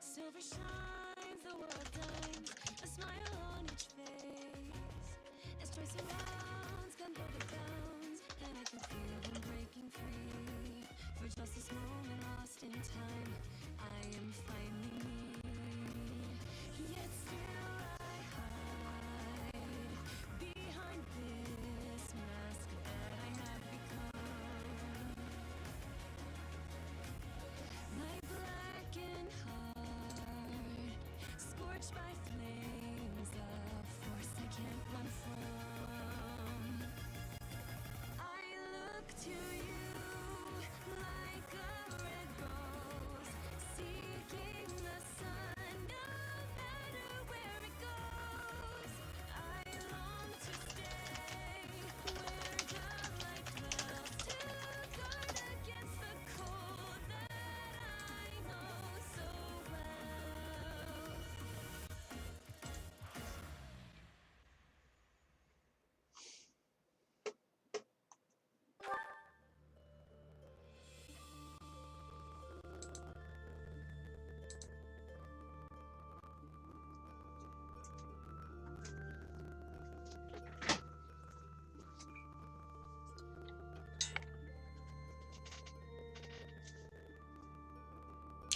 Silver shines, the world dimes, a smile on each face. As choice surrounds, come both bounds, and I can feel them breaking free. For just this moment lost in time, I am finally me. Yet still I hide behind this mask that I have become. My blackened heart, scorched by flames, a force I can't run from. I look to you like a red rose, seeking the sun, no matter where it goes. I long to stay where the light dwells, to guard against the cold that I know so well.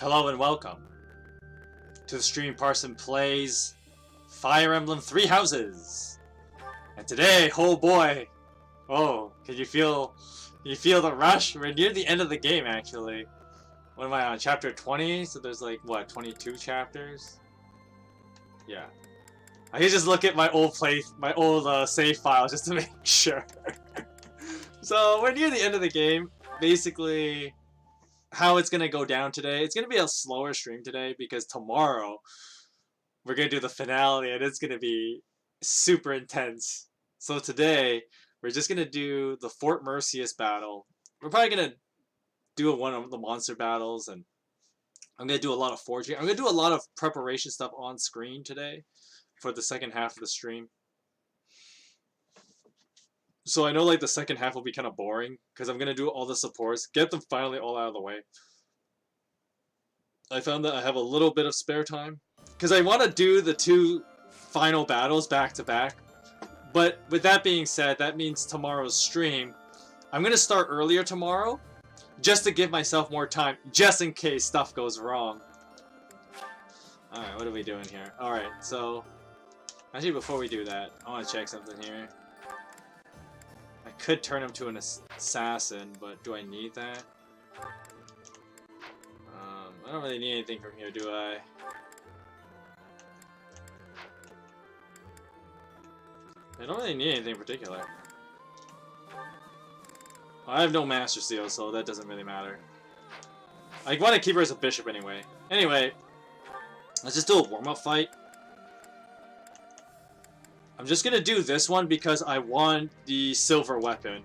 Hello and welcome to the stream. Parson plays Fire Emblem Three Houses, and today, oh boy, oh, can you feel the rush? We're near the end of the game, actually. What am I on? Chapter 20? So there's like what, 22 chapters? Yeah. I can just look at my old save file just to make sure. So we're near the end of the game. Basically, how it's gonna go down today, it's gonna be a slower stream today because tomorrow we're gonna do the finale and it's gonna be super intense. So today we're just gonna do the Fort Mercius battle. We're probably gonna do one of the monster battles, and I'm gonna do a lot of forging. I'm gonna do a lot of preparation stuff on screen today for the second half of the stream. So I know like the second half will be kind of boring because I'm going to do all the supports, get them finally all out of the way. I found that I have a little bit of spare time because I want to do the two final battles back to back. But with that being said, that means tomorrow's stream, I'm going to start earlier tomorrow just to give myself more time, just in case stuff goes wrong. Alright, what are we doing here? Alright, so actually before we do that, I want to check something here. I could turn him to an assassin, but do I need that? I don't really need anything from here, do I? I don't really need anything in particular. I have no Master Seal, so that doesn't really matter. I want to keep her as a bishop anyway. Anyway, let's just do a warm-up fight. I'm just gonna do this one because I want the silver weapon.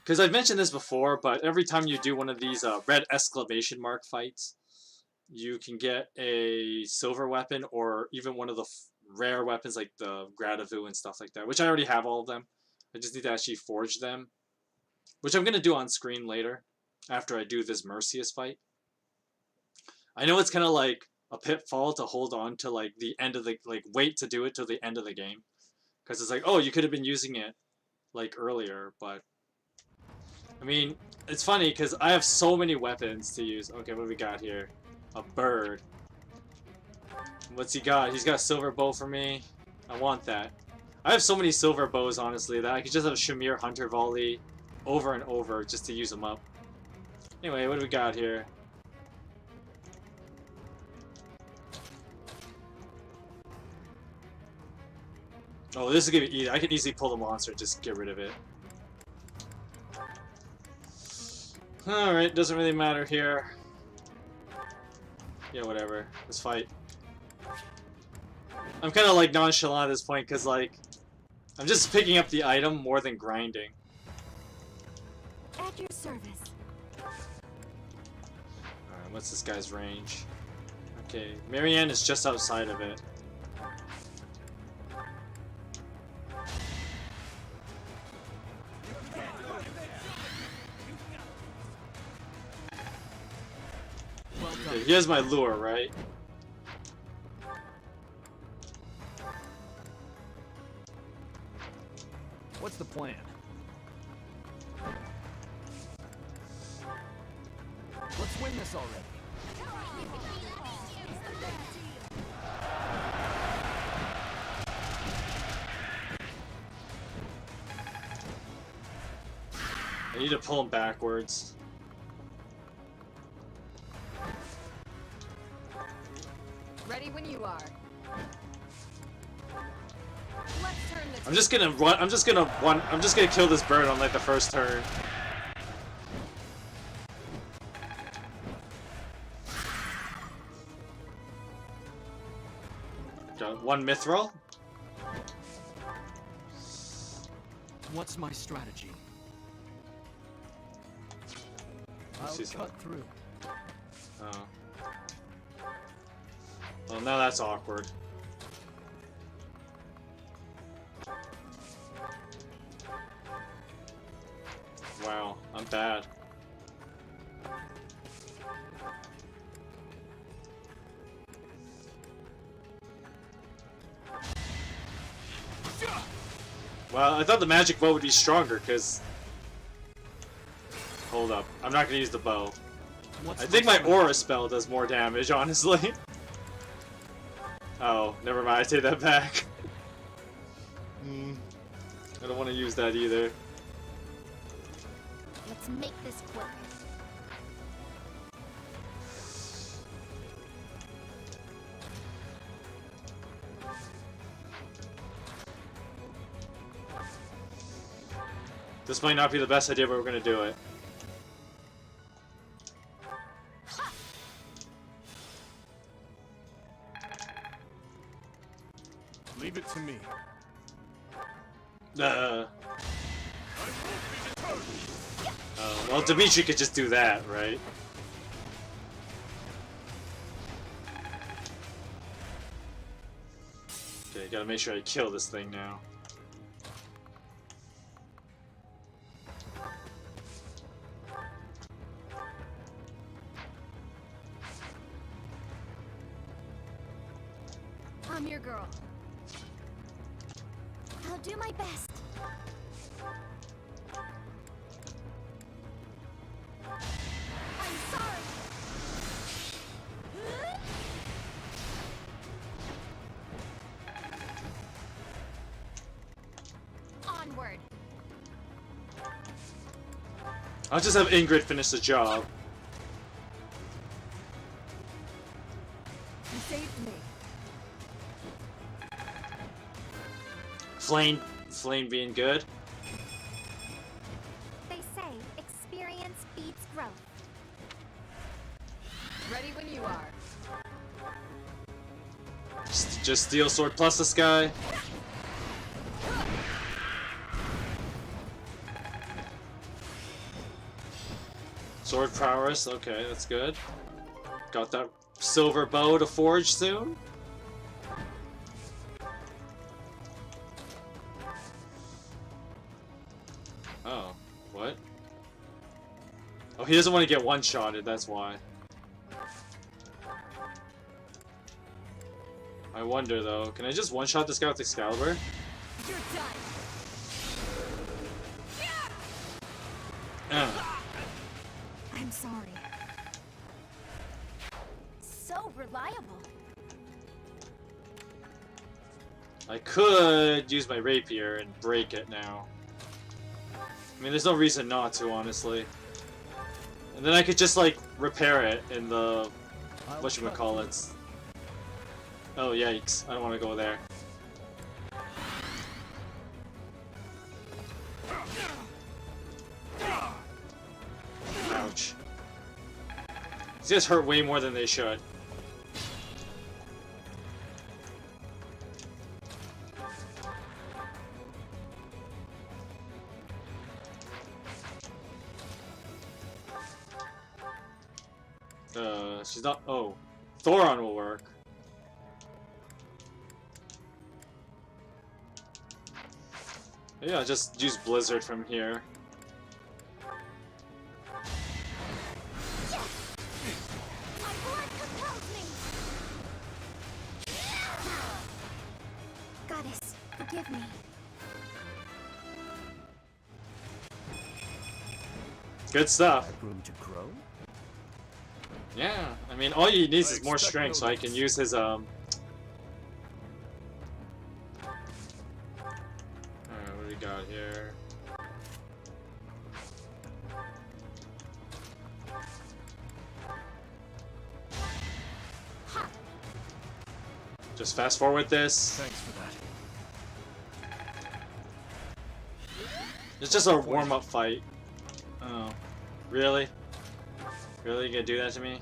Because I've mentioned this before, but every time you do one of these red exclamation mark fights, you can get a silver weapon or even one of the rare weapons like the Gradavu and stuff like that, which I already have all of them. I just need to actually forge them, which I'm gonna do on screen later after I do this Mercius fight. I know it's kind of like a pitfall to hold on to like the end of the wait to do it till the end of the game, because it's like, oh, you could have been using it like earlier, but I mean, it's funny because I have so many weapons to use. Okay, what do we got here? A bird. What's he got? He's got a silver bow for me. I want that. I have so many silver bows, honestly, that I could just have Shamir Hunter Volley over and over just to use them up. Anyway, what do we got here? Oh, this is gonna be easy. I can easily pull the monster and just get rid of it. Alright, doesn't really matter here. Yeah, whatever. Let's fight. I'm kind of like nonchalant at this point because like I'm just picking up the item more than grinding. At your service. Alright, what's this guy's range? Okay, Marianne is just outside of it. Okay, he has my lure, right? What's the plan? Let's win this already. I need to pull him backwards. Ready when you are. Let's turn the I'm just gonna run. I'm just gonna kill this bird on like the first turn. Got one mithril. What's my strategy? I'll see cut something. through. Oh. Well, now that's awkward. Wow, I'm bad. Well, I thought the magic bow would be stronger, because... Hold up. I'm not going to use the bow. I think my aura spell does more damage, honestly. Oh, never mind. I take that back. I don't want to use that either. Let's make this quick. This might not be the best idea, but we're going to do it. Leave it to me. Well, Dimitri could just do that, right? Okay, gotta make sure I kill this thing now. I'm your girl. I'll do my best. I'm sorry. Onward. I'll just have Ingrid finish the job. You saved me. Flame being good. They say experience beats growth. Ready when you are. Just steel sword plus this guy. Sword prowess, okay, that's good. Got that silver bow to forge soon. Oh, what? Oh, he doesn't want to get one-shotted, that's why. I wonder, though, can I just one-shot this guy with Excalibur? You're done. I'm sorry. So reliable. I could use my rapier and break it now. I mean, there's no reason not to, honestly. And then I could just, like, repair it in the... whatchamacallit. Oh, yikes. I don't want to go there. Ouch. These guys hurt way more than they should. she's not. Oh, Thoron will work. Yeah, I'll just use Blizzard from here. My blood compels me. Goddess, forgive me. Good stuff. Have room to grow? Yeah, I mean, all he needs I is more expect strength, so no I can less. use his Alright, what do we got here? Just fast forward this. Thanks for that. It's just a warm-up fight. Oh, really? Really, you gonna do that to me?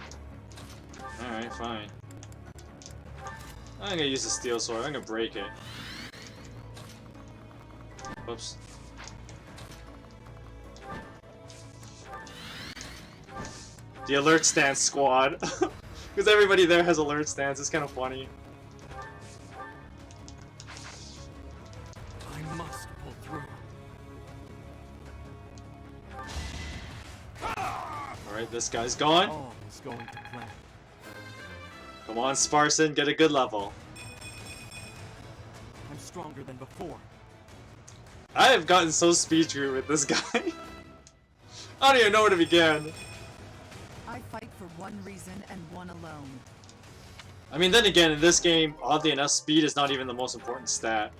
Alright, fine. I'm gonna use the steel sword. I'm gonna break it. Whoops. The alert stance squad. Because everybody there has alert stance. It's kind of funny. I must pull through. Alright, this guy's gone. All is going to plan. Come on, Parson, get a good level. I'm stronger than before. I have gotten so speed drew with this guy. I don't even know where to begin. I fight for one reason and one alone. I mean, then again, in this game, oddly enough, speed is not even the most important stat.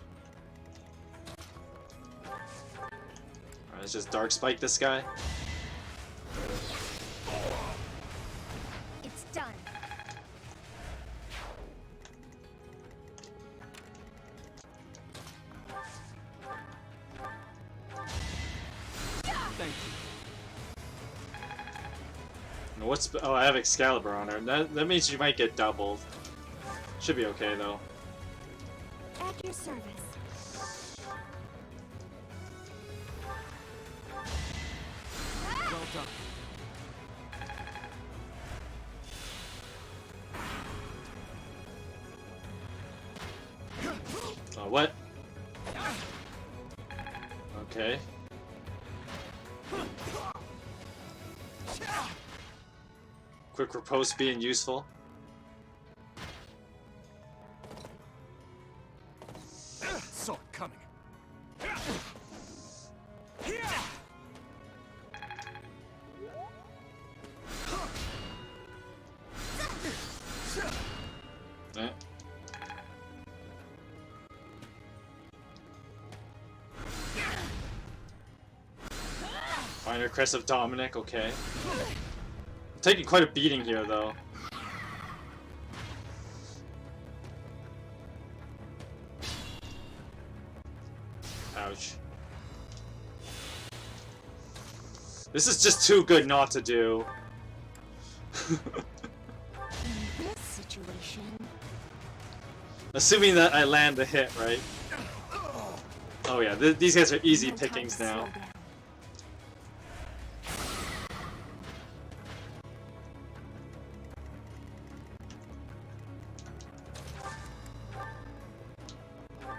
Alright, let's just Dark Spike this guy. It's done. Thank you. And what's... Oh, I have Excalibur on her. That means you might get doubled. Should be okay, though. At your service. Well done. Oh, what? Okay. Quick riposte being useful. Saw it coming. Eh. Minor Crest of Dominic, okay. I'm taking quite a beating here, though. Ouch. This is just too good not to do. In this situation, Assuming that I land the hit, right? Oh yeah, these guys are easy no time pickings to now. slow down.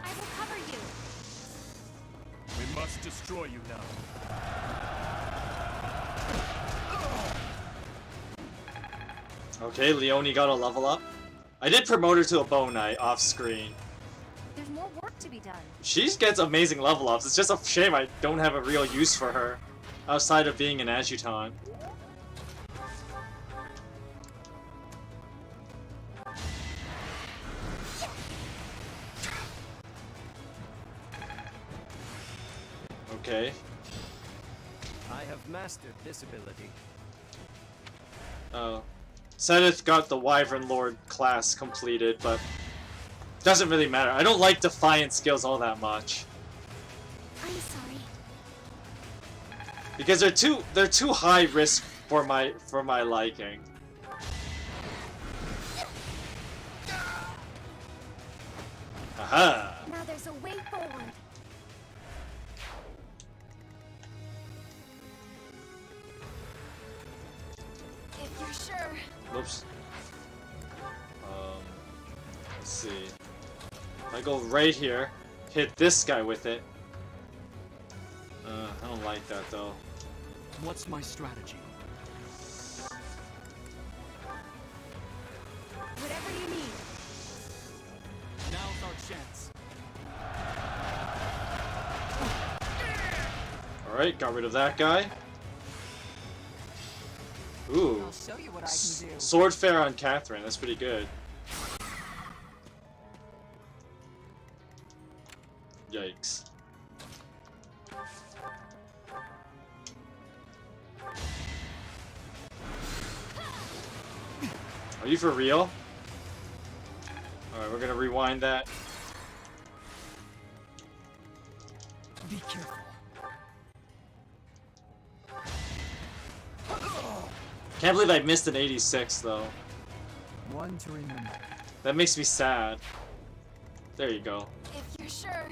I will cover you. We must destroy you now. Okay, Leonie got a level up. I did promote her to a bow knight off screen. There's more work to be done. She gets amazing level ups. It's just a shame I don't have a real use for her outside of being an adjutant. Okay. I have mastered this ability. Oh. Seth got the Wyvern Lord class completed, but doesn't really matter. I don't like Defiant skills all that much. I'm sorry. Because they're too high risk for my liking. Aha! Now there's a way forward. If you're sure. Whoops. see. If I go right here, hit this guy with it. I don't like that though. What's my strategy? Whatever you need. Now's our chance. Alright, got rid of that guy. Ooh. I'll show you what I can do. Sword fair on Catherine, that's pretty good. Yikes. Are you for real? Alright, we're gonna rewind that. Be careful. Can't believe I missed an 86 though. One to remember. That makes me sad. There you go. If you're sure.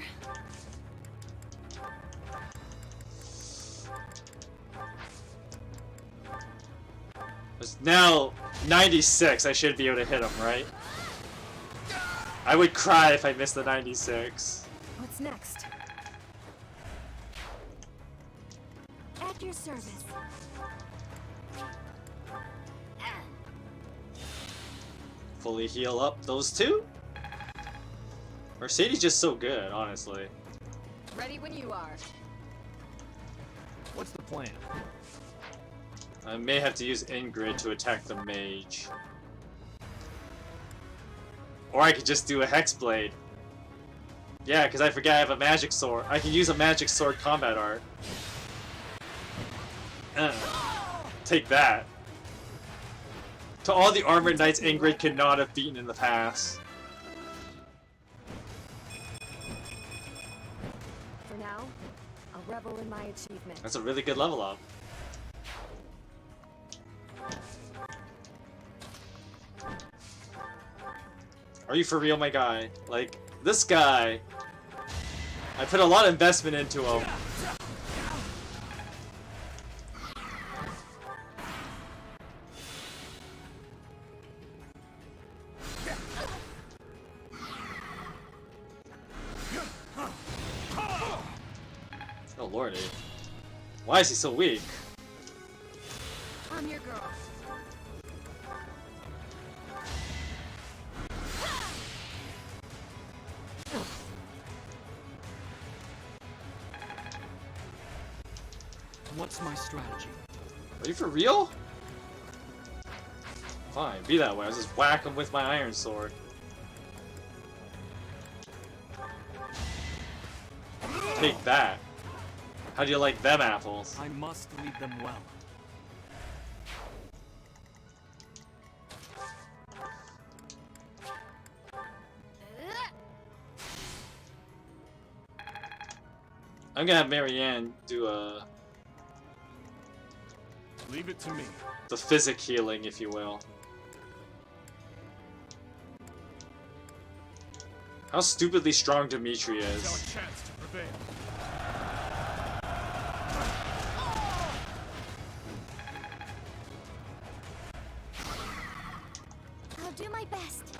It's now 96. I should be able to hit him, right? I would cry if I missed the 96. What's next? At your service. Fully heal up those two. Mercedes just so good, honestly. Ready when you are. What's the plan? I may have to use Ingrid to attack the mage. Or I could just do a Hexblade. Yeah, because I forget I have a magic sword. I can use a magic sword combat art. Take that. To all the armored knights Ingrid could not have beaten in the past. For now, I'll revel in my achievement. That's a really good level up. Are you for real, my guy? Like, this guy, I put a lot of investment into him. Oh lordy. Why is he so weak? I'm your girl. What's my strategy? Are you for real? Fine, be that way. I'll just whack him with my iron sword. Take that. How do you like them apples? I must lead them well. I'm gonna have Marianne do Leave it to me. the physic healing, if you will. How stupidly strong Dimitri It's is. our chance to prevail. I'll do my best.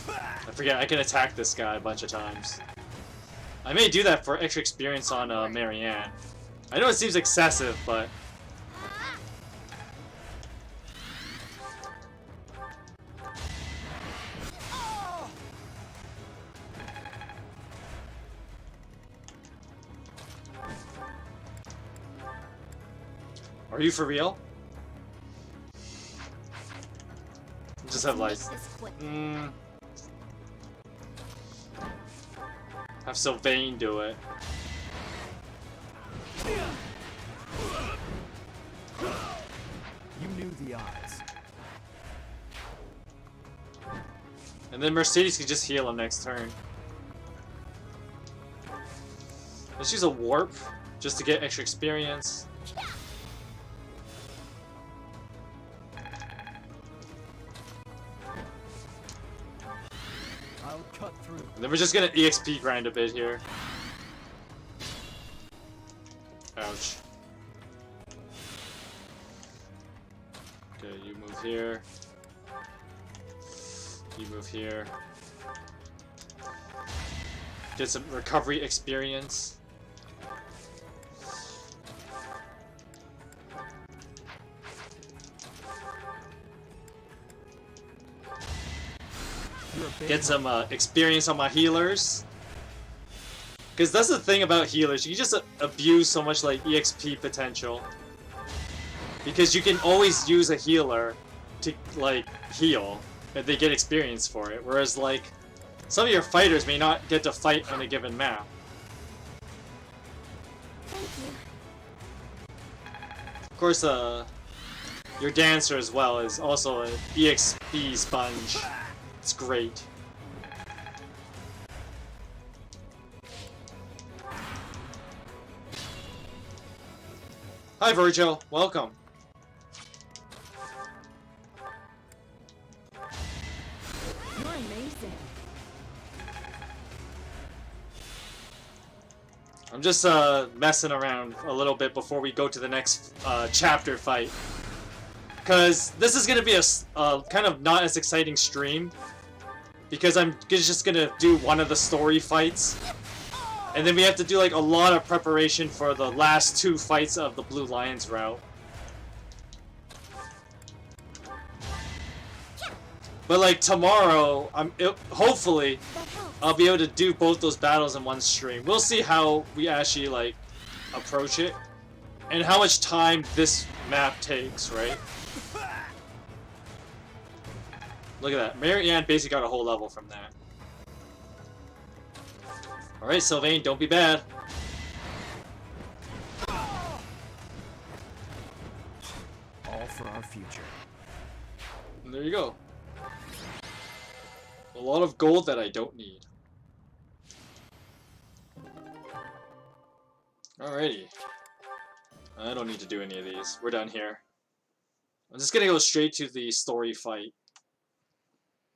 I forget, I can attack this guy a bunch of times. I may do that for extra experience on Marianne. I know it seems excessive, but... Are you for real? Just have like... Make this quick. Have Sylvain do it. You knew the odds. And then Mercedes could just heal him next turn. Let's use a warp just to get extra experience. I'll cut through. And then we're just gonna EXP grind a bit here. Ouch. Okay, you move here. You move here. Get some recovery experience. Get some experience on my healers. Because that's the thing about healers. You just abuse so much like EXP potential. Because you can always use a healer to like heal. And they get experience for it. Whereas like some of your fighters may not get to fight on a given map. Of course, your dancer as well is also an EXP sponge. It's great. Hi Virgil, welcome. You're amazing. I'm just messing around a little bit before we go to the next chapter fight. Because this is going to be a kind of not as exciting stream. Because I'm just going to do one of the story fights. And then we have to do like a lot of preparation for the last 2 fights of the Blue Lions route. But like tomorrow, hopefully I'll be able to do both those battles in one stream. We'll see how we actually like approach it and how much time this map takes, right? Look at that. Marianne basically got a whole level from that. Alright, Sylvain, don't be bad. All for our future. And there you go. A lot of gold that I don't need. Alrighty. I don't need to do any of these. We're done here. I'm just gonna go straight to the story fight.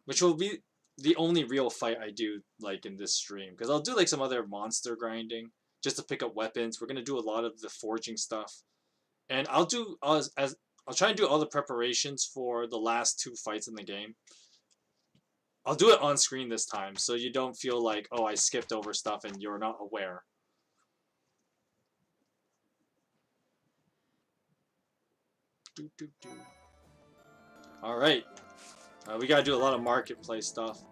Which will be the only real fight I do like in this stream. Because I'll do like some other monster grinding. Just to pick up weapons. We're gonna do a lot of the forging stuff. And I'll do I'll try and do all the preparations for the last 2 fights in the game. I'll do it on screen this time, so you don't feel like, oh, I skipped over stuff and you're not aware. Alright. We gotta do a lot of marketplace stuff.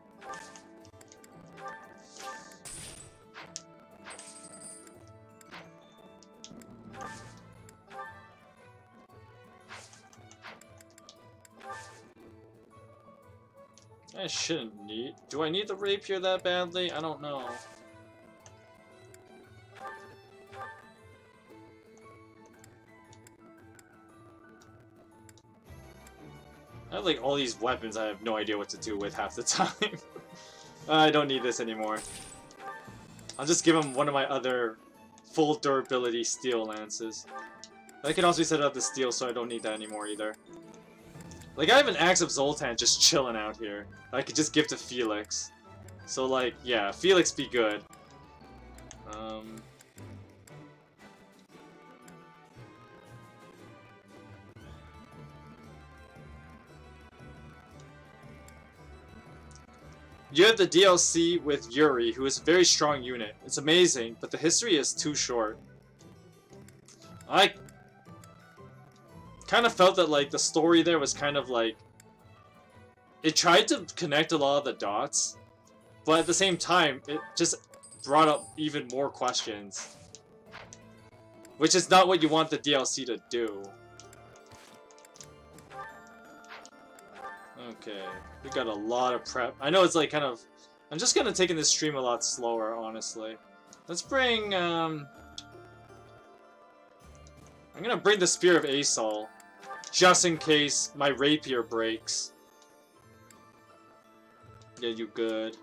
I shouldn't need... Do I need the rapier that badly? I don't know. I have like all these weapons I have no idea what to do with half the time. I don't need this anymore. I'll just give him one of my other full durability steel lances. I can also set up the steel, so I don't need that anymore either. Like, I have an Axe of Zoltan just chilling out here. I could just give to Felix. So, like, yeah, Felix be good. You have the DLC with Yuri, who is a very strong unit. It's amazing, but the history is too short. I kind of felt that like the story there was kind of like it tried to connect a lot of the dots, but at the same time it just brought up even more questions, which is not what you want the DLC to do. Okay, we got a lot of prep. I know it's like kind of... I'm just gonna take in this stream a lot slower, honestly. Let's bring I'm gonna bring the Spear of Asol, just in case my rapier breaks. Get you good.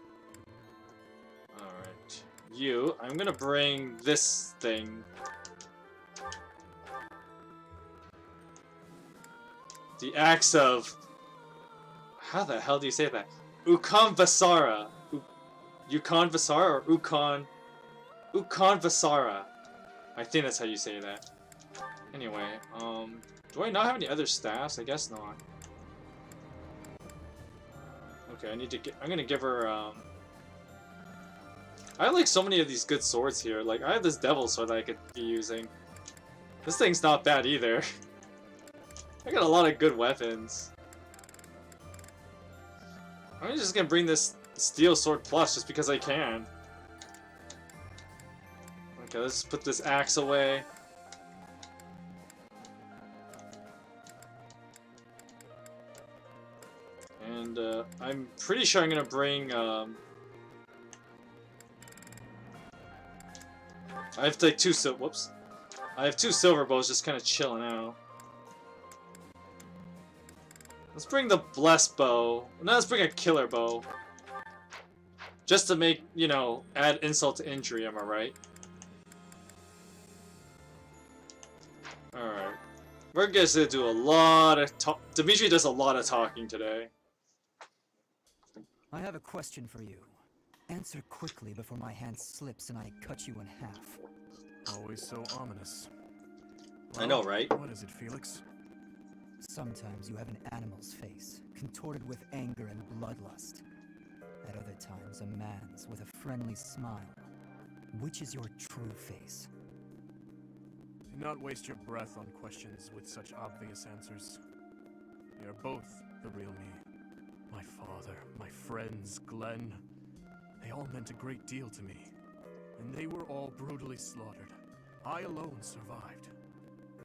Alright. You, I'm gonna bring this thing. The Axe of... How the hell do you say that? Ukon Vasara. Ukon Vasara or Ukon... Ukon Vasara. I think that's how you say that. Anyway, do I not have any other staffs? I guess not. Okay, I need to get. I'm gonna give her. I have like so many of these good swords here. Like I have this devil sword that I could be using. This thing's not bad either. I got a lot of good weapons. I'm just gonna bring this steel sword plus just because I can. Okay, let's put this axe away. And I'm pretty sure I'm gonna bring. I have like whoops. I have two silver bows just kind of chilling out. Let's bring the blessed bow. Now let's bring a killer bow. Just to make, you know, add insult to injury, am I right? Alright. We're gonna do a lot of talk. Dimitri does a lot of talking today. I have a question for you. Answer quickly before my hand slips and I cut you in half. Always so ominous. I know, right? What is it, Felix? Sometimes you have an animal's face, contorted with anger and bloodlust. At other times, a man's with a friendly smile. Which is your true face? Do not waste your breath on questions with such obvious answers. They are both the real me. My father, my friends, Glenn, they all meant a great deal to me. And they were all brutally slaughtered. I alone survived.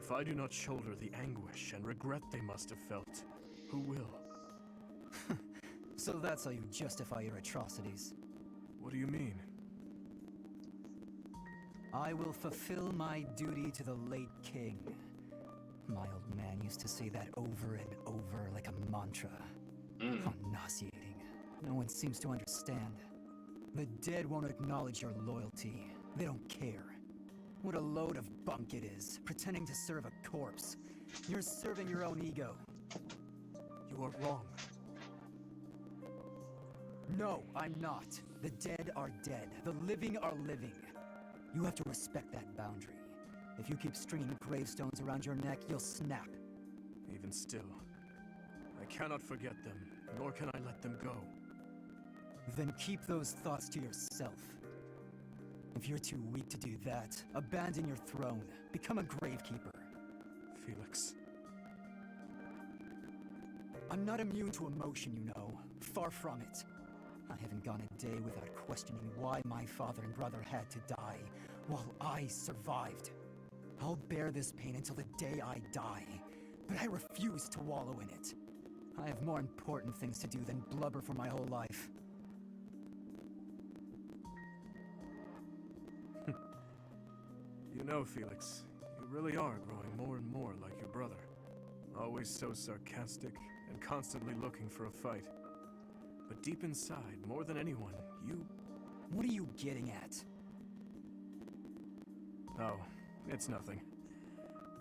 If I do not shoulder the anguish and regret they must have felt, who will? So that's how you justify your atrocities. What do you mean? I will fulfill my duty to the late king. My old man used to say that over and over like a mantra. How nauseating. No one seems to understand. The dead won't acknowledge your loyalty. They don't care. What a load of bunk it is, pretending to serve a corpse. You're serving your own ego. You are wrong. No, I'm not. The dead are dead. The living are living. You have to respect that boundary. If you keep stringing gravestones around your neck, you'll snap. Even still, I cannot forget them, nor can I let them go. Then keep those thoughts to yourself. If you're too weak to do that, abandon your throne. Become a gravekeeper. Felix. I'm not immune to emotion, you know. Far from it. I haven't gone a day without questioning why my father and brother had to die, while I survived. I'll bear this pain until the day I die, but I refuse to wallow in it. I have more important things to do than blubber for my whole life. You know, Felix, you really are growing more and more like your brother. Always so sarcastic and constantly looking for a fight. But deep inside, more than anyone, you... What are you getting at? Oh, it's nothing.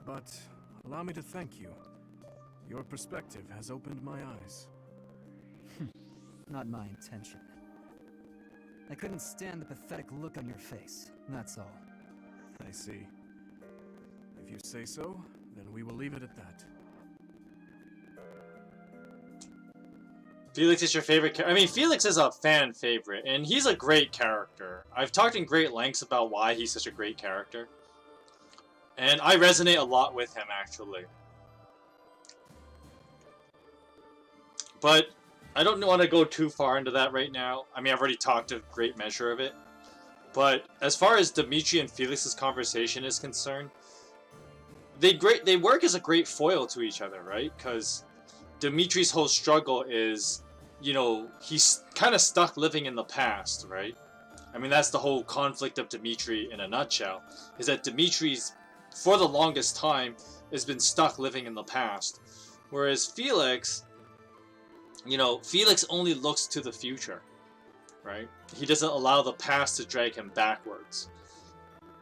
But allow me to thank you. Your perspective has opened my eyes. Not my intention. I couldn't stand the pathetic look on your face, that's all. I see. If you say so, then we will leave it at that. Felix is your favorite character. I mean, Felix is a fan favorite, and he's a great character. I've talked in great lengths about why he's such a great character. And I resonate a lot with him, actually. But I don't want to go too far into that right now. I mean, I've already talked a great measure of it. But as far as Dimitri and Felix's conversation is concerned, they work as a great foil to each other, right? Because Dimitri's whole struggle is, you know, he's kind of stuck living in the past, right? I mean, that's the whole conflict of Dimitri in a nutshell, is that Dimitri's, for the longest time, has been stuck living in the past. Whereas Felix, you know, Felix only looks to the future, right? He doesn't allow the past to drag him backwards.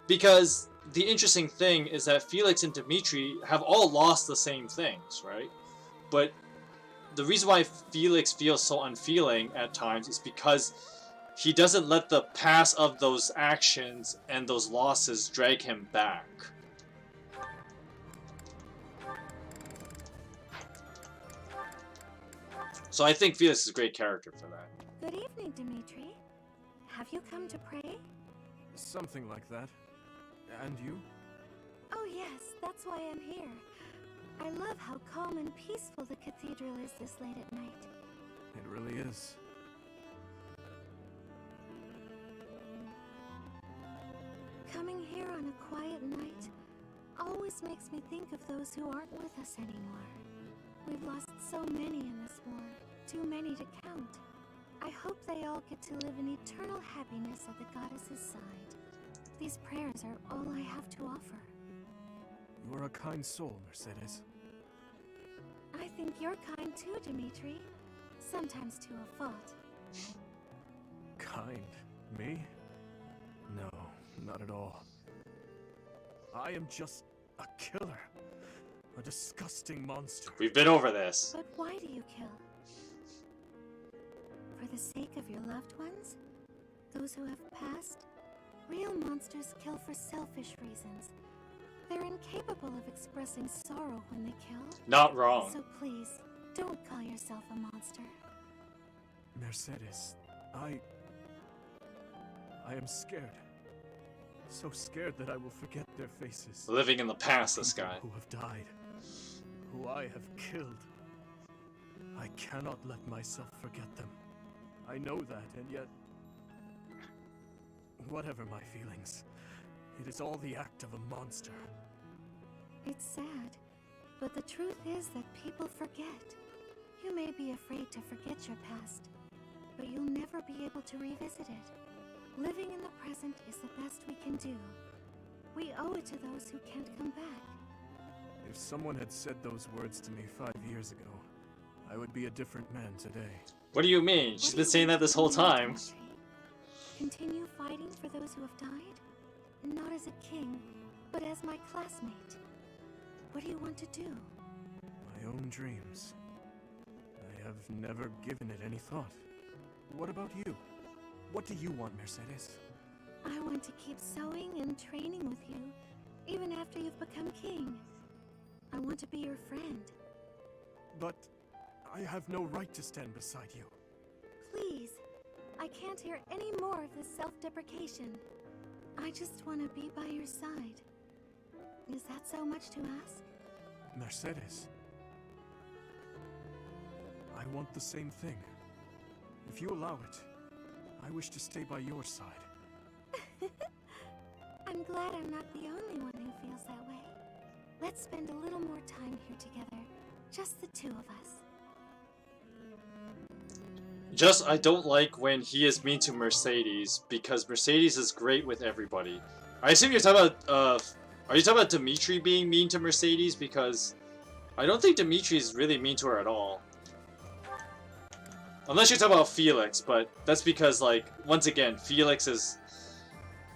Because the interesting thing is that Felix and Dimitri have all lost the same things, right? But the reason why Felix feels so unfeeling at times is because he doesn't let the past of those actions and those losses drag him back. So I think Felix is a great character for that. Good evening, Dimitri. Have you come to pray? Something like that. And you? Oh yes, that's why I'm here. I love how calm and peaceful the cathedral is this late at night. It really is. Coming here on a quiet night always makes me think of those who aren't with us anymore. We've lost so many in this war, too many to count. I hope they all get to live in eternal happiness at the goddess's side. These prayers are all I have to offer. You are a kind soul, Mercedes. I think you're kind too, Dimitri. Sometimes to a fault. Kind? Me? No, not at all. I am just a killer. A disgusting monster. We've been over this. But why do you kill? For the sake of your loved ones? Those who have passed? Real monsters kill for selfish reasons. They're incapable of expressing sorrow when they kill. Not wrong. So please, don't call yourself a monster. Mercedes, I am scared. So scared that I will forget their faces. Living in the past, this People guy. who have died. Who I have killed. I cannot let myself forget them. I know that, and yet... Whatever my feelings, it is all the act of a monster. It's sad, but the truth is that people forget. You may be afraid to forget your past, but you'll never be able to revisit it. Living in the present is the best we can do. We owe it to those who can't come back. If someone had said those words to me 5 years ago, I would be a different man today. What do you mean? She's been saying that this whole time. Continue fighting for those who have died? Not as a king, but as my classmate. What do you want to do? My own dreams. I have never given it any thought. What about you? What do you want, Mercedes? I want to keep sewing and training with you, even after you've become king. I want to be your friend. But I have no right to stand beside you. Please, I can't hear any more of this self-deprecation. I just want to be by your side. Is that so much to ask? Mercedes. I want the same thing. If you allow it, I wish to stay by your side. I'm glad I'm not the only one who feels that way. Let's spend a little more time here together. Just the two of us. Just, I don't like when he is mean to Mercedes, because Mercedes is great with everybody. I assume you're talking about, are you talking about Dimitri being mean to Mercedes? Because I don't think Dimitri is really mean to her at all. Unless you're talking about Felix, but that's because, like, once again, Felix is...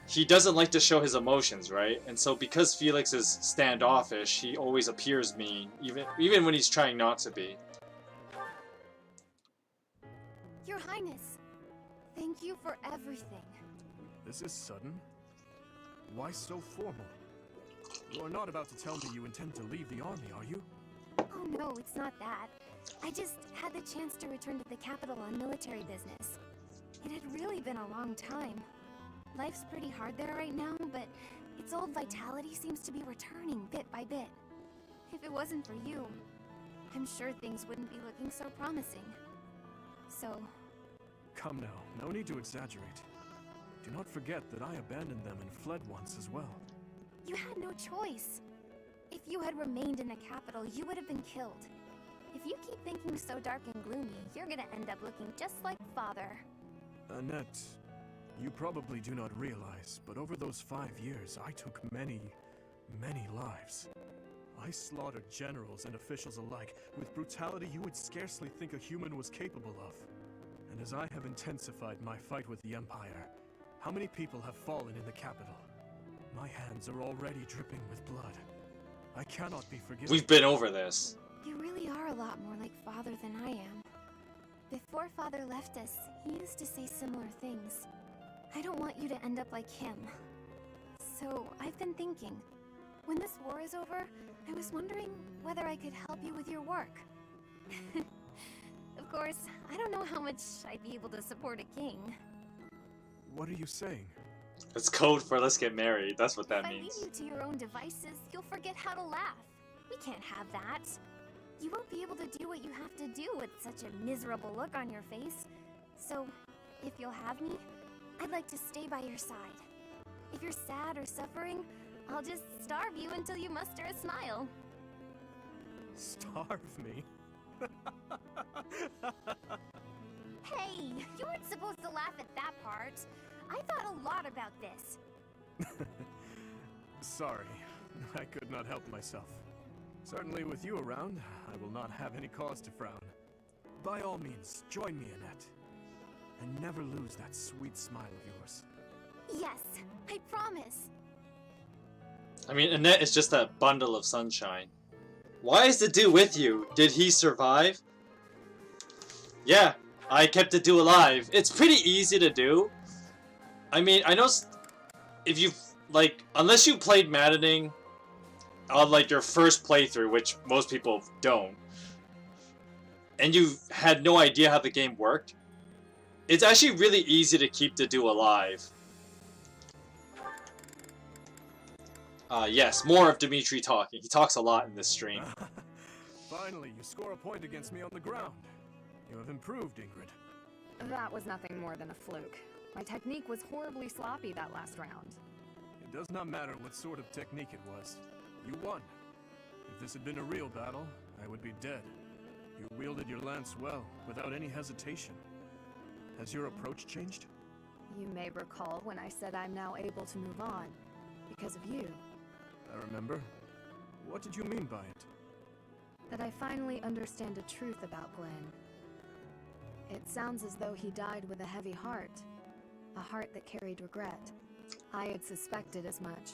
He doesn't like to show his emotions, right? And so because Felix is standoffish, he always appears mean, even when he's trying not to be. Your Highness, thank you for everything. This is sudden. Why so formal? You are not about to tell me you intend to leave the army, are you? Oh no, it's not that. I just had the chance to return to the capital on military business. It had really been a long time. Life's pretty hard there right now, but its old vitality seems to be returning bit by bit. If it wasn't for you, I'm sure things wouldn't be looking so promising. So... Come now, no need to exaggerate. Do not forget that I abandoned them and fled once as well. You had no choice. If you had remained in the capital, you would have been killed. If you keep thinking so dark and gloomy, you're gonna end up looking just like Father. Annette, you probably do not realize, but over those 5 years, I took many, many lives. I slaughtered generals and officials alike with brutality you would scarcely think a human was capable of. And as I have intensified my fight with the Empire, how many people have fallen in the capital? My hands are already dripping with blood. I cannot be forgiven. We've been over this. You really are a lot more like Father than I am. Before Father left us, he used to say similar things. I don't want you to end up like him. So, I've been thinking, when this war is over, I was wondering whether I could help you with your work. Of course, I don't know how much I'd be able to support a king. What are you saying? It's code for let's get married. That's what that If I leave means. you to your own devices, you'll forget how to laugh. We can't have that. You won't be able to do what you have to do with such a miserable look on your face. So, if you'll have me, I'd like to stay by your side. If you're sad or suffering, I'll just starve you until you muster a smile. Starve me? Hey, you weren't supposed to laugh at that part. I thought a lot about this. Sorry, I could not help myself. Certainly with you around, I will not have any cause to frown. By all means, join me, Annette. And never lose that sweet smile of yours. Yes, I promise. I mean, Annette is just that bundle of sunshine. Why is the dude with you? Did he survive? Yeah, I kept the dude alive. It's pretty easy to do. I mean, I know if you like, unless you played Maddening on like your first playthrough, which most people don't, and you had no idea how the game worked, it's actually really easy to keep the dude alive. Yes, more of Dimitri talking. He talks a lot in this stream. Finally, you score a point against me on the ground. You have improved, Ingrid. That was nothing more than a fluke. My technique was horribly sloppy that last round. It does not matter what sort of technique it was. You won. If this had been a real battle, I would be dead. You wielded your lance well, without any hesitation. Has your approach changed? You may recall when I said I'm now able to move on. Because of you. I remember. What did you mean by it? That I finally understand the truth about Glenn. It sounds as though he died with a heavy heart. A heart that carried regret. I had suspected as much.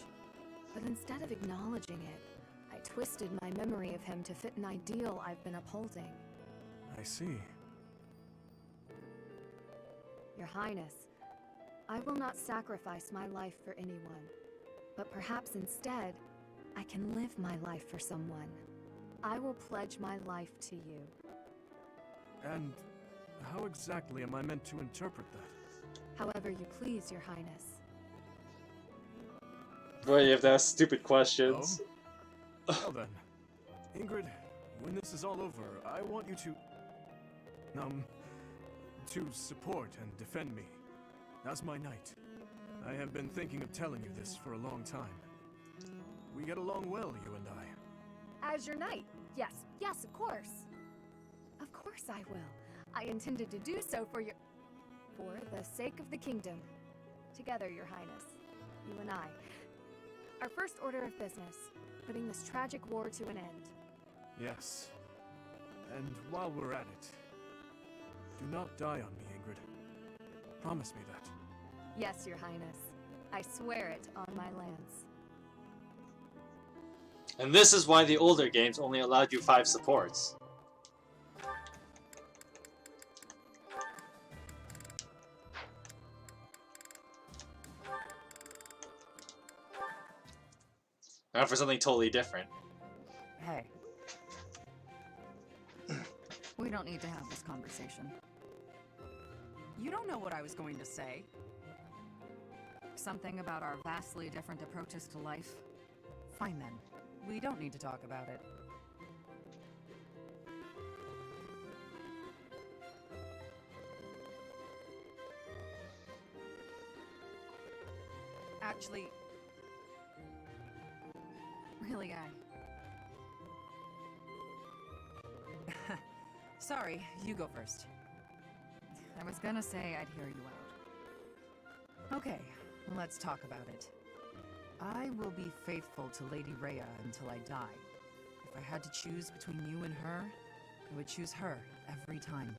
But instead of acknowledging it, I twisted my memory of him to fit an ideal I've been upholding. I see. Your Highness, I will not sacrifice my life for anyone. But perhaps instead, I can live my life for someone. I will pledge my life to you. And how exactly am I meant to interpret that? However you please, Your Highness. Boy, you have to ask stupid questions. Oh? Well then, Ingrid, when this is all over, I want you to support and defend me. As my knight. I have been thinking of telling you this for a long time. We get along well, you and I. As your knight? Yes, yes, of course. Of course I will. I intended to do so for the sake of the kingdom. Together, Your Highness. You and I. Our first order of business. Putting this tragic war to an end. Yes. And while we're at it, do not die on me, Ingrid. Promise me that. Yes, Your Highness. I swear it on my lance. And this is why the older games only allowed you 5 supports. Now for something totally different. Hey. We don't need to have this conversation. You don't know what I was going to say. Something about our vastly different approaches to life? Fine then. We don't need to talk about it. Actually... Really, Sorry, you go first. I was gonna say I'd hear you out. Okay, let's talk about it. I will be faithful to Lady Rhea until I die. If I had to choose between you and her, I would choose her every time.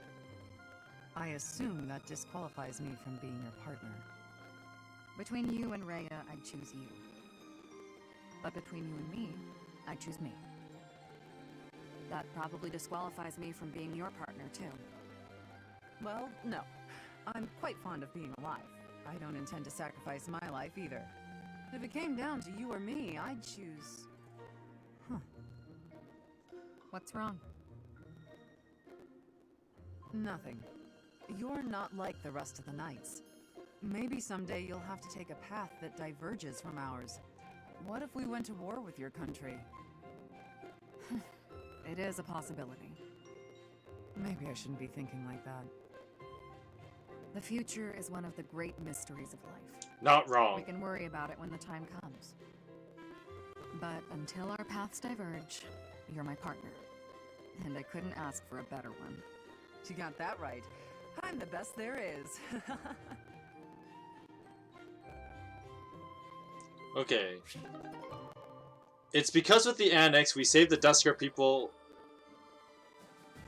I assume that disqualifies me from being your partner. Between you and Rhea, I'd choose you. But between you and me, I'd choose me. That probably disqualifies me from being your partner, too. Well, no. I'm quite fond of being alive. I don't intend to sacrifice my life either. If it came down to you or me, I'd choose... Huh. What's wrong? Nothing. You're not like the rest of the knights. Maybe someday you'll have to take a path that diverges from ours. What if we went to war with your country? It is a possibility. Maybe I shouldn't be thinking like that. The future is one of the great mysteries of life. Not wrong. We can worry about it when the time comes. But until our paths diverge, you're my partner. And I couldn't ask for a better one. You got that right. I'm the best there is. Okay. It's because with the Annex, we saved the Dusker people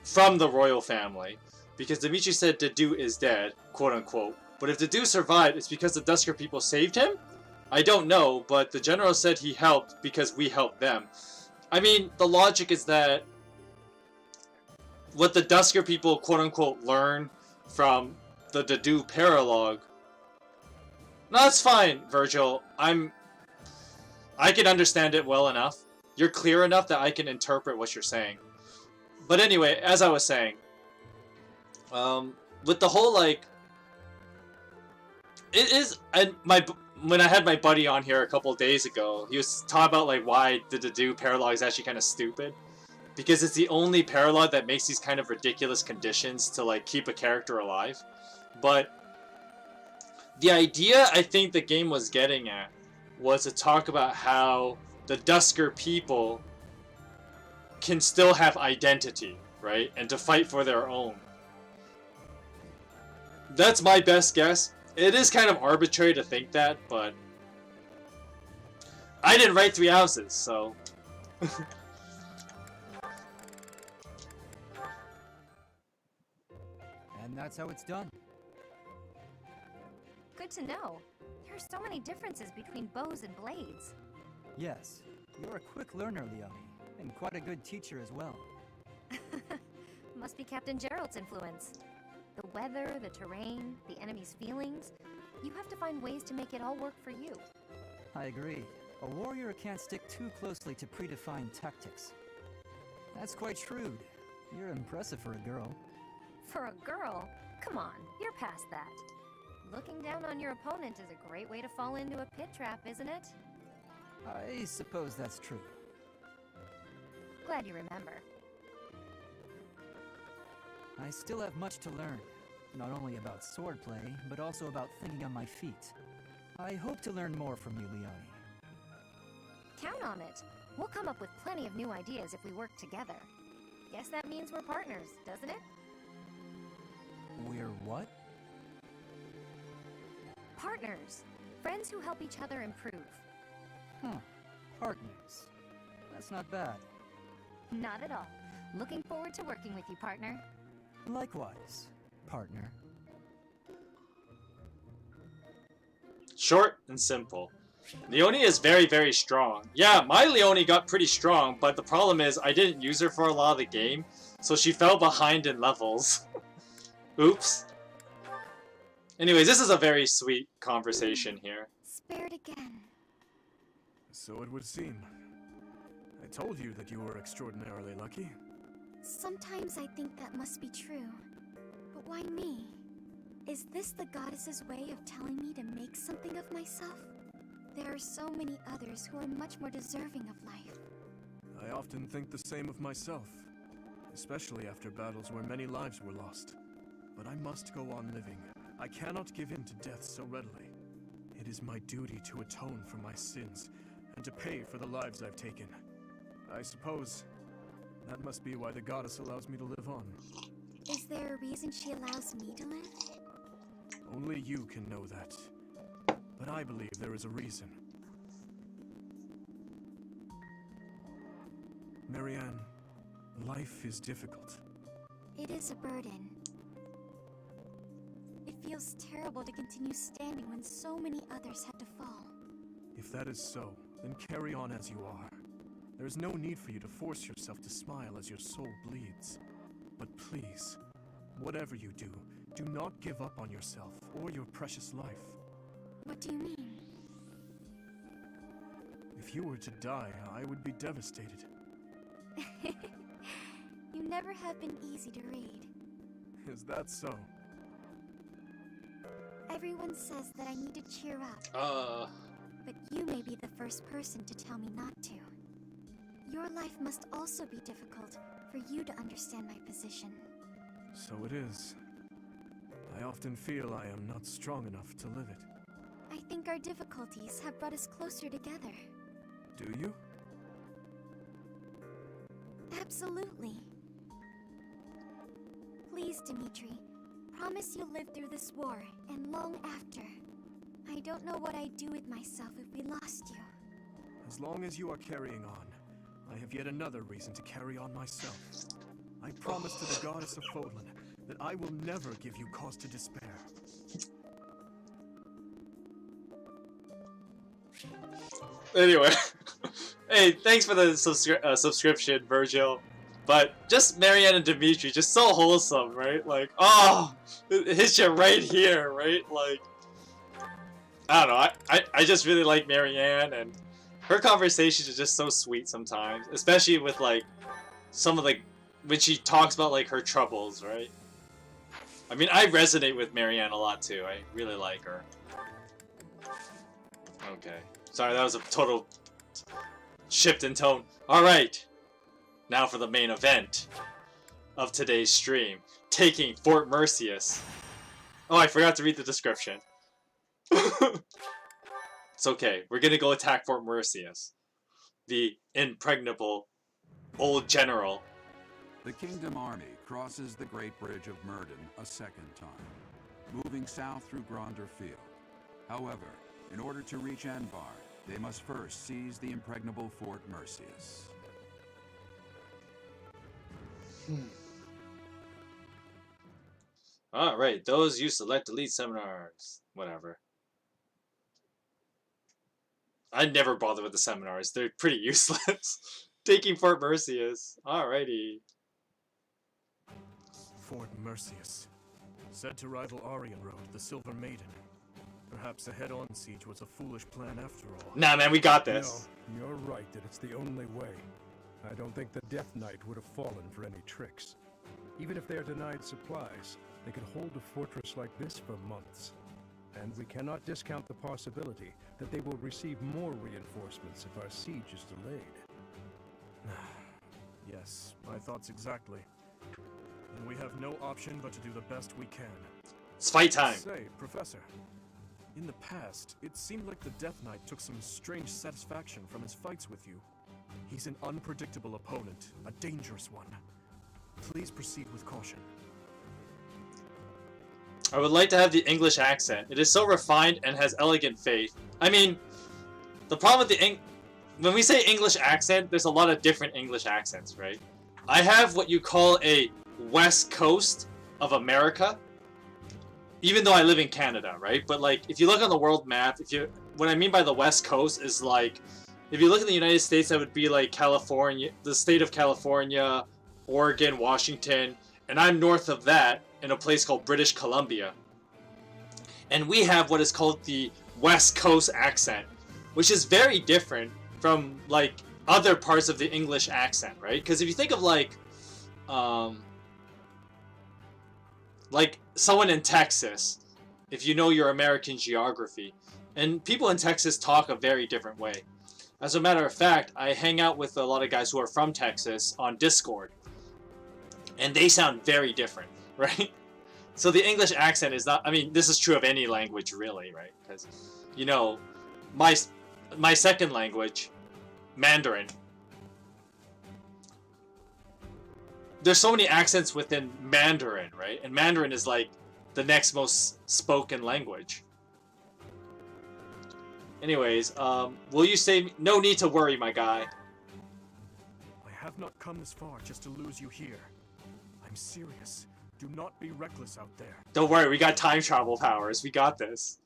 from the royal family. Because Dimitri said Dedu is dead, quote unquote. But if Dedu survived, it's because the Dusker people saved him? I don't know, but the general said he helped because we helped them. I mean, the logic is that what the Dusker people, quote unquote, learn from the Dedu paralogue. No, it's fine, Virgil. I can understand it well enough. You're clear enough that I can interpret what you're saying. But anyway, as I was saying, with the whole, like, it is, and when I had my buddy on here a couple days ago, he was talking about, like, why the Dedu paralogue is actually kind of stupid. Because it's the only paralogue that makes these kind of ridiculous conditions to, like, keep a character alive. But the idea I think the game was getting at was to talk about how the Dusker people can still have identity, right? And to fight for their own. That's my best guess. It is kind of arbitrary to think that, but I didn't write 3 houses, so... And that's how it's done. Good to know. There are so many differences between bows and blades. Yes, you're a quick learner, Leone, and quite a good teacher as well. Must be Captain Gerald's influence. The weather, the terrain, the enemy's feelings. You have to find ways to make it all work for you. I agree. A warrior can't stick too closely to predefined tactics. That's quite shrewd. You're impressive for a girl. For a girl? Come on, you're past that. Looking down on your opponent is a great way to fall into a pit trap, isn't it? I suppose that's true. Glad you remember. I still have much to learn. Not only about swordplay, but also about thinking on my feet. I hope to learn more from you, Leone. Count on it. We'll come up with plenty of new ideas if we work together. Guess that means we're partners, doesn't it? We're what? Partners. Friends who help each other improve. Huh. Partners. That's not bad. Not at all. Looking forward to working with you, partner. Likewise, partner. Short and simple. Leone is very, very strong. Yeah, my Leone got pretty strong, but the problem is I didn't use her for a lot of the game, so she fell behind in levels. Oops. Anyways, this is a very sweet conversation here. Spared again. So it would seem. I told you that you were extraordinarily lucky. Sometimes I think that must be true. But why me? Is this the goddess's way of telling me to make something of myself? There are so many others who are much more deserving of life. I often think the same of myself, especially after battles where many lives were lost. But I must go on living. I cannot give in to death so readily. It is my duty to atone for my sins and to pay for the lives I've taken. I suppose that must be why the goddess allows me to live on. Is there a reason she allows me to live? Only you can know that. But I believe there is a reason. Marianne, life is difficult. It is a burden. It feels terrible to continue standing when so many others had to fall. If that is so, then carry on as you are. There is no need for you to force yourself to smile as your soul bleeds. But please, whatever you do, do not give up on yourself or your precious life. What do you mean? If you were to die, I would be devastated. You never have been easy to read. Is that so? Everyone says that I need to cheer up, but you may be the first person to tell me not to. Your life must also be difficult for you to understand my position. So it is. I often feel I am not strong enough to live it. I think our difficulties have brought us closer together. Do you? Absolutely. Please, Dimitri, promise you'll live through this war and long after. I don't know what I'd do with myself if we lost you. As long as you are carrying on, I have yet another reason to carry on myself. I promise to the goddess of Fodlan that I will never give you cause to despair. Anyway, hey, thanks for the subscription, Virgil. But just Marianne and Dimitri, just so wholesome, right? Like, oh, it hits you right here, right? Like, I don't know. I just really like Marianne, and her conversations are just so sweet sometimes, especially with like some of the when she talks about like her troubles, right? I mean, I resonate with Marianne a lot too. I really like her. Okay. Sorry, that was a total shift in tone. Alright. Now for the main event of today's stream. Taking Fort Merceus. Oh, I forgot to read the description. It's okay. We're gonna go attack Fort Merceus. The impregnable old general. The Kingdom Army crosses the Great Bridge of Murden a second time, moving south through Gronder Field. However, in order to reach Envar, they must first seize the impregnable Fort Merceus. Alright, those you select to lead seminars. Whatever. I never bother with the seminars. They're pretty useless. Taking Fort Merceus. Alrighty. Fort Merceus. Said to rival Aryan Road, the Silver Maiden. Perhaps a head-on siege was a foolish plan after all. Nah, man, we got this. No, you're right that it's the only way. I don't think the Death Knight would have fallen for any tricks. Even if they're denied supplies, they could hold a fortress like this for months. And we cannot discount the possibility that they will receive more reinforcements if our siege is delayed. Yes, my thoughts exactly. And we have no option but to do the best we can. It's fight time. Say, Professor, in the past, it seemed like the Death Knight took some strange satisfaction from his fights with you. He's an unpredictable opponent, a dangerous one. Please proceed with caution. I would like to have the English accent. It is so refined and has elegant faith. I mean, the problem with the when we say English accent, there's a lot of different English accents, right? I have what you call a West Coast of America, even though I live in Canada, right? But like, if you look on the world map, what I mean by the West Coast is like, if you look at the United States, that would be like California, the state of California, Oregon, Washington, and I'm north of that in a place called British Columbia. And we have what is called the West Coast accent, which is very different from like other parts of the English accent, right? Because if you think of like someone in Texas, if you know your American geography, and people in Texas talk a very different way. As a matter of fact, I hang out with a lot of guys who are from Texas on Discord, and they sound very different, right? So the English accent is not, I mean, this is true of any language really, right? Because, you know, my second language, Mandarin, there's so many accents within Mandarin, right? And Mandarin is like the next most spoken language. Anyways, will you say, no need to worry, my guy. I have not come this far just to lose you here. I'm serious. Do not be reckless out there. Don't worry, we got time travel powers. We got this.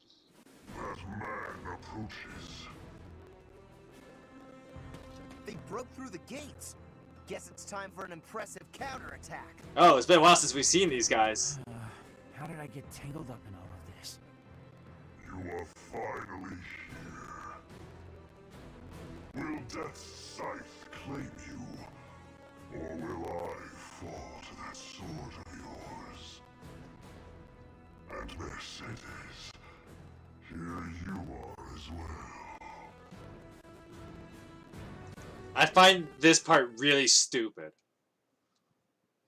That man approaches. They broke through the gates. Guess it's time for an impressive counterattack. Oh, it's been a while since we've seen these guys. How did I get tangled up in all of this? You are finally here. Will Death's scythe claim you? Or will I fall to that sword of yours? at their cities. Here you are as well. I find this part really stupid.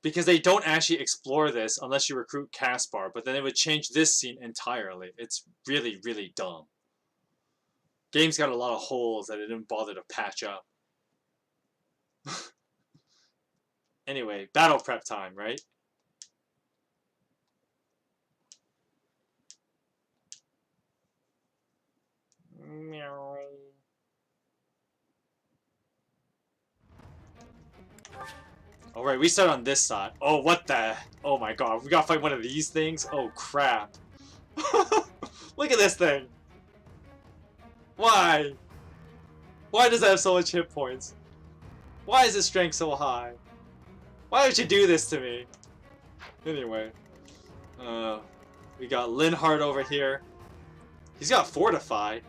Because they don't actually explore this unless you recruit Caspar, but then it would change this scene entirely. It's really, really dumb. Game's got a lot of holes that it didn't bother to patch up. Anyway, battle prep time, right? Meow. Alright, we start on this side. Oh, what the? Oh my god, we gotta fight one of these things? Oh, crap. Look at this thing! Why? Why does it have so much hit points? Why is its strength so high? Why would you do this to me? Anyway. We got Linhardt over here. He's got Fortify.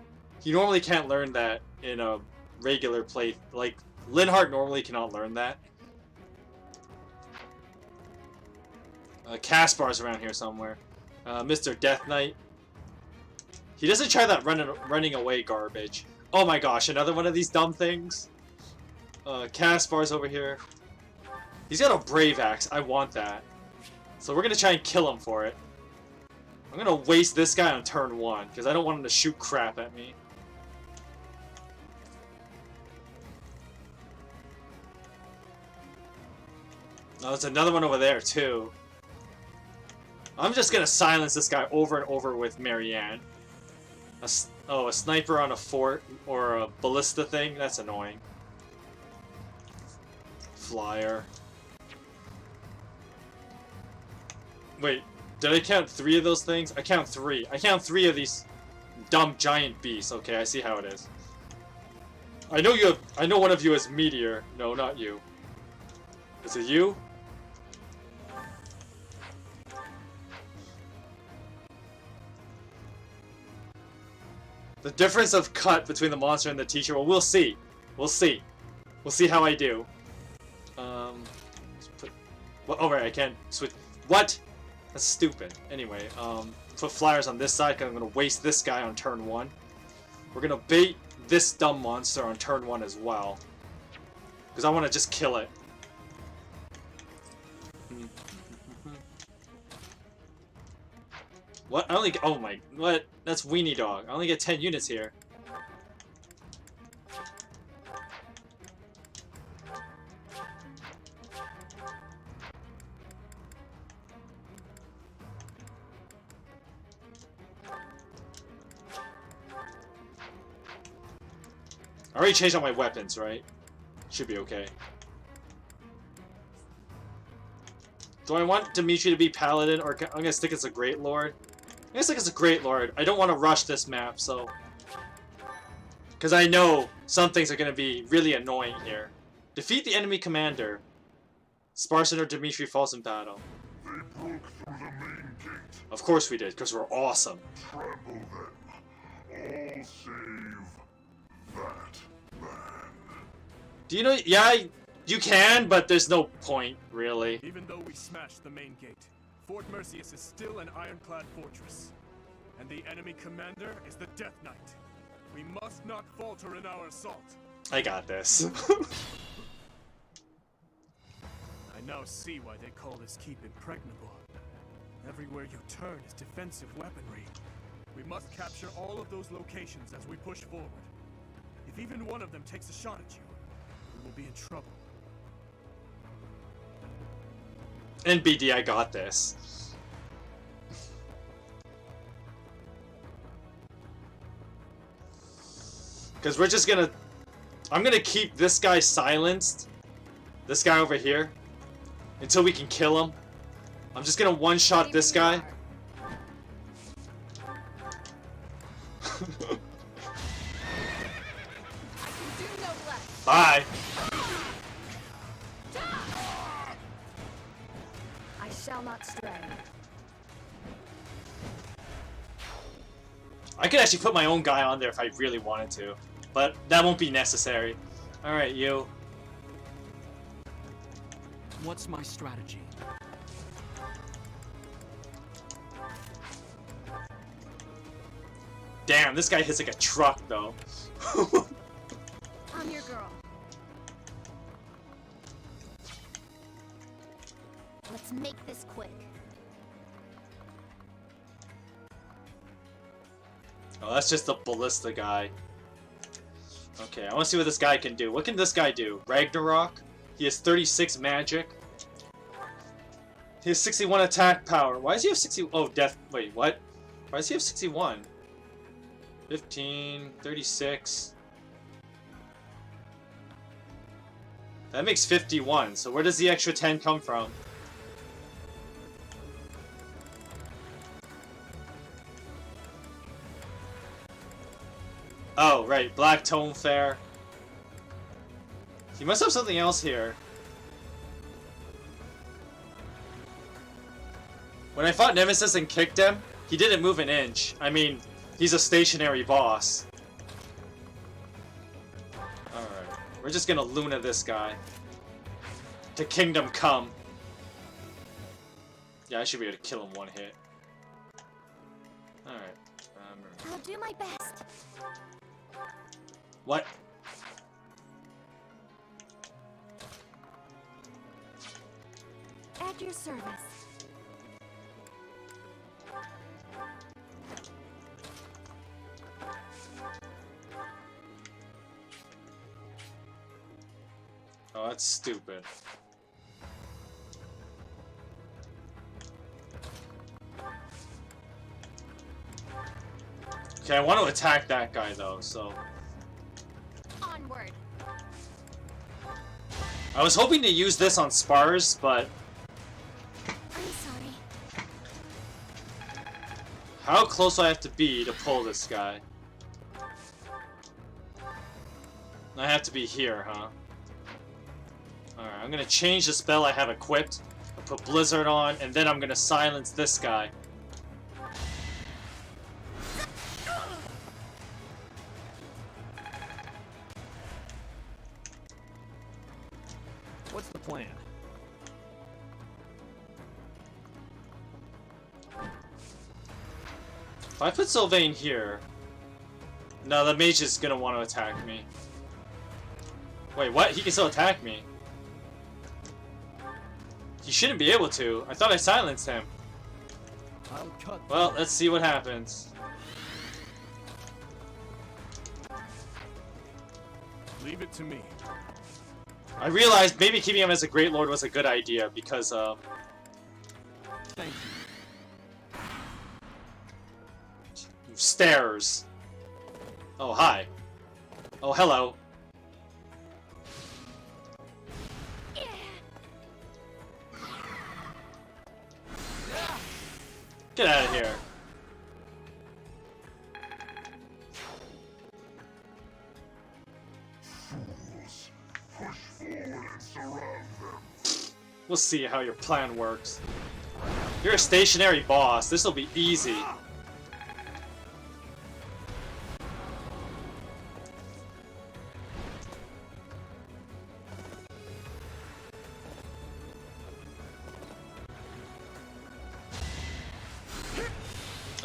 He normally can't learn that in a regular play. Like, Linhardt normally cannot learn that. Caspar's around here somewhere. Mr. Death Knight. He doesn't try that running away garbage. Oh my gosh, another one of these dumb things. Caspar's over here. He's got a Brave Axe. I want that. So we're gonna try and kill him for it. I'm gonna waste this guy on turn 1, because I don't want him to shoot crap at me. Oh, there's another one over there, too. I'm just gonna silence this guy over and over with Marianne. A sniper on a fort or a ballista thing? That's annoying. Flyer. Wait, did I count 3 of those things? I count 3. I count 3 of these dumb giant beasts. Okay, I see how it is. I know one of you is Meteor. No, not you. Is it you? The difference of cut between the monster and the teacher, well, we'll see. We'll see. We'll see how I do. Well, oh, right, I can't switch. What? That's stupid. Anyway, put flyers on this side, because I'm going to waste this guy on turn 1. We're going to bait this dumb monster on turn 1 as well. Because I want to just kill it. What? I only get, oh my, what? That's Weenie Dog. I only get 10 units here. I already changed all my weapons, right? Should be okay. Do I want Dimitri to be Paladin, or I'm gonna stick as a Great Lord? I'm gonna stick as a Great Lord. I don't want to rush this map, so... Because I know some things are gonna be really annoying here. Defeat the enemy commander. Parson or Dimitri falls in battle. They broke through the main gate. Of course we did, because we're awesome. Trample them. All save that man. Do you know... Yeah, you can, but there's no point, really. Even though we smashed the main gate, Fort Mercius is still an ironclad fortress. And the enemy commander is the Death Knight. We must not falter in our assault. I got this. I now see why they call this keep impregnable. Everywhere you turn is defensive weaponry. We must capture all of those locations as we push forward. If even one of them takes a shot at you, we will be in trouble. NBD, I got this. Because we're just gonna... I'm gonna keep this guy silenced. This guy over here. Until we can kill him. I'm just gonna one-shot this guy. Bye. I shall not stray. I could actually put my own guy on there if I really wanted to. But that won't be necessary. Alright, you. What's my strategy? Damn, this guy hits like a truck, though. I'm your girl. Let's make this quick. Oh, that's just the ballista guy. Okay, I want to see what this guy can do. What can this guy do? Ragnarok? He has 36 magic. He has 61 attack power. Why does he have 60? Oh, death. Wait, what? Why does he have 61? 15, 36. That makes 51. So where does the extra 10 come from? Oh, right. Black Tome Fair. He must have something else here. When I fought Nemesis and kicked him, he didn't move an inch. I mean, he's a stationary boss. Alright. We're just gonna Luna this guy. To Kingdom Come. Yeah, I should be able to kill him one hit. Alright. I'll do my best. What? At your service. Oh, that's stupid. Okay, I want to attack that guy though, so... Onward. I was hoping to use this on spars, but... I'm sorry. How close do I have to be to pull this guy? I have to be here, huh? Alright, I'm gonna change the spell I have equipped. I'll put Blizzard on, and then I'm gonna silence this guy. What's the plan? If I put Sylvain here... No, the mage is gonna want to attack me. Wait, what? He can still attack me. He shouldn't be able to. I thought I silenced him. I'll cut. Well, let's see what happens. Leave it to me. I realized maybe keeping him as a Great Lord was a good idea because, Thank you. stairs. Oh, hi. Oh, hello. Get out of here. Fools, push forward and surround them. We'll see how your plan works. You're a stationary boss. This'll be easy.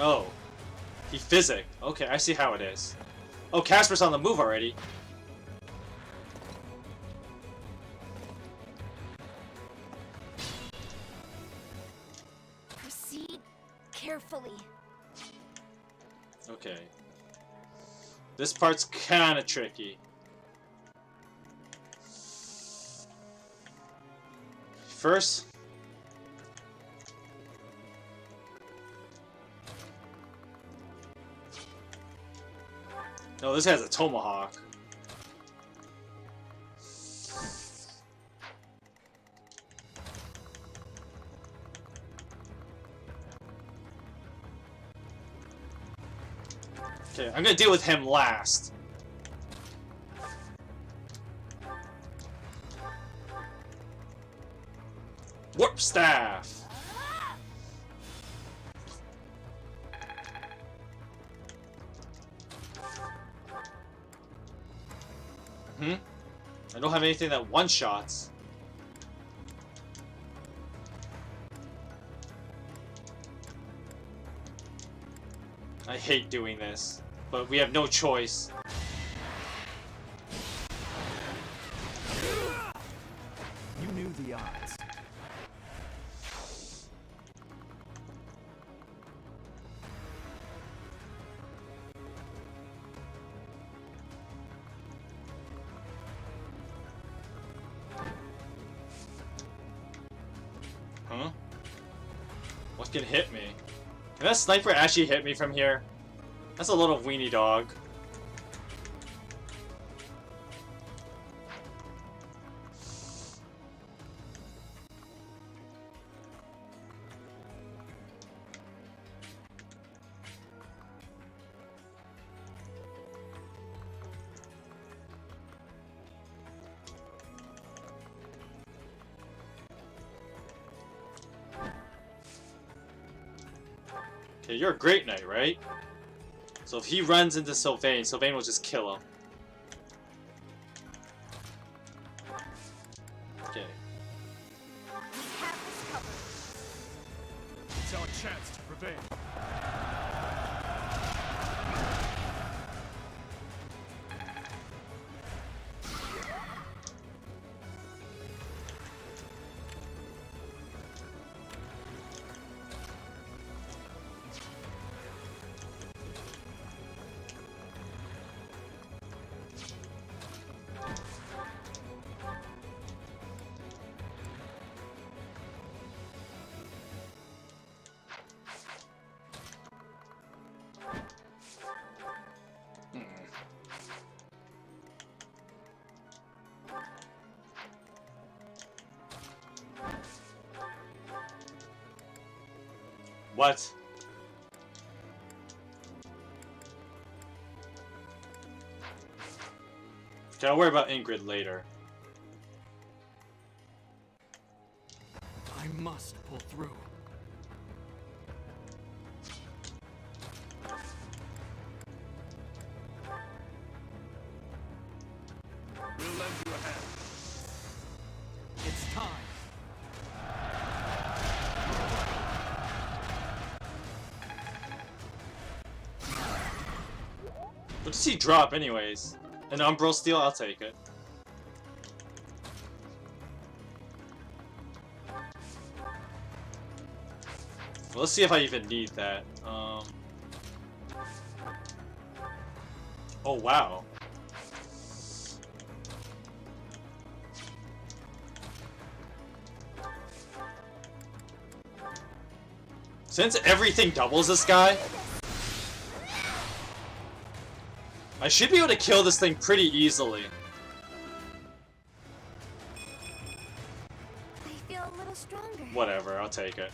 Oh. He physic. Okay, I see how it is. Oh, Casper's on the move already. Proceed carefully. Okay. This part's kinda tricky. First... No, this has a tomahawk. Okay, I'm gonna deal with him last. Warp Staff! I don't have anything that one-shots. I hate doing this. but we have no choice. You knew the odds. Huh? What can hit me? Can that sniper actually hit me from here? That's a little weenie dog. Okay, you're a great knight, right? So if he runs into Sylvain, Sylvain will just kill him. Okay. It's our chance to prevail. What? Okay, I'll worry about Ingrid later. I must pull through. We'll lend you a hand. It's time. What does he drop anyways? An Umbral Steel? I'll take it. Well, let's see if I even need that. Oh wow. Since everything doubles this guy, I should be able to kill this thing pretty easily. I feel a little stronger. Whatever, I'll take it.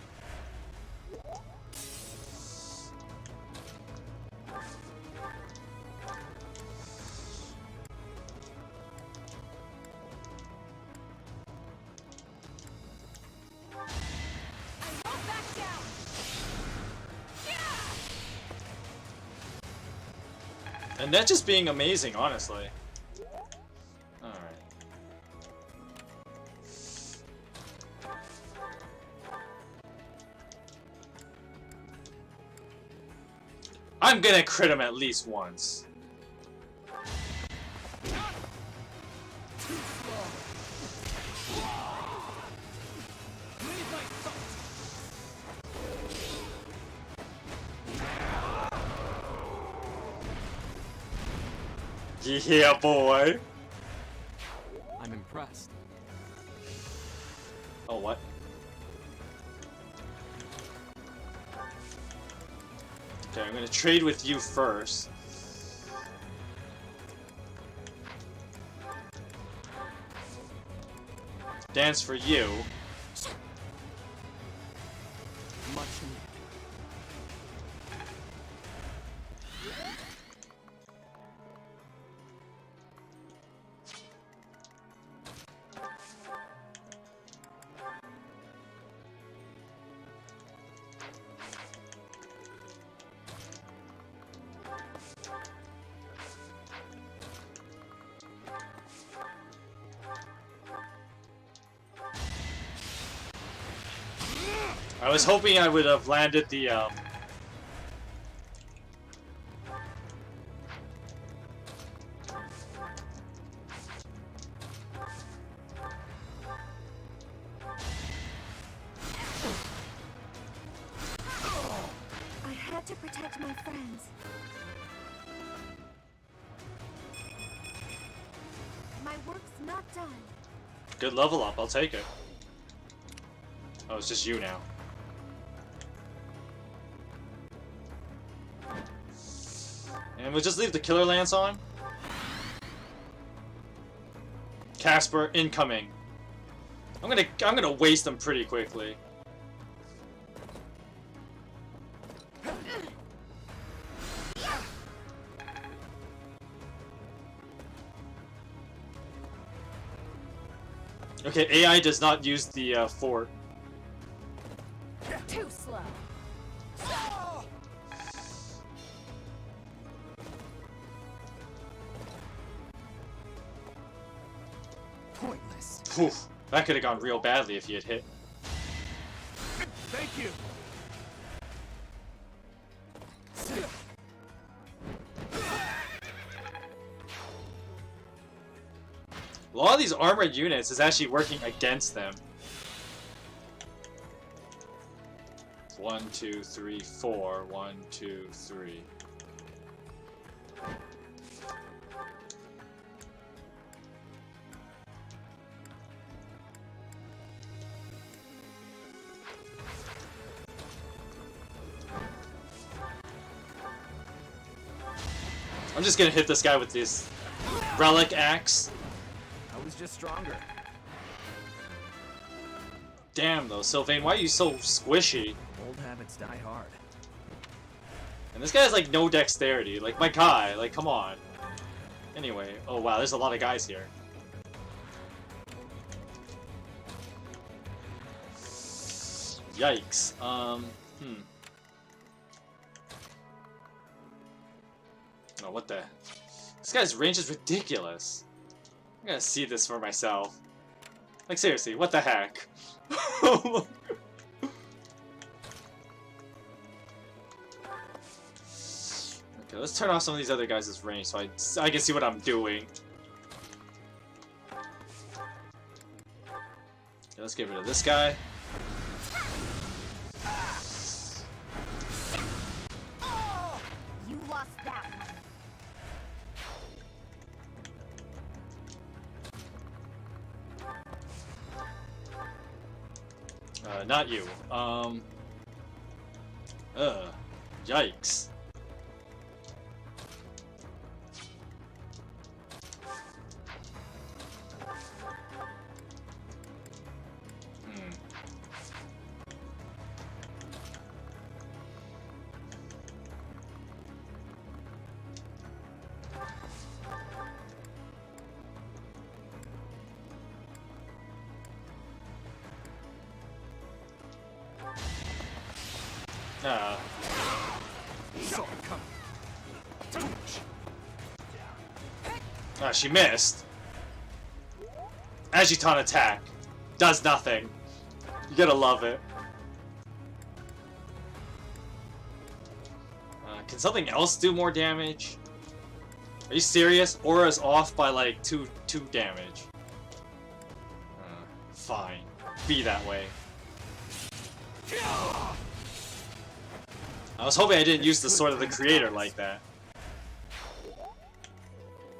And that's just being amazing, honestly. Alright. I'm gonna crit him at least once. Yeah, boy. I'm impressed. Oh, what? Okay, I'm gonna trade with you first. Dance for you. Much needed. I was hoping I would have landed the Job done. Good level up, I'll take it. Oh, it's just you now. And we'll just leave the killer lance on. Casper incoming. I'm gonna waste them pretty quickly. Okay, AI does not use the fort. Too slow. Pointless. Phew, that could have gone real badly if he had hit. Thank you. A lot of these armored units is actually working against them. 1, 2, 3, 4. 1, 2, 3. I'm just gonna hit this guy with this relic axe. I was just stronger. Damn though, Sylvain, why are you so squishy? Old habits die hard. And this guy has like no dexterity. Like my guy, like come on. Anyway, oh wow, there's a lot of guys here. Yikes. Oh, what the? This guy's range is ridiculous. I'm gonna see this for myself. Like seriously, what the heck? Okay, let's turn off some of these other guys' range so I can see what I'm doing. Okay, let's get rid of this guy. You lost that one. Not you. Yikes. She missed. Agiton attack. Does nothing. You gotta love it. Can something else do more damage? Are you serious? Aura's off by like two damage. Fine. Be that way. I was hoping I didn't use the Sword of the Creator like that.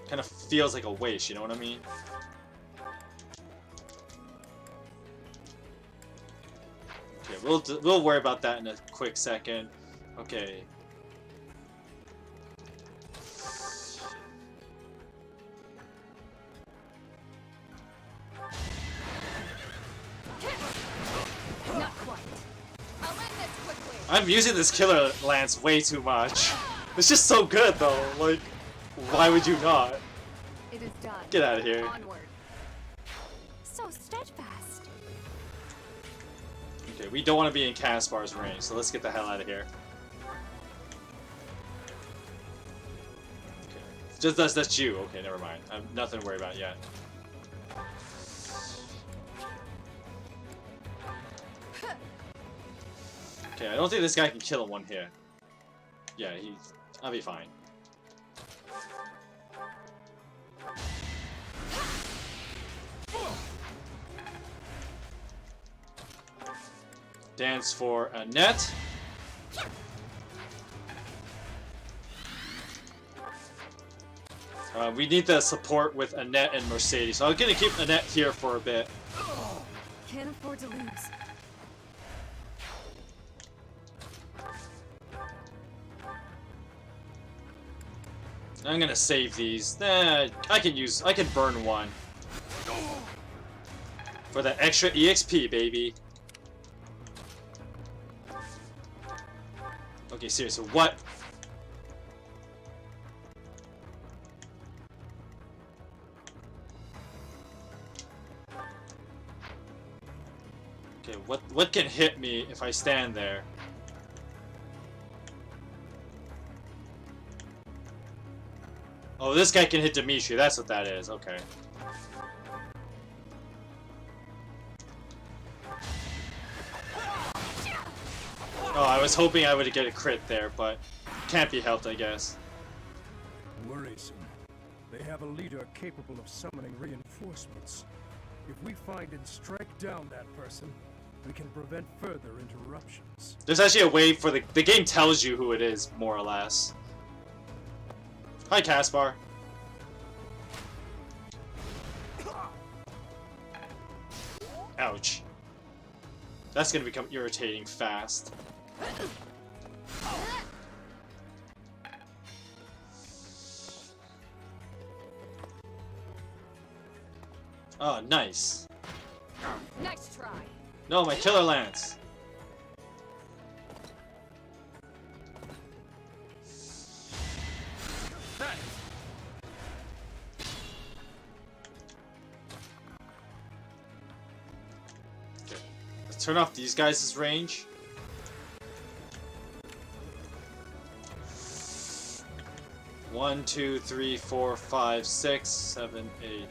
Kind of feels like a waste, you know what I mean? Okay, we'll worry about that in a quick second. Okay. Not quite. I'll end this quickly. I'm using this killer lance way too much. It's just so good though. Like, why would you not? It is done. Get out of here. Onward. So steadfast. Okay, we don't want to be in Caspar's range, so let's get the hell out of here. Okay. Just that's you. Okay, never mind. I have nothing to worry about yet. Okay, I don't think this guy can kill him one hit. Yeah, I'll be fine. Dance for a net. We need the support with Annette and Mercedes, so I'm gonna keep Annette here for a bit. Can't afford to lose. I'm gonna save these. I can burn one. For the extra EXP, baby. Okay, seriously, what? Okay, what can hit me if I stand there? Oh, this guy can hit Dimitri, that's what that is, okay. Oh, I was hoping I would get a crit there, but can't be helped, I guess. Worrisome. They have a leader capable of summoning reinforcements. If we find and strike down that person, we can prevent further interruptions. There's actually a way for the game tells you who it is, more or less. Hi, Caspar. Ouch. That's gonna become irritating fast. Oh, nice. Nice try. No, my killer lance. Okay, let's turn off these guys' range. One, two, three, 4, 5, 6, 7, 8.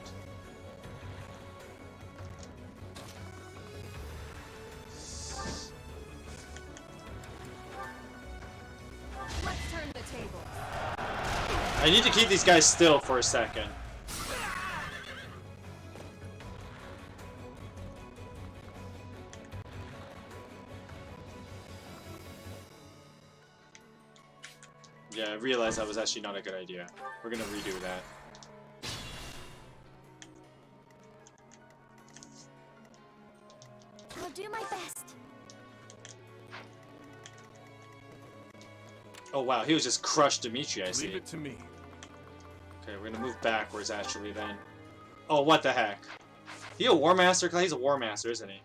Let's turn the table. I need to keep these guys still for a second. Yeah, I realized that was actually not a good idea. We're gonna redo that. I'll do my best. Oh wow, he was just crushed Dimitri, I see. Leave it to me. Okay, we're gonna move backwards actually then. Oh, what the heck? He a War Master? He's a War Master, isn't he?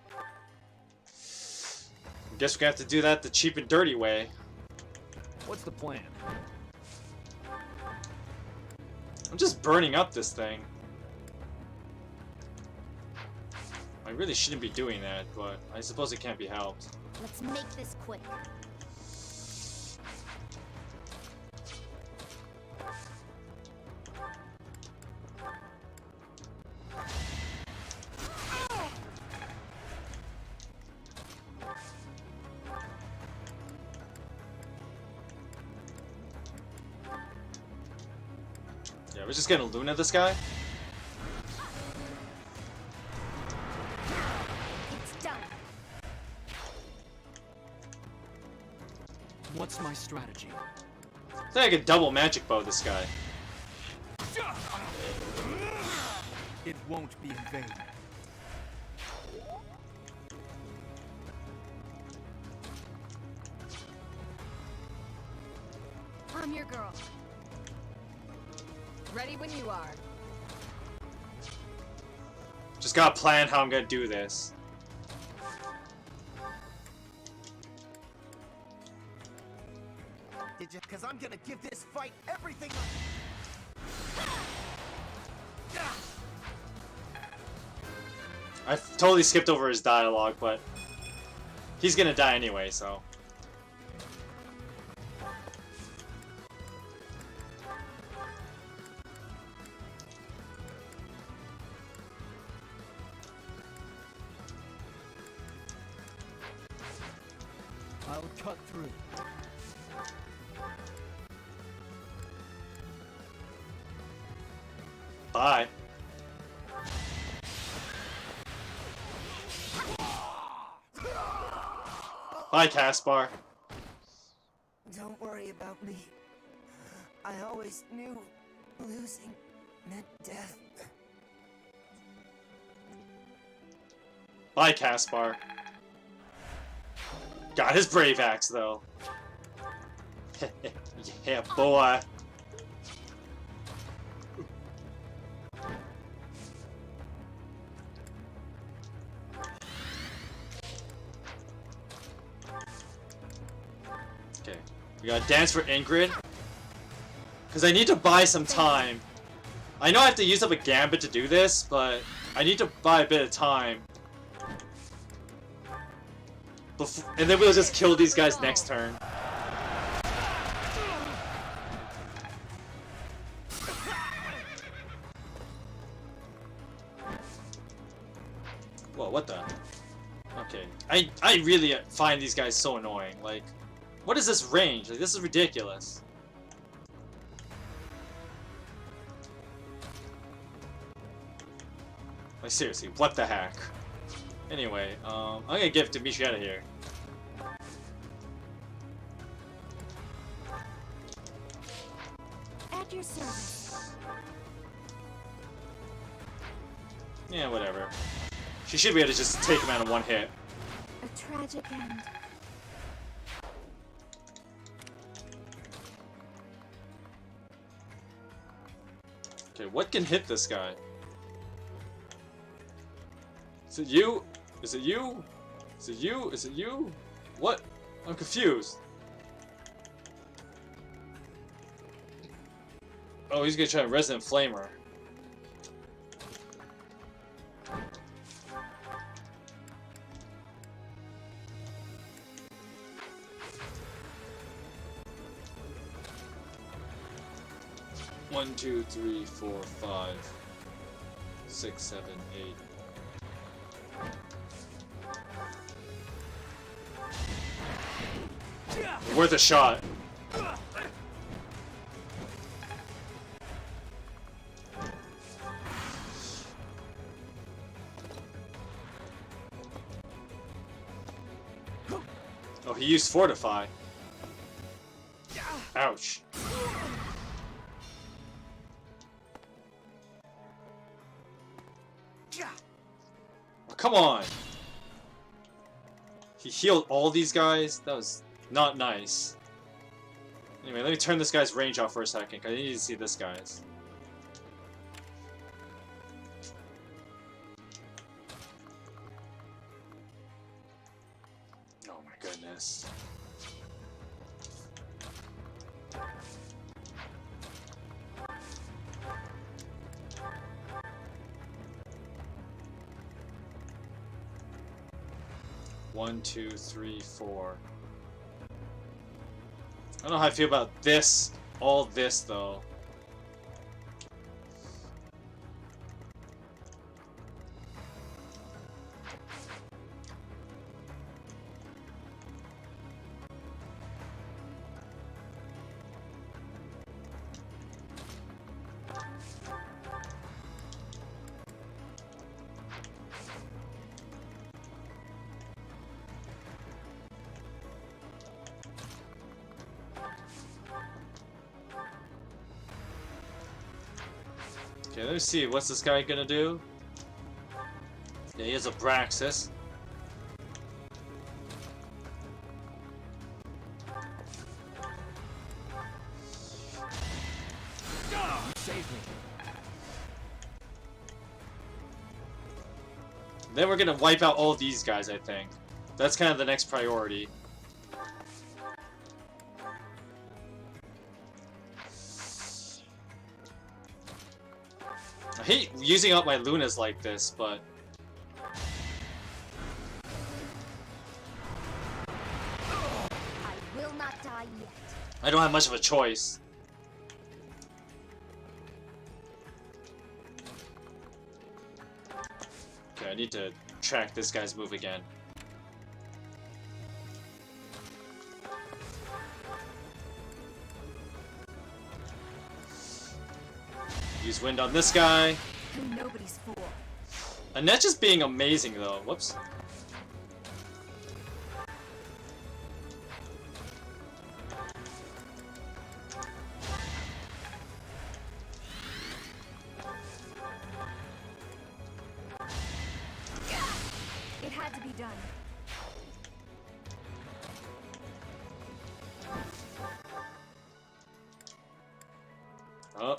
Guess we're gonna have to do that the cheap and dirty way. What's the plan? I'm just burning up this thing. I really shouldn't be doing that, but I suppose it can't be helped. Let's make this quick. Yeah, we're just gonna Luna this guy. It's done. What's my strategy? I think I could double magic bow this guy. It won't be in vain. I'm your girl. Ready when you are. Just gotta plan how I'm gonna do this. Did you? Because I'm gonna give this fight everything. I totally skipped over his dialogue, but he's gonna die anyway, so. I'll cut through. Bye. Bye, Caspar. Don't worry about me. I always knew Losing meant death. Bye, Caspar. Got his brave axe, though. Yeah, boy. Okay, we gotta dance for Ingrid. Because I need to buy some time. I know I have to use up a gambit to do this, but I need to buy a bit of time. And then we'll just kill these guys next turn. Whoa, what the? Okay, I really find these guys so annoying. Like, what is this range? Like, this is ridiculous. Like, seriously, what the heck? Anyway, I'm gonna get Dimitri out of here. At your service. Yeah, whatever. She should be able to just take him out in one hit. A tragic end. Okay, what can hit this guy? Is it you? Is it you? Is it you? Is it you? What? I'm confused. Oh, he's gonna try Resident Flamer. One, two, three, 4, 5, 6, 7, 8. Worth a shot. Oh, he used Fortify. Ouch. Oh, come on. He healed all these guys? That was not nice. Anyway, let me turn this guy's range off for a second, because I need to see this guy's. Oh my goodness. One, two, three, 4. I don't know how I feel about this, all this though. Okay, let me see. What's this guy gonna do? Yeah, he has a Braxis. Save me. Then we're gonna wipe out all these guys, I think. That's kind of the next priority. I hate using up my Lunas like this, but... I will not die yet. I don't have much of a choice. Okay, I need to track this guy's move again. Use wind on this guy. I'm nobody's fool. Annette's just being amazing though. Whoops. had to be done. Oh.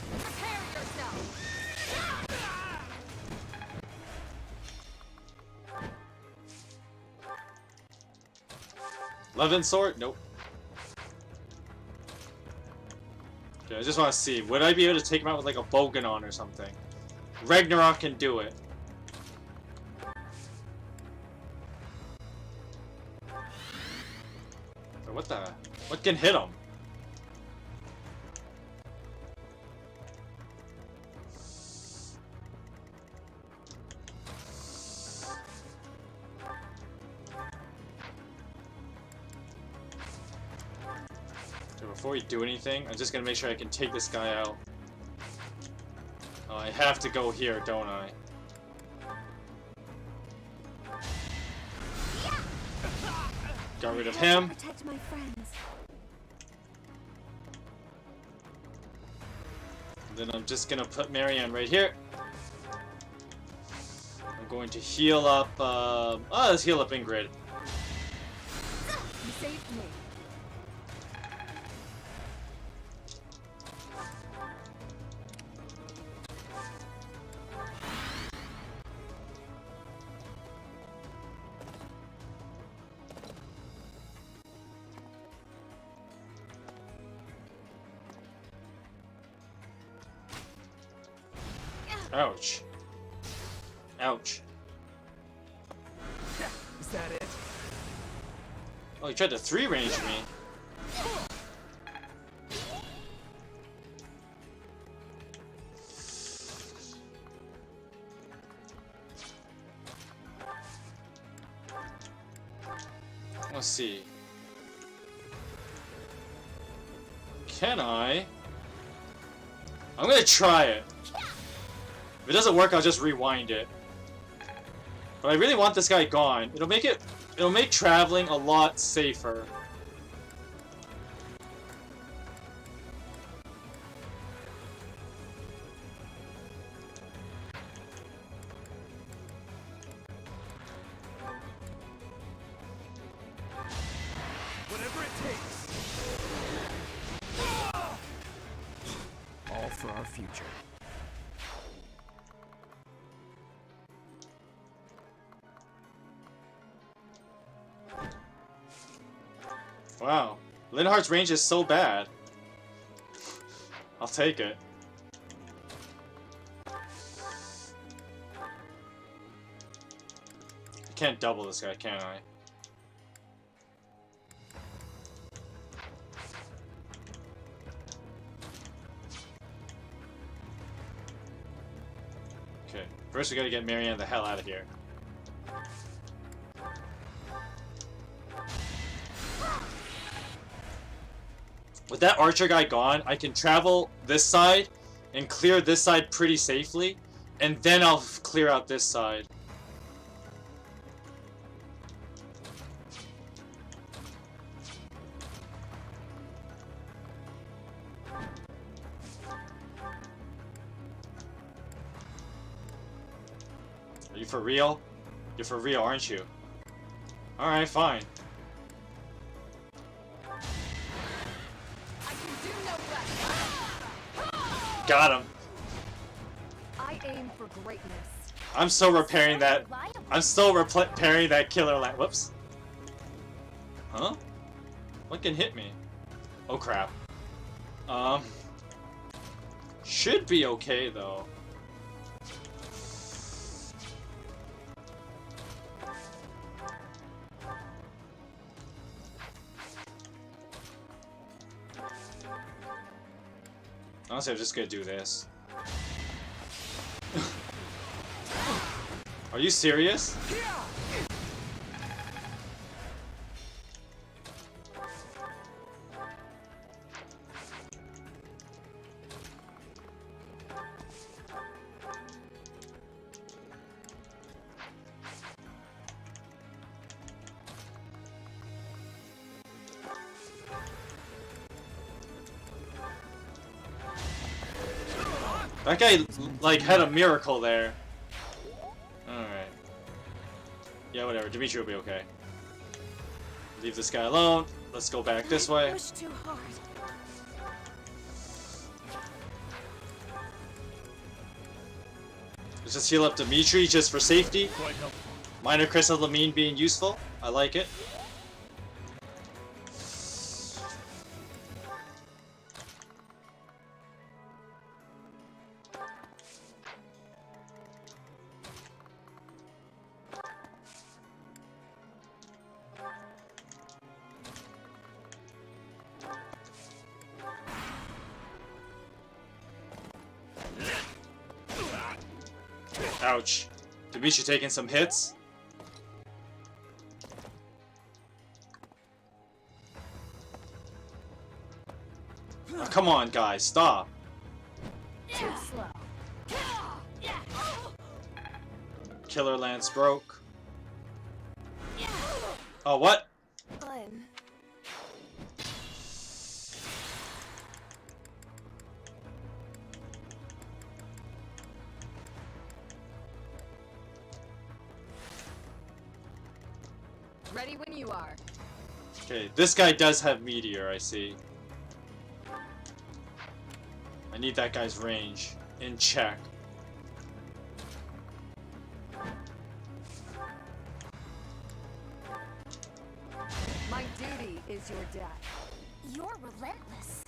Prepare yourself. 11 sword? Nope. Okay, I just want to see. Would I be able to take him out with like a bogan on or something? Ragnarok can do it. But what the? What can hit him? Before we do anything, I'm just gonna make sure I can take this guy out. Oh, I have to go here, don't I? Got rid of him. Protect my friends. Then I'm just gonna put Marianne right here. I'm going to heal up, let's heal up Ingrid. You saved me. Ouch. Ouch. Is that it? Oh, he tried to 3-range me. Let's see. Can I? I'm gonna try it. If it doesn't work, I'll just rewind it. But I really want this guy gone. It'll make traveling a lot safer. Whatever it takes. All for our future. Wow. Linhardt's range is so bad. I'll take it. I can't double this guy, can I? Okay. First we gotta get Marianne the hell out of here. With that archer guy gone, I can travel this side and clear this side pretty safely, and then I'll clear out this side. Are you for real? You're for real, aren't you? Alright, fine. Got him. I aim for greatness. I'm still repairing that. I'm still repairing that killer lamp. Whoops. Huh? What can hit me? Oh crap. Should be okay though. Honestly, I'm just gonna do this. Are you serious? That guy, like, had a miracle there. Alright. Yeah, whatever. Dimitri will be okay. Leave this guy alone. Let's go back this way. Push too hard. Let's just heal up Dimitri just for safety. Quite helpful. Minor Crystal Lamine being useful. I like it. Ouch. Dimitri taking some hits. Oh, come on, guys, stop. Too slow. Killer Lance broke. Oh, what? Glenn. Ready when you are. Okay, this guy does have Meteor, I see. I need that guy's range in check. My duty is your death. You're relentless.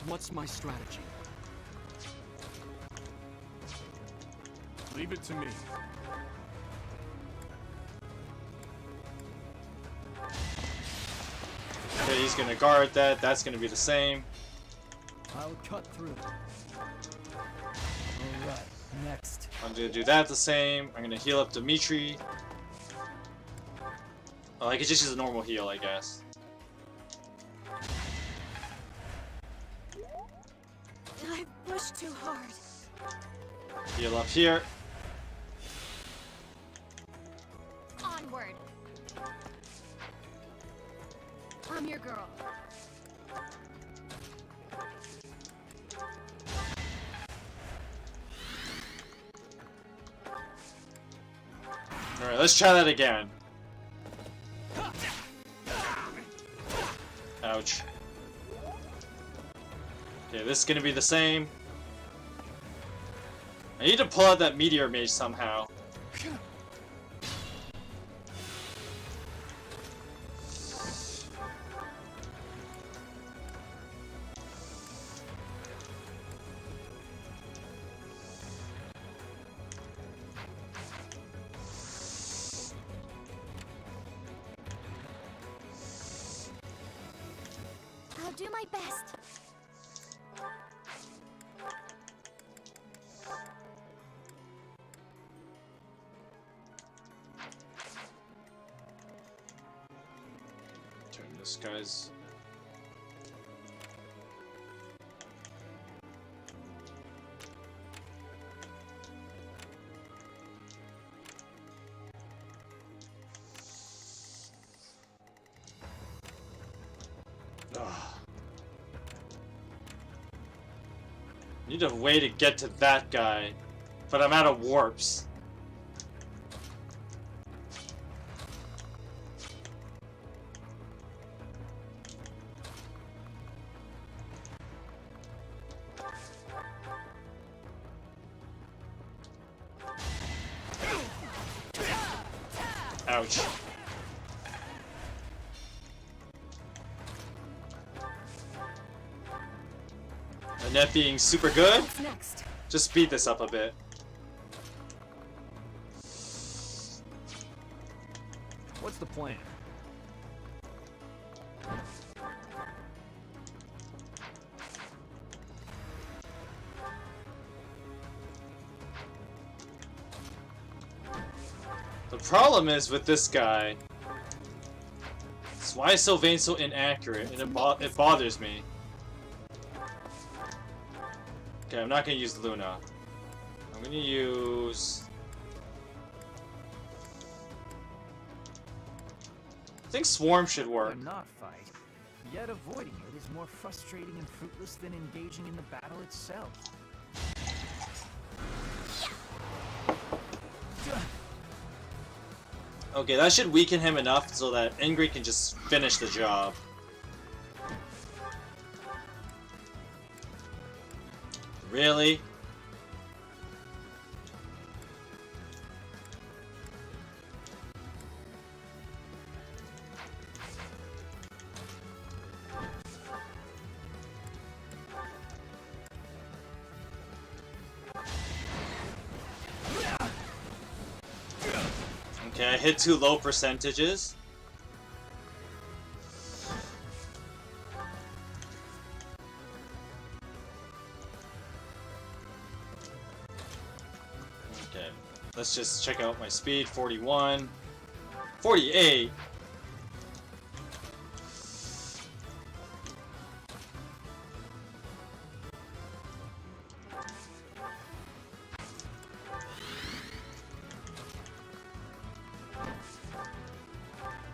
What's my strategy? Leave it to me. Okay, he's gonna guard that. That's gonna be the same. I'll cut through. Alright, next. I'm gonna do that the same. I'm gonna heal up Dimitri. Oh, I could just use a normal heal, I guess. I pushed too hard. Heal up here. Onward. I'm your girl. Alright, let's try that again. Ouch. Okay, this is gonna be the same. I need to pull out that Meteor Mage somehow. I'll do my best. Turn this guy's. Need a way to get to that guy, but I'm out of warps. Ouch. Annette being super good. What's next? Just speed this up a bit. What's the plan? The problem is with this guy. It's why is Sylvain so inaccurate, and it bothers me. Okay, I'm not gonna use Luna. I'm gonna use. I think Swarm should work. Or not fight. Yet avoiding it is more frustrating and fruitless than engaging in the battle itself. Okay, that should weaken him enough so that Ingrid can just finish the job. Really? Okay, I hit 2 low percentages. Okay, let's just check out my speed. 41. 48.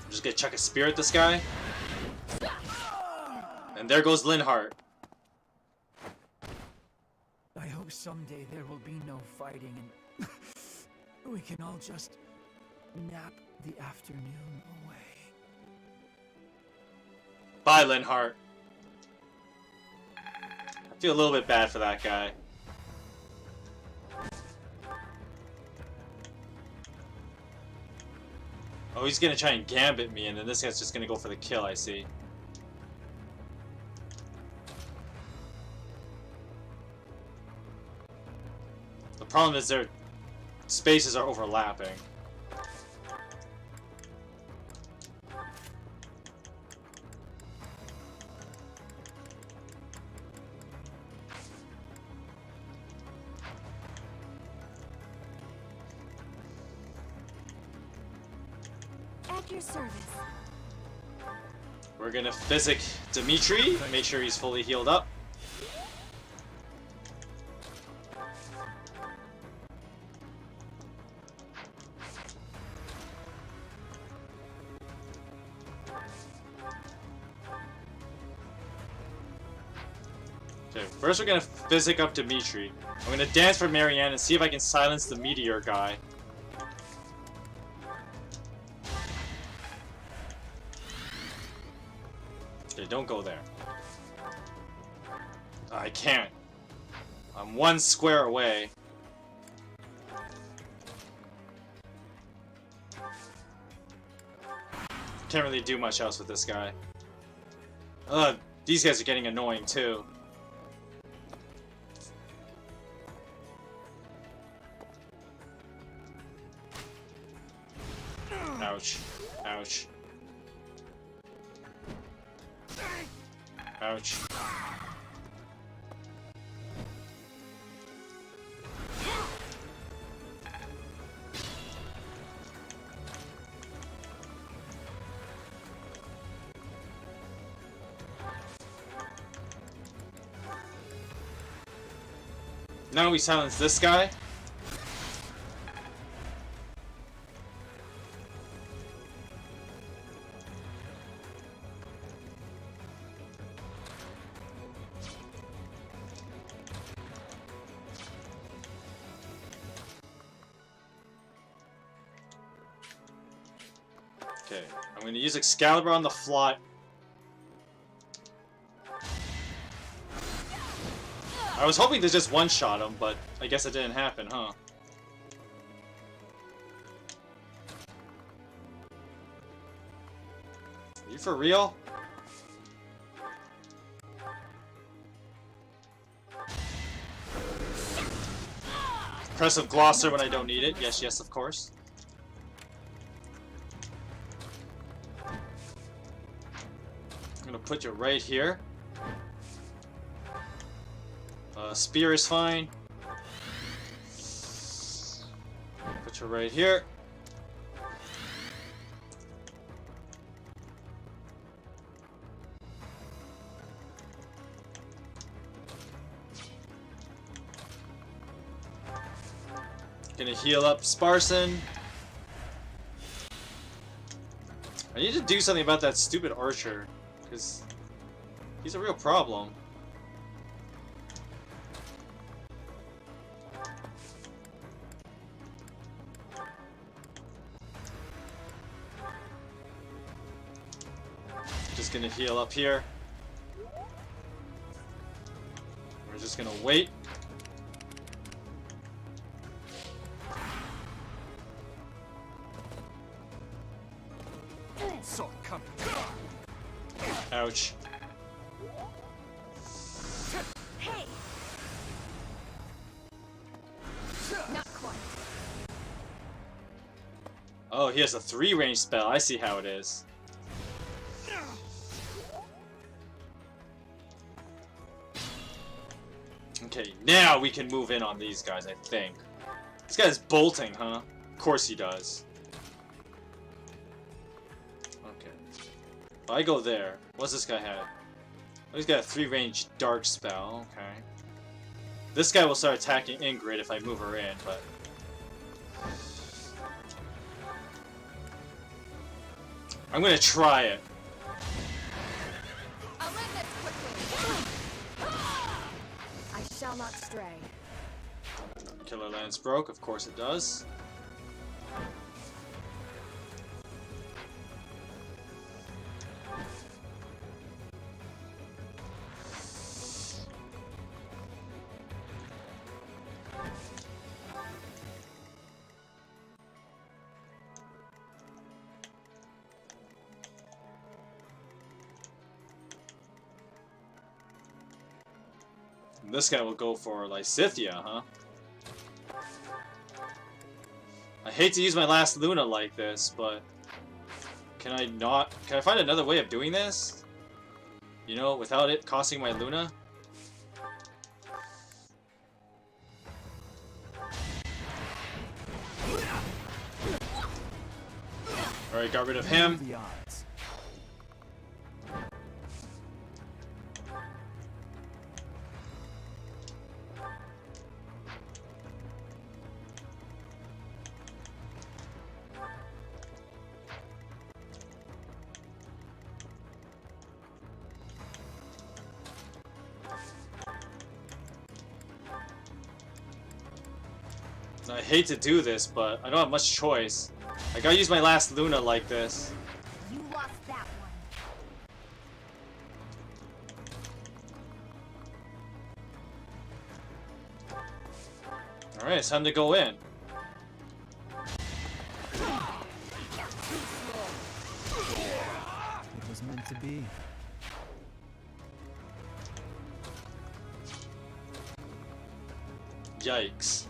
Just gonna chuck a spear at this guy. And there goes Linhart. I hope someday there will be no fighting and we can all just nap the afternoon away. Bye, Linhart. I feel a little bit bad for that guy. Oh, he's gonna try and gambit me, and then this guy's just gonna go for the kill, I see. The problem is their spaces are overlapping. At your service. We're gonna physic Dimitri, make sure he's fully healed up. Okay, first we're gonna physic up Dimitri. I'm gonna dance for Marianne and see if I can silence the meteor guy. Okay, don't go there. I can't. I'm 1 square away. Can't really do much else with this guy. These guys are getting annoying too. Ouch. Ouch. Ouch. Now we silence this guy. Okay, I'm gonna use Excalibur on the fly. I was hoping to just one-shot him, but I guess it didn't happen, huh? Are you for real? Impressive Glosser when I don't need it. Yes, yes, of course. I'm gonna put you right here. Spear is fine. Put you right here. Gonna heal up Parson. I need to do something about that stupid archer, because He's a real problem. Just gonna heal up here. We're just gonna wait. Saw it coming. Ouch. Hey! Not quite. Oh, he has a 3-range spell. I see how it is. Okay, now we can move in on these guys, I think. This guy's bolting, huh? Of course he does. Okay. If I go there, what's this guy have? Oh, he's got a 3-range dark spell, okay. This guy will start attacking Ingrid if I move her in, but... I'm gonna try it. I'll end this quickly. I shall not stray. Killer Lance broke, of course it does. This guy will go for Lysithia, huh? I hate to use my last Luna like this, but... Can I not... Can I find another way of doing this? You know, without it costing my Luna? Alright, got rid of him. The odds. I hate to do this, but I don't have much choice. I gotta use my last Luna like this. You lost that one. Alright, it's time to go in. It was meant to be. Yikes.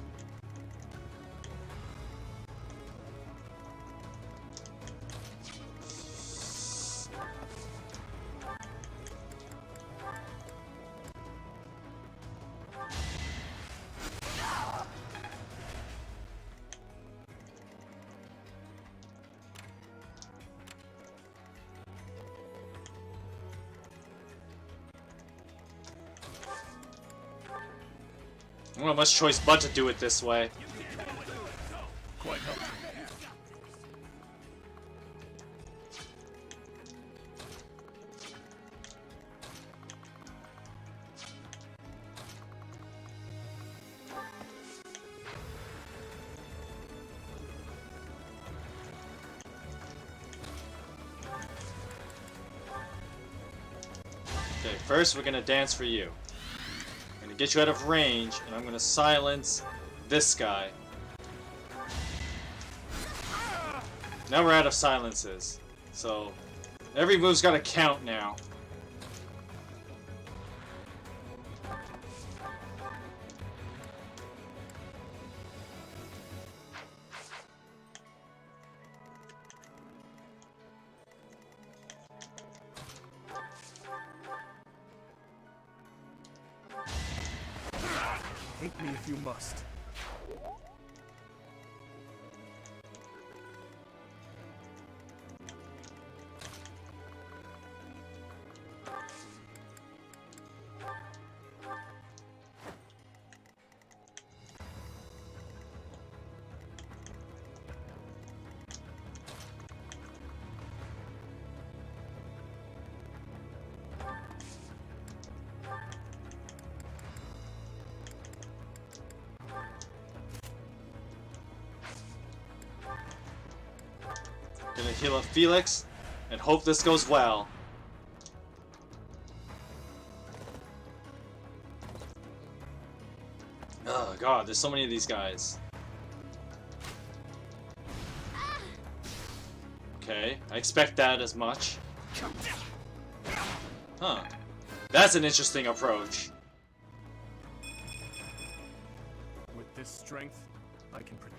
I don't have much choice but to do it this way. Quite helpful. Okay, first we're gonna dance for you. I'm gonna get you out of range, and I'm gonna silence this guy. Now we're out of silences, so every move's gotta count now. Hate me if you must. Gonna heal up Felix and hope this goes well. Oh god, there's so many of these guys. Okay, I expect that as much. Huh. That's an interesting approach. With this strength, I can protect.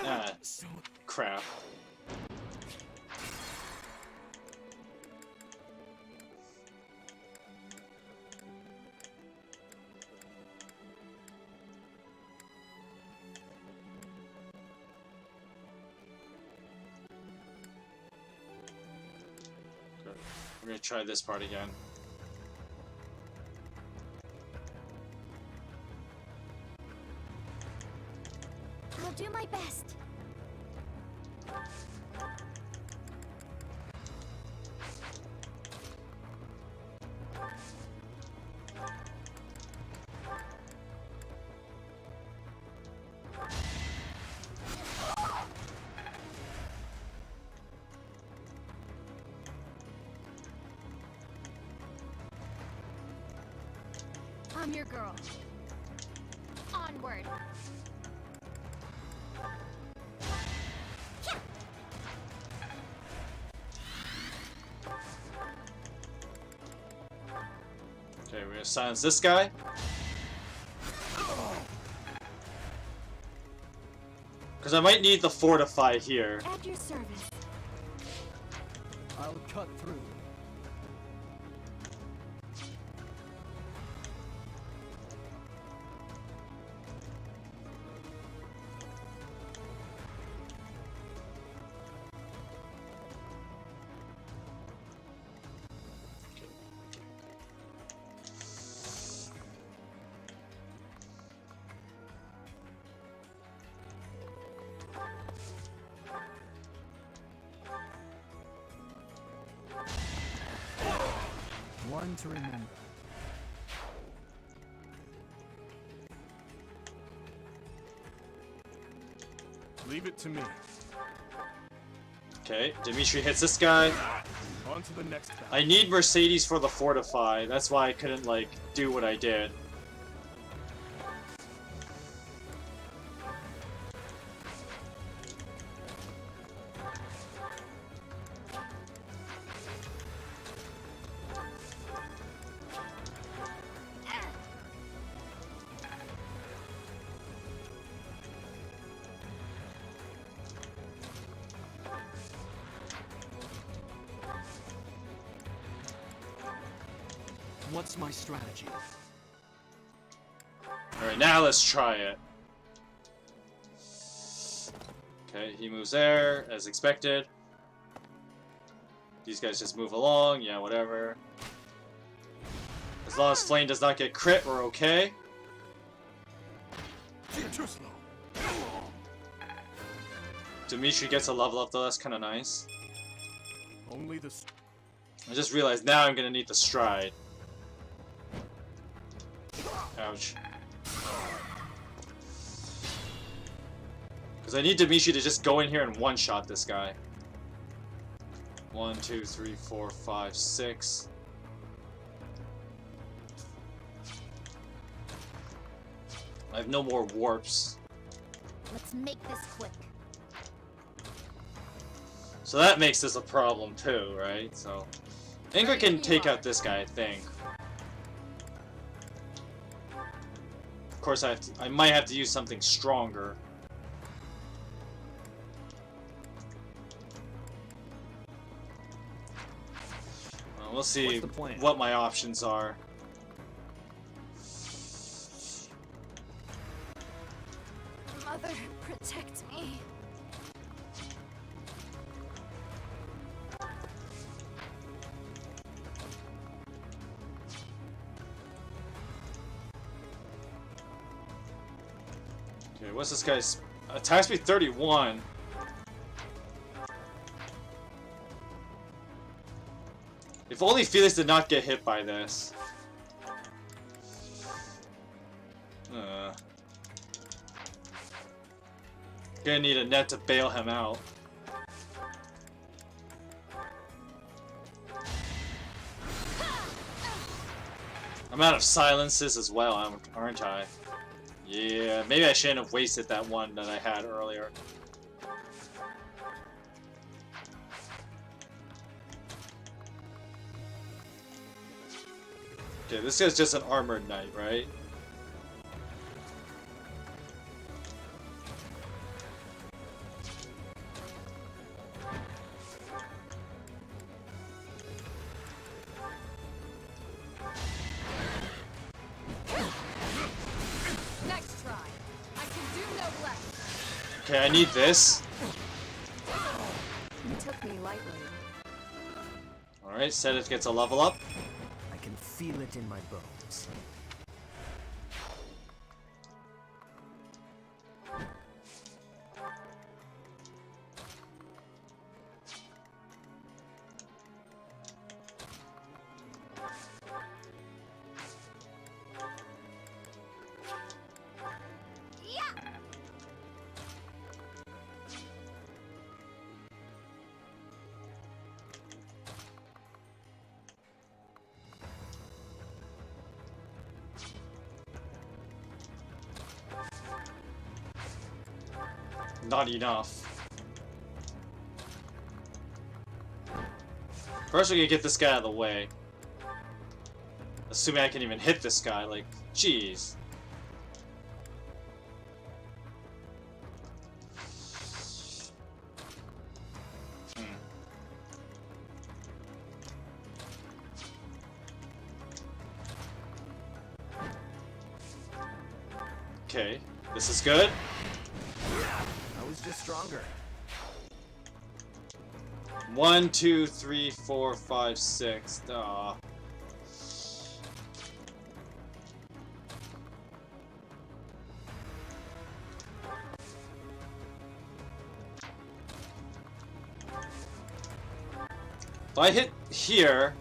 Ah, crap. We're gonna try this part again. I'll do my best. I'm your girl. Onward. Okay, we're gonna silence this guy. Because I might need the fortify here. At your service. I'll cut through. One to remember. Leave it to me. Okay, Dimitri hits this guy. On to the next battle. I need Mercedes for the fortify. That's why I couldn't, like, do what I did. What's my strategy? Alright, now let's try it. Okay, he moves there, as expected. These guys just move along, yeah, whatever. As long as Flame does not get crit, we're okay. You're too slow. Dimitri gets a level up though, that's kinda nice. Only the I just realized now I'm gonna need the stride. Ouch. Because I need Dimitri to just go in here and one-shot this guy. 1, 2, 3, 4, 5, 6. I have no more warps. Let's make this quick. So that makes this a problem too, right? So Ingrid can take out this guy, I think. Of course, I might have to use something stronger. Well, we'll see What's the plan? what my options are. Mother, protect me. Okay, what's this guy's attack speed? 31. If only Felix did not get hit by this. Gonna need a net to bail him out. I'm out of silences as well, aren't I? Yeah, maybe I shouldn't have wasted that one that I had earlier. Okay, this guy's just an armored knight, right? Next try. I can do no less. Okay, I need this. You took me lightly. Alright, Sedith gets a level up. I can feel it in my bones. Not enough. First we're gonna get this guy out of the way. Assuming I can even hit this guy, like, jeez. Okay, this is good. I was just stronger. 1, 2, 3, 4, 5, 6. Aw. If I hit here,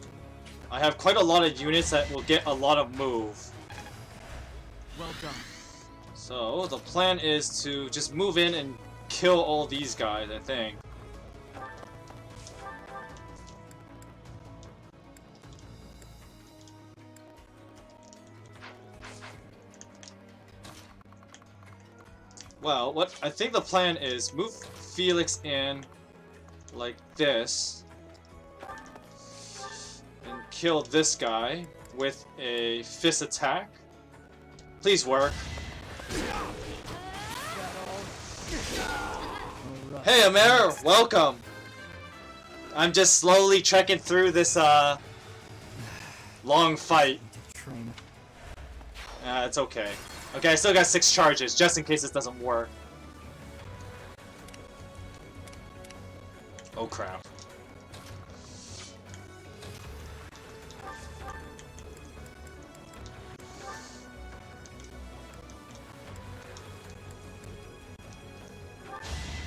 I have quite a lot of units that will get a lot of move. Well done. So, the plan is to just move in and kill all these guys, I think. Well, what I think the plan is move Felix in like this and kill this guy with a fist attack. Please work. Hey Amer, welcome. I'm just slowly trekking through this long fight. It's okay. Okay, I still got 6 charges, just in case this doesn't work. Oh crap.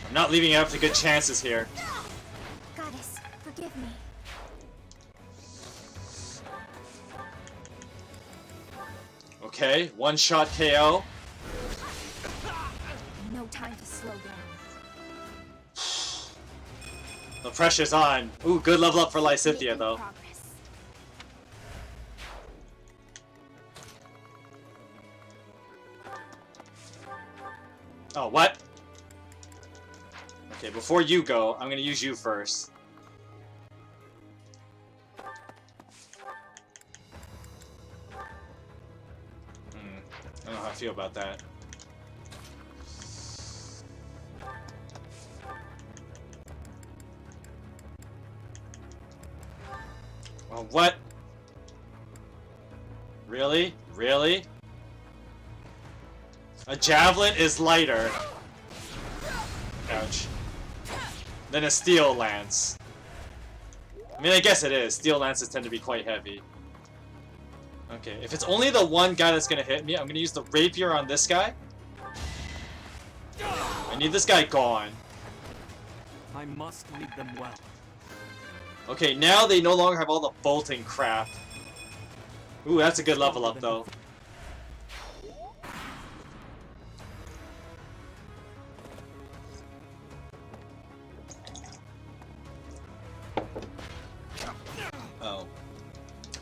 I'm not leaving it up to good chances here. Goddess, forgive me. Okay, one-shot KO. No time to slow down. The pressure's on. Ooh, good level up for Lysithea, Making though. progress. Oh, what? Okay, before you go, I'm gonna use you first. I don't know how I feel about that. Well, what? Really? Really? A javelin is lighter. Ouch. Than a steel lance. I mean, I guess it is. Steel lances tend to be quite heavy. Okay, if it's only the one guy that's gonna hit me, I'm gonna use the rapier on this guy. I need this guy gone. I must lead them well. Okay, now they no longer have all the bolting crap. Ooh, that's a good level up, though.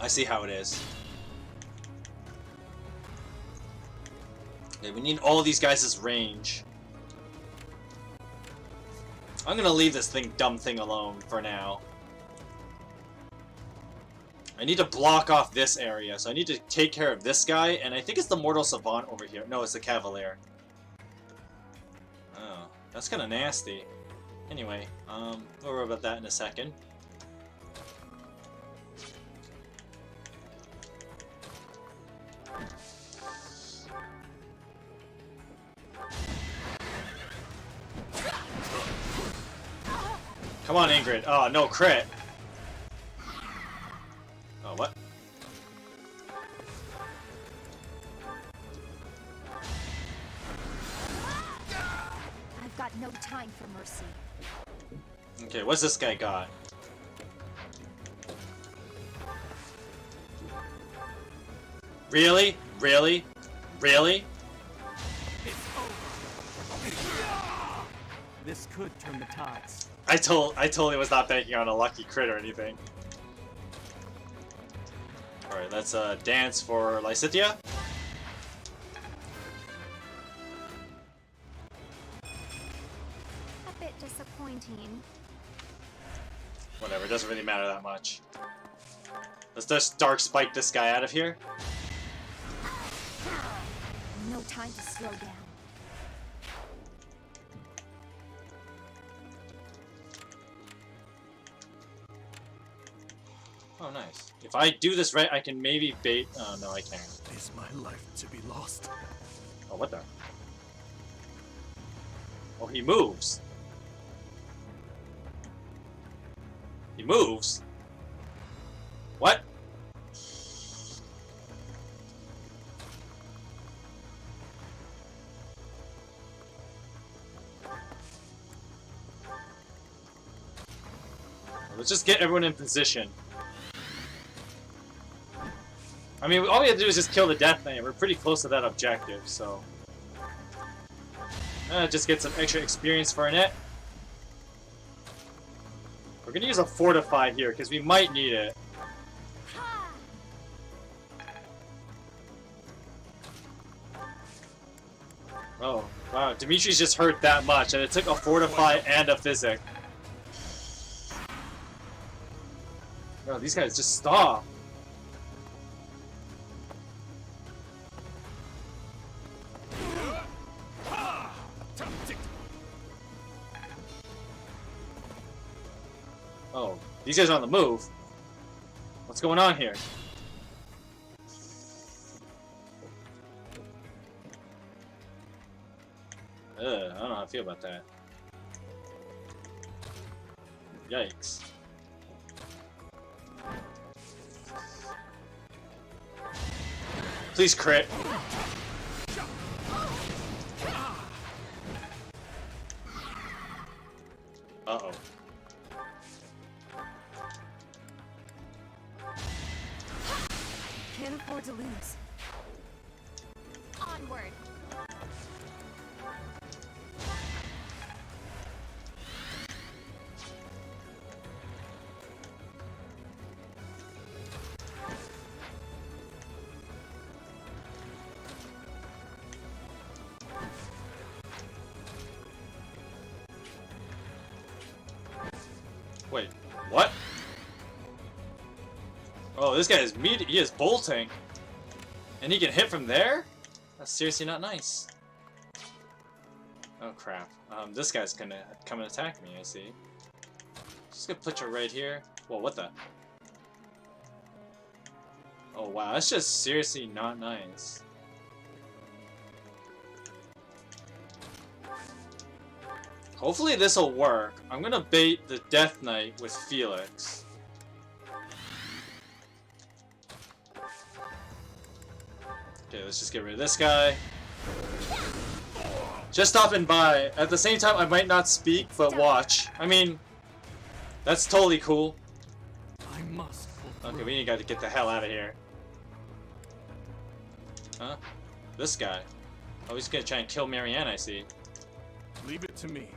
I see how it is. Okay, we need all these guys' range. I'm gonna leave this dumb thing alone for now. I need to block off this area, so I need to take care of this guy, and I think it's the Mortal Savant over here. No, it's the Cavalier. Oh, that's kind of nasty. Anyway, we'll worry about that in a second. Come on, Ingrid. Oh, no crit. Oh, what? I've got no time for mercy. Okay, what's this guy got? Really? Really? Really? This could turn the tides. I totally was not banking on a lucky crit or anything. Alright, let's dance for Lysithea. A bit disappointing. Whatever, it doesn't really matter that much. Let's just Dark Spike this guy out of here. No time to slow down. Oh, nice. If I do this right, I can maybe bait... Oh, no, I can't. Is my life to be lost? Oh, what the? Oh, he moves. He moves? What? Let's just get everyone in position. I mean, all we have to do is just kill the Death Knight. We're pretty close to that objective, so... just get some extra experience for Annette. We're gonna use a Fortify here, because we might need it. Oh, wow. Dimitri's just hurt that much, and it took a Fortify and a Physic. No, these guys just stop. Oh, these guys are on the move. What's going on here? I don't know how I feel about that. Yikes. Please crit. Uh-oh. Can't afford to lose. Onward. Wait, what? Oh, this guy is he is bolting. And he can hit from there? That's seriously not nice. Oh crap. This guy's gonna come and attack me, I see. Just gonna put you right here. Whoa, what the? Oh wow, that's just seriously not nice. Hopefully this'll work. I'm gonna bait the Death Knight with Felix. Okay, let's just get rid of this guy. Just stopping by. At the same time, I might not speak, but watch. I mean, that's totally cool. I must. Okay, we got to get the hell out of here. Huh? This guy. Oh, he's gonna try and kill Marianne, I see. Leave it to me.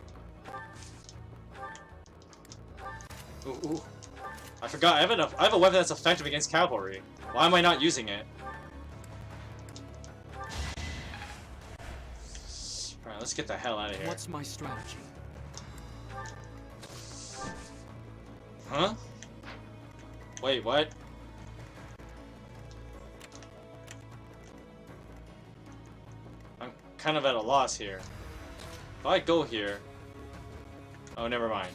Ooh, ooh. I forgot. I have a weapon that's effective against cavalry. Why am I not using it? Alright, let's get the hell out of here. What's my strategy? Huh? Wait, what? I'm kind of at a loss here. If I go here... Oh, never mind.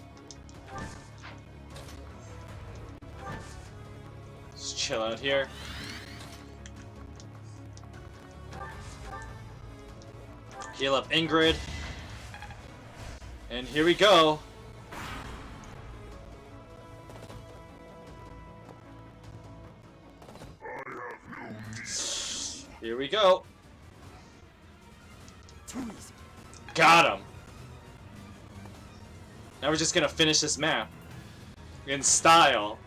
Just chill out here. Heal up Ingrid. And here we go. Here we go. Too easy. Got him. Now we're just gonna finish this map in style.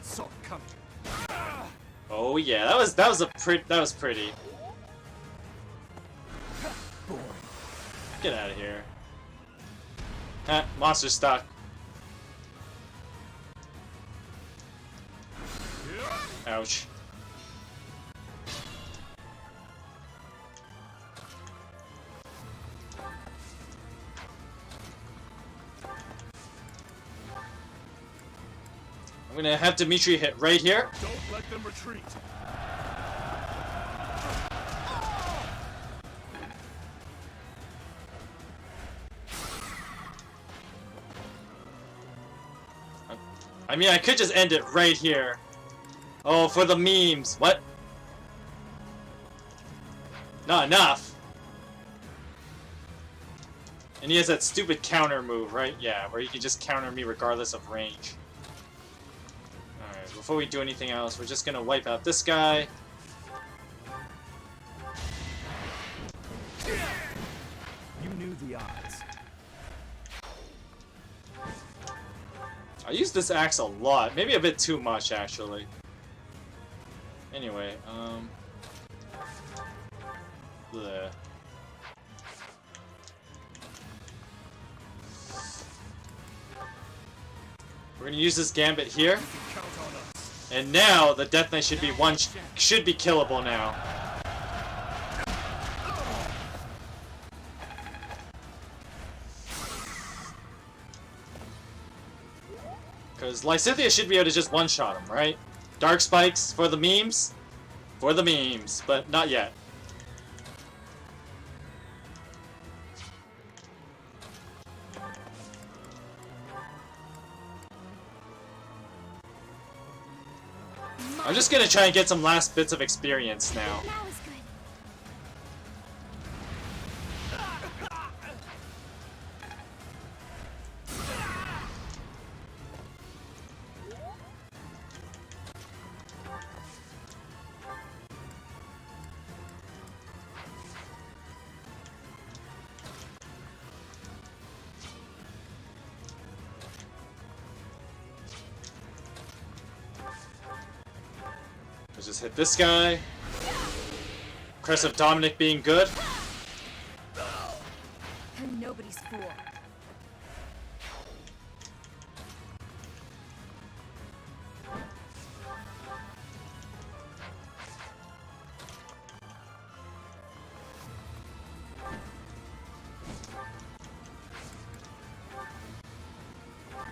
Saw it coming. Oh yeah, that was pretty. Get out of here. Ah, monster stuck. Ouch. I'm gonna have Dimitri hit right here. Don't let them retreat. I mean, I could just end it right here. Oh, for the memes. What? Not enough. And he has that stupid counter move, right? Yeah, where he can just counter me regardless of range. Alright, before we do anything else, we're just gonna wipe out this guy. You knew the odds. I use this axe a lot. Maybe a bit too much, actually. Anyway, bleh. We're gonna use this gambit here. And now the Death Knight should be killable now. Because Lysithea should be able to just one-shot him, right? Dark Spikes for the memes? For the memes, but not yet. I'm just gonna try and get some last bits of experience now. That was good. Let's just hit this guy. Crest of Dominic being good. I'm nobody's fool.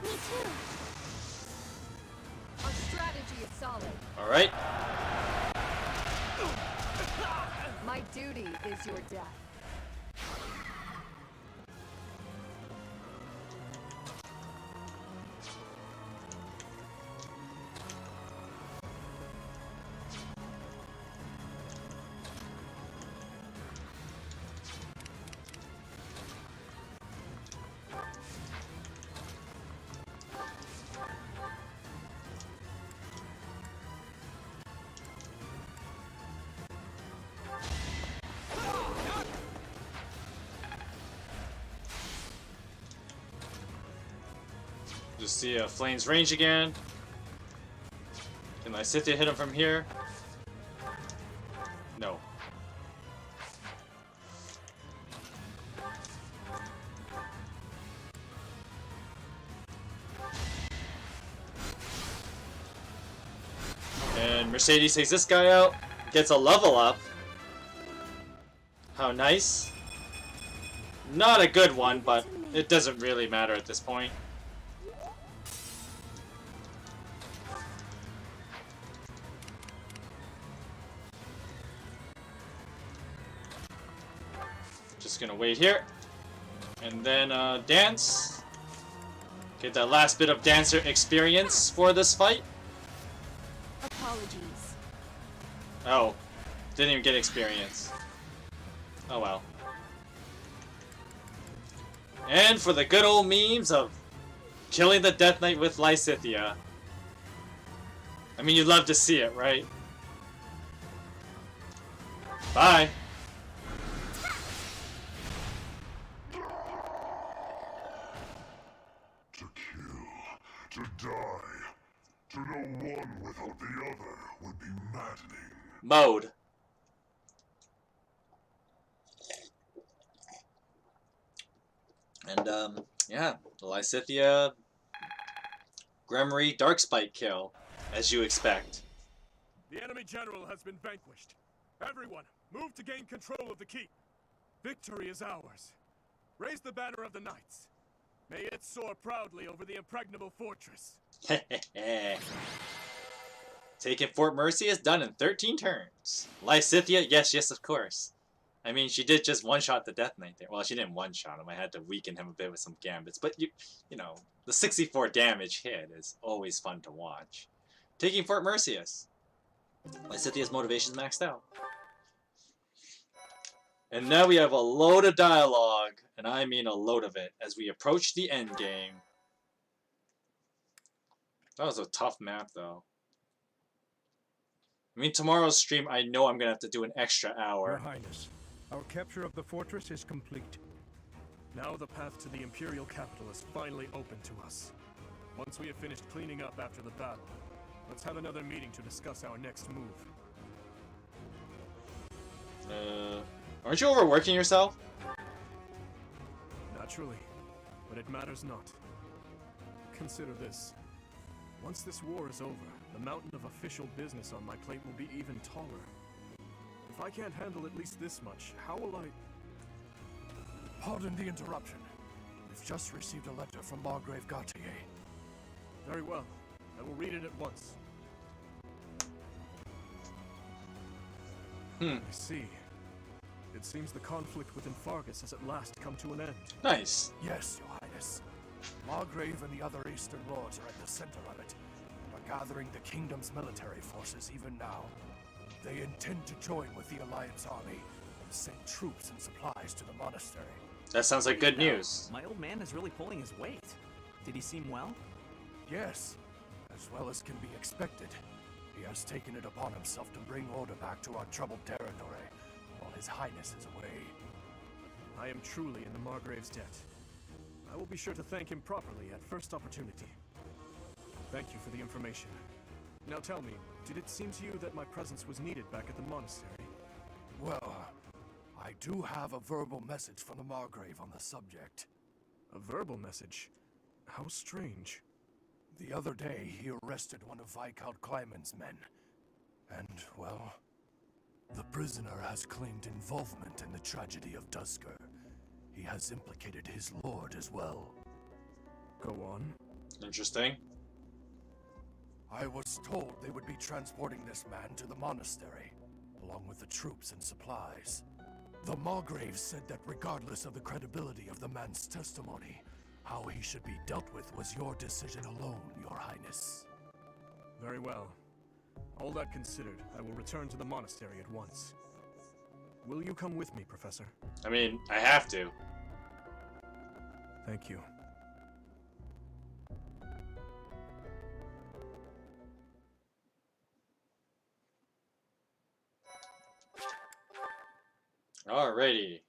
Me too. Our strategy is solid. Alright. My duty is your death. Just see Flame's range again. Can Lysithea hit him from here? No. Mercedes takes this guy out, gets a level up. How nice. Not a good one, but it doesn't really matter at this point. Just gonna wait here. And then dance. Get that last bit of dancer experience for this fight. Apologies. Oh, didn't even get experience. Oh well. And for the good old memes of killing the Death Knight with Lysithea. I mean, you'd love to see it, right? Bye. To kill, to die, to know one without the other would be maddening. Mode. And, yeah, the Lysithea Gremory Darkspike kill, as you expect. The enemy general has been vanquished. Everyone, move to gain control of the keep. Victory is ours. Raise the banner of the knights. May it soar proudly over the impregnable fortress. Taking Fort Mercy is done in 13 turns. Lysithea, yes, of course. I mean, she did just one-shot the Death Knight there. Well, she didn't one-shot him. I had to weaken him a bit with some gambits. But, you know, the 64 damage hit is always fun to watch. Taking Fort Mercius. Lysithea's motivation's maxed out. And now we have a load of dialogue, and I mean a load of it, as we approach the end game. That was a tough map, though. I mean, tomorrow's stream, I know I'm going to have to do an extra hour. Your Highness, our capture of the fortress is complete. Now the path to the Imperial capital is finally open to us. Once we have finished cleaning up after the battle, let's have another meeting to discuss our next move. Aren't you overworking yourself? Naturally, but it matters not. Consider this. Once this war is over, the mountain of official business on my plate will be even taller. If I can't handle at least this much, how will I... Pardon the interruption. We've just received a letter from Margrave Gautier. Very well. I will read it at once. I see. It seems the conflict within Fargus has at last come to an end. Nice. Yes, Your Highness. Margrave and the other Eastern Lords are at the center of it, and are gathering the kingdom's military forces even now. They intend to join with the Alliance army and send troops and supplies to the monastery. That sounds like good news. My old man is really pulling his weight. Did he seem well? Yes, as well as can be expected. He has taken it upon himself to bring order back to our troubled territory, while His Highness is away. I am truly in the Margrave's debt. I will be sure to thank him properly at first opportunity. Thank you for the information. Now tell me, did it seem to you that my presence was needed back at the monastery? Well, I do have a verbal message from the Margrave on the subject. A verbal message? How strange. The other day, he arrested one of Viscount Kleiman's men. And, well, the prisoner has claimed involvement in the tragedy of Dusker. He has implicated his lord as well. Go on. Interesting. I was told they would be transporting this man to the monastery, along with the troops and supplies. The Margrave said that regardless of the credibility of the man's testimony, how he should be dealt with was your decision alone, Your Highness. Very well. All that considered, I will return to the monastery at once. Will you come with me, Professor? I mean, I have to. Thank you. Alrighty.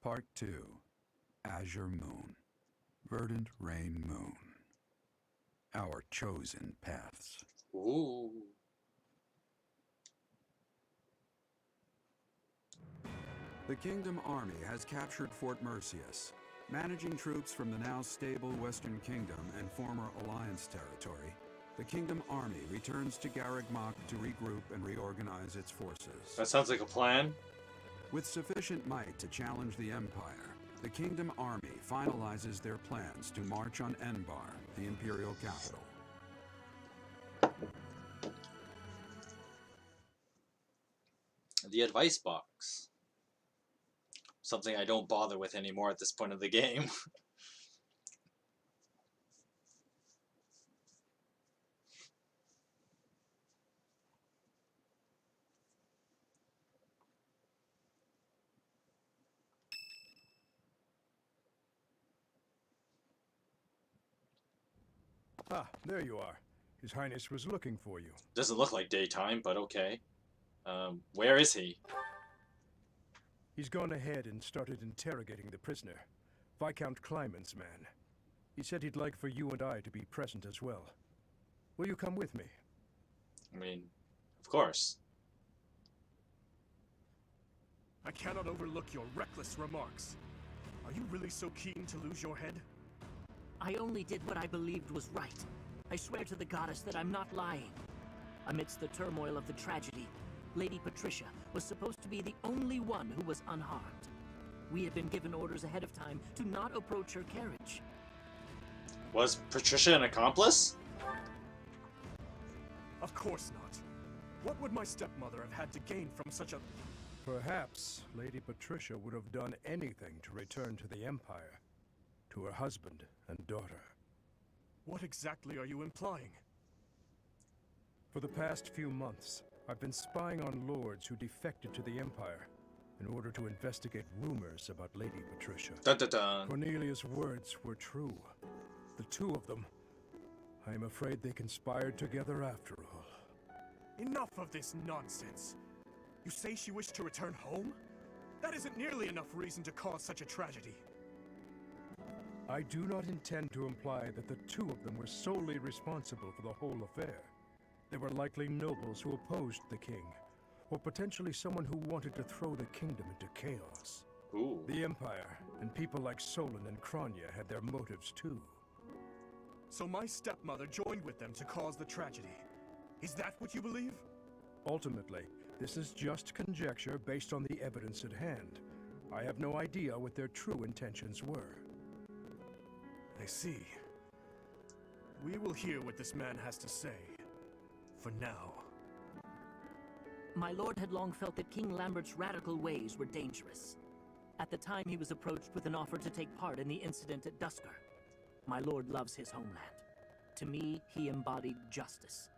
Part 2. Azure Moon. Verdant Rain Moon. Our chosen paths. Ooh. The Kingdom Army has captured Fort Mercius. Managing troops from the now stable Western Kingdom and former Alliance territory, the Kingdom Army returns to Garreg Mach to regroup and reorganize its forces. That sounds like a plan. With sufficient might to challenge the Empire, the Kingdom Army finalizes their plans to march on Enbar, the Imperial capital. The advice box. Something I don't bother with anymore at this point of the game. Ah, there you are. His Highness was looking for you. Doesn't look like daytime, but okay. Where is he? He's gone ahead and started interrogating the prisoner, Viscount Kleiman's man. He said he'd like for you and I to be present as well. Will you come with me? I mean, of course. I cannot overlook your reckless remarks. Are you really so keen to lose your head? I only did what I believed was right. I swear to the goddess that I'm not lying. Amidst the turmoil of the tragedy, Lady Patricia was supposed to be the only one who was unharmed. We had been given orders ahead of time to not approach her carriage. Was Patricia an accomplice? Of course not. What would my stepmother have had to gain from such a... Perhaps Lady Patricia would have done anything to return to the Empire, to her husband and daughter. What exactly are you implying? For the past few months, I've been spying on lords who defected to the Empire in order to investigate rumors about Lady Patricia. Dun, dun, dun. Cornelia's words were true. The two of them, I am afraid they conspired together after all. Enough of this nonsense. You say she wished to return home? That isn't nearly enough reason to cause such a tragedy. I do not intend to imply that the two of them were solely responsible for the whole affair. They were likely nobles who opposed the king, or potentially someone who wanted to throw the kingdom into chaos. Ooh. The Empire and people like Solon and Kranya had their motives too. So my stepmother joined with them to cause the tragedy. Is that what you believe? Ultimately, this is just conjecture based on the evidence at hand. I have no idea what their true intentions were. I see. We will hear what this man has to say. For now. My lord had long felt that King Lambert's radical ways were dangerous. At the time, he was approached with an offer to take part in the incident at Dusker. My lord loves his homeland. To me, he embodied justice.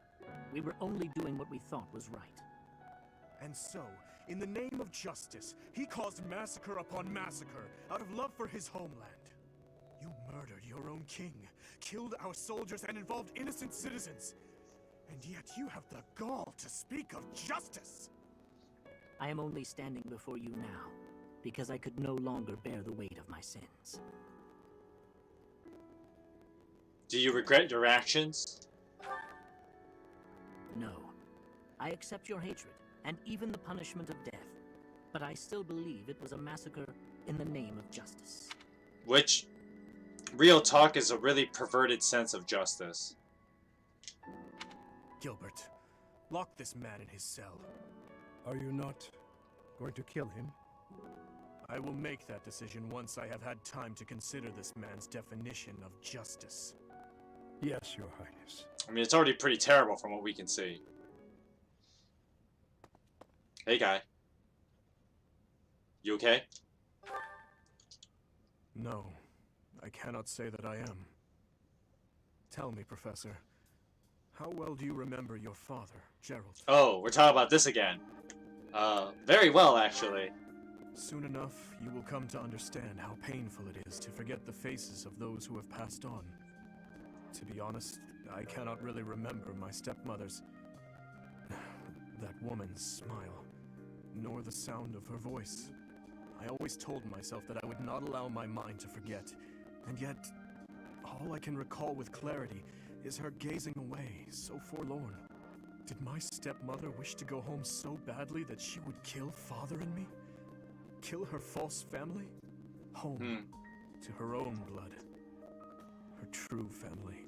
We were only doing what we thought was right. And so, in the name of justice, he caused massacre upon massacre out of love for his homeland. You murdered your own king, killed our soldiers, and involved innocent citizens. And yet you have the gall to speak of justice! I am only standing before you now, because I could no longer bear the weight of my sins. Do you regret your actions? No. I accept your hatred, and even the punishment of death. But I still believe it was a massacre in the name of justice. Which, real talk, is a really perverted sense of justice. Gilbert, lock this man in his cell. Are you not going to kill him? I will make that decision once I have had time to consider this man's definition of justice. Yes, Your Highness. I mean, it's already pretty terrible from what we can see. Hey, guy. You okay? No, I cannot say that I am. Tell me, Professor, how well do you remember your father, Gerald? Oh, we're talking about this again. Very well, actually. Soon enough, you will come to understand how painful it is to forget the faces of those who have passed on. To be honest, I cannot really remember my stepmother's... that woman's smile, nor the sound of her voice. I always told myself that I would not allow my mind to forget, and yet, all I can recall with clarity is her gazing away, so forlorn. Did my stepmother wish to go home so badly that she would kill Father and me? Kill her false family? Home. to her own blood. Her true family.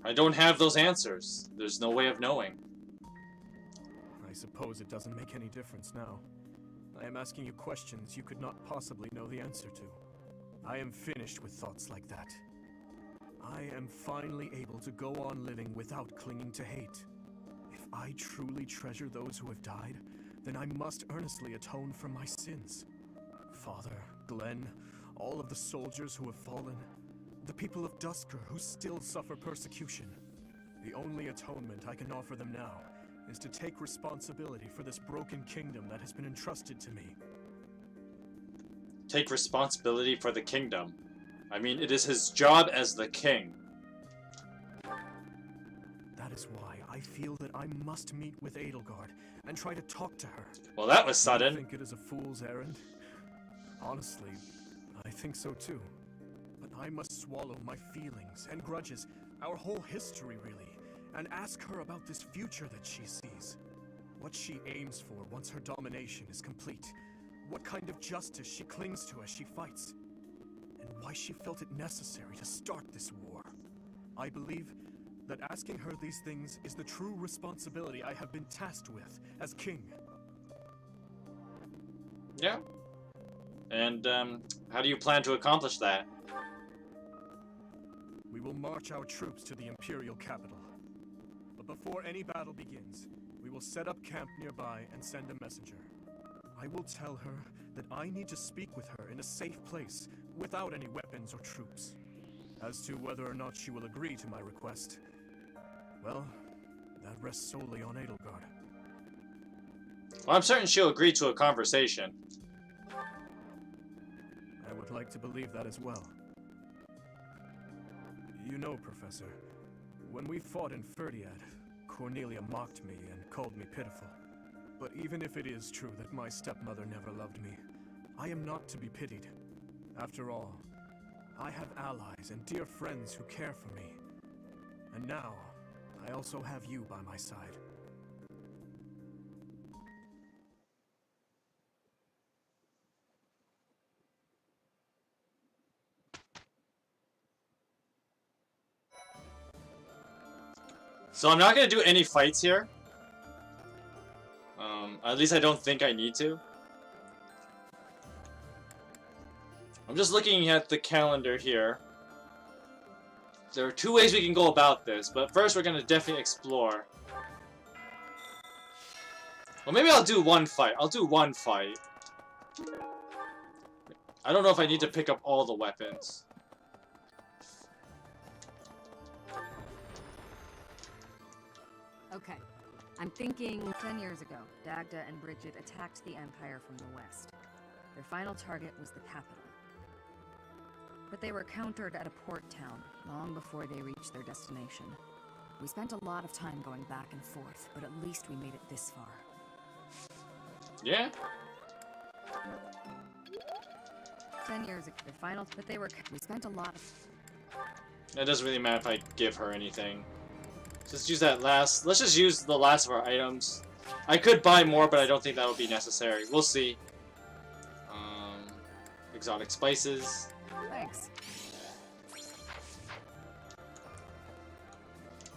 I don't have those answers. There's no way of knowing. I suppose it doesn't make any difference now. I am asking you questions you could not possibly know the answer to. I am finished with thoughts like that. I am finally able to go on living without clinging to hate. If I truly treasure those who have died, then I must earnestly atone for my sins. Father, Glenn, all of the soldiers who have fallen, the people of Dusker who still suffer persecution. The only atonement I can offer them now is to take responsibility for this broken kingdom that has been entrusted to me. Take responsibility for the kingdom. I mean, it is his job as the king. That is why I feel that I must meet with Edelgard and try to talk to her. Well, that was I sudden. think it is a fool's errand. Honestly, I think so too. But I must swallow my feelings and grudges, our whole history really, and ask her about this future that she sees. What she aims for once her domination is complete. What kind of justice she clings to as she fights. And why she felt it necessary to start this war. I believe that asking her these things is the true responsibility I have been tasked with as king. Yeah. And, how do you plan to accomplish that? We will march our troops to the Imperial capital. But before any battle begins, we will set up camp nearby and send a messenger. I will tell her that I need to speak with her in a safe place, without any weapons or troops. As to whether or not she will agree to my request, well, that rests solely on Edelgard. Well, I'm certain she'll agree to a conversation. I would like to believe that as well. You know, Professor, when we fought in Ferdiad, Cornelia mocked me and called me pitiful. But even if it is true that my stepmother never loved me, I am not to be pitied. After all, I have allies and dear friends who care for me. And now, I also have you by my side. So I'm not gonna do any fights here. At least I don't think I need to. I'm just looking at the calendar here. There are two ways we can go about this, but first we're gonna definitely explore. Well, maybe I'll do one fight. I'll do one fight. I don't know if I need to pick up all the weapons. Okay. I'm thinking 10 years ago, Dagda and Bridget attacked the Empire from the west. Their final target was the capital. But they were countered at a port town long before they reached their destination. We spent a lot of time going back and forth, but at least we made it this far. Yeah? 10 years ago, the final, but they were, we spent a lot of... It doesn't really matter if I give her anything. Just use that last. Let's just use the last of our items. I could buy more, but I don't think that would be necessary. We'll see. Exotic spices. Thanks.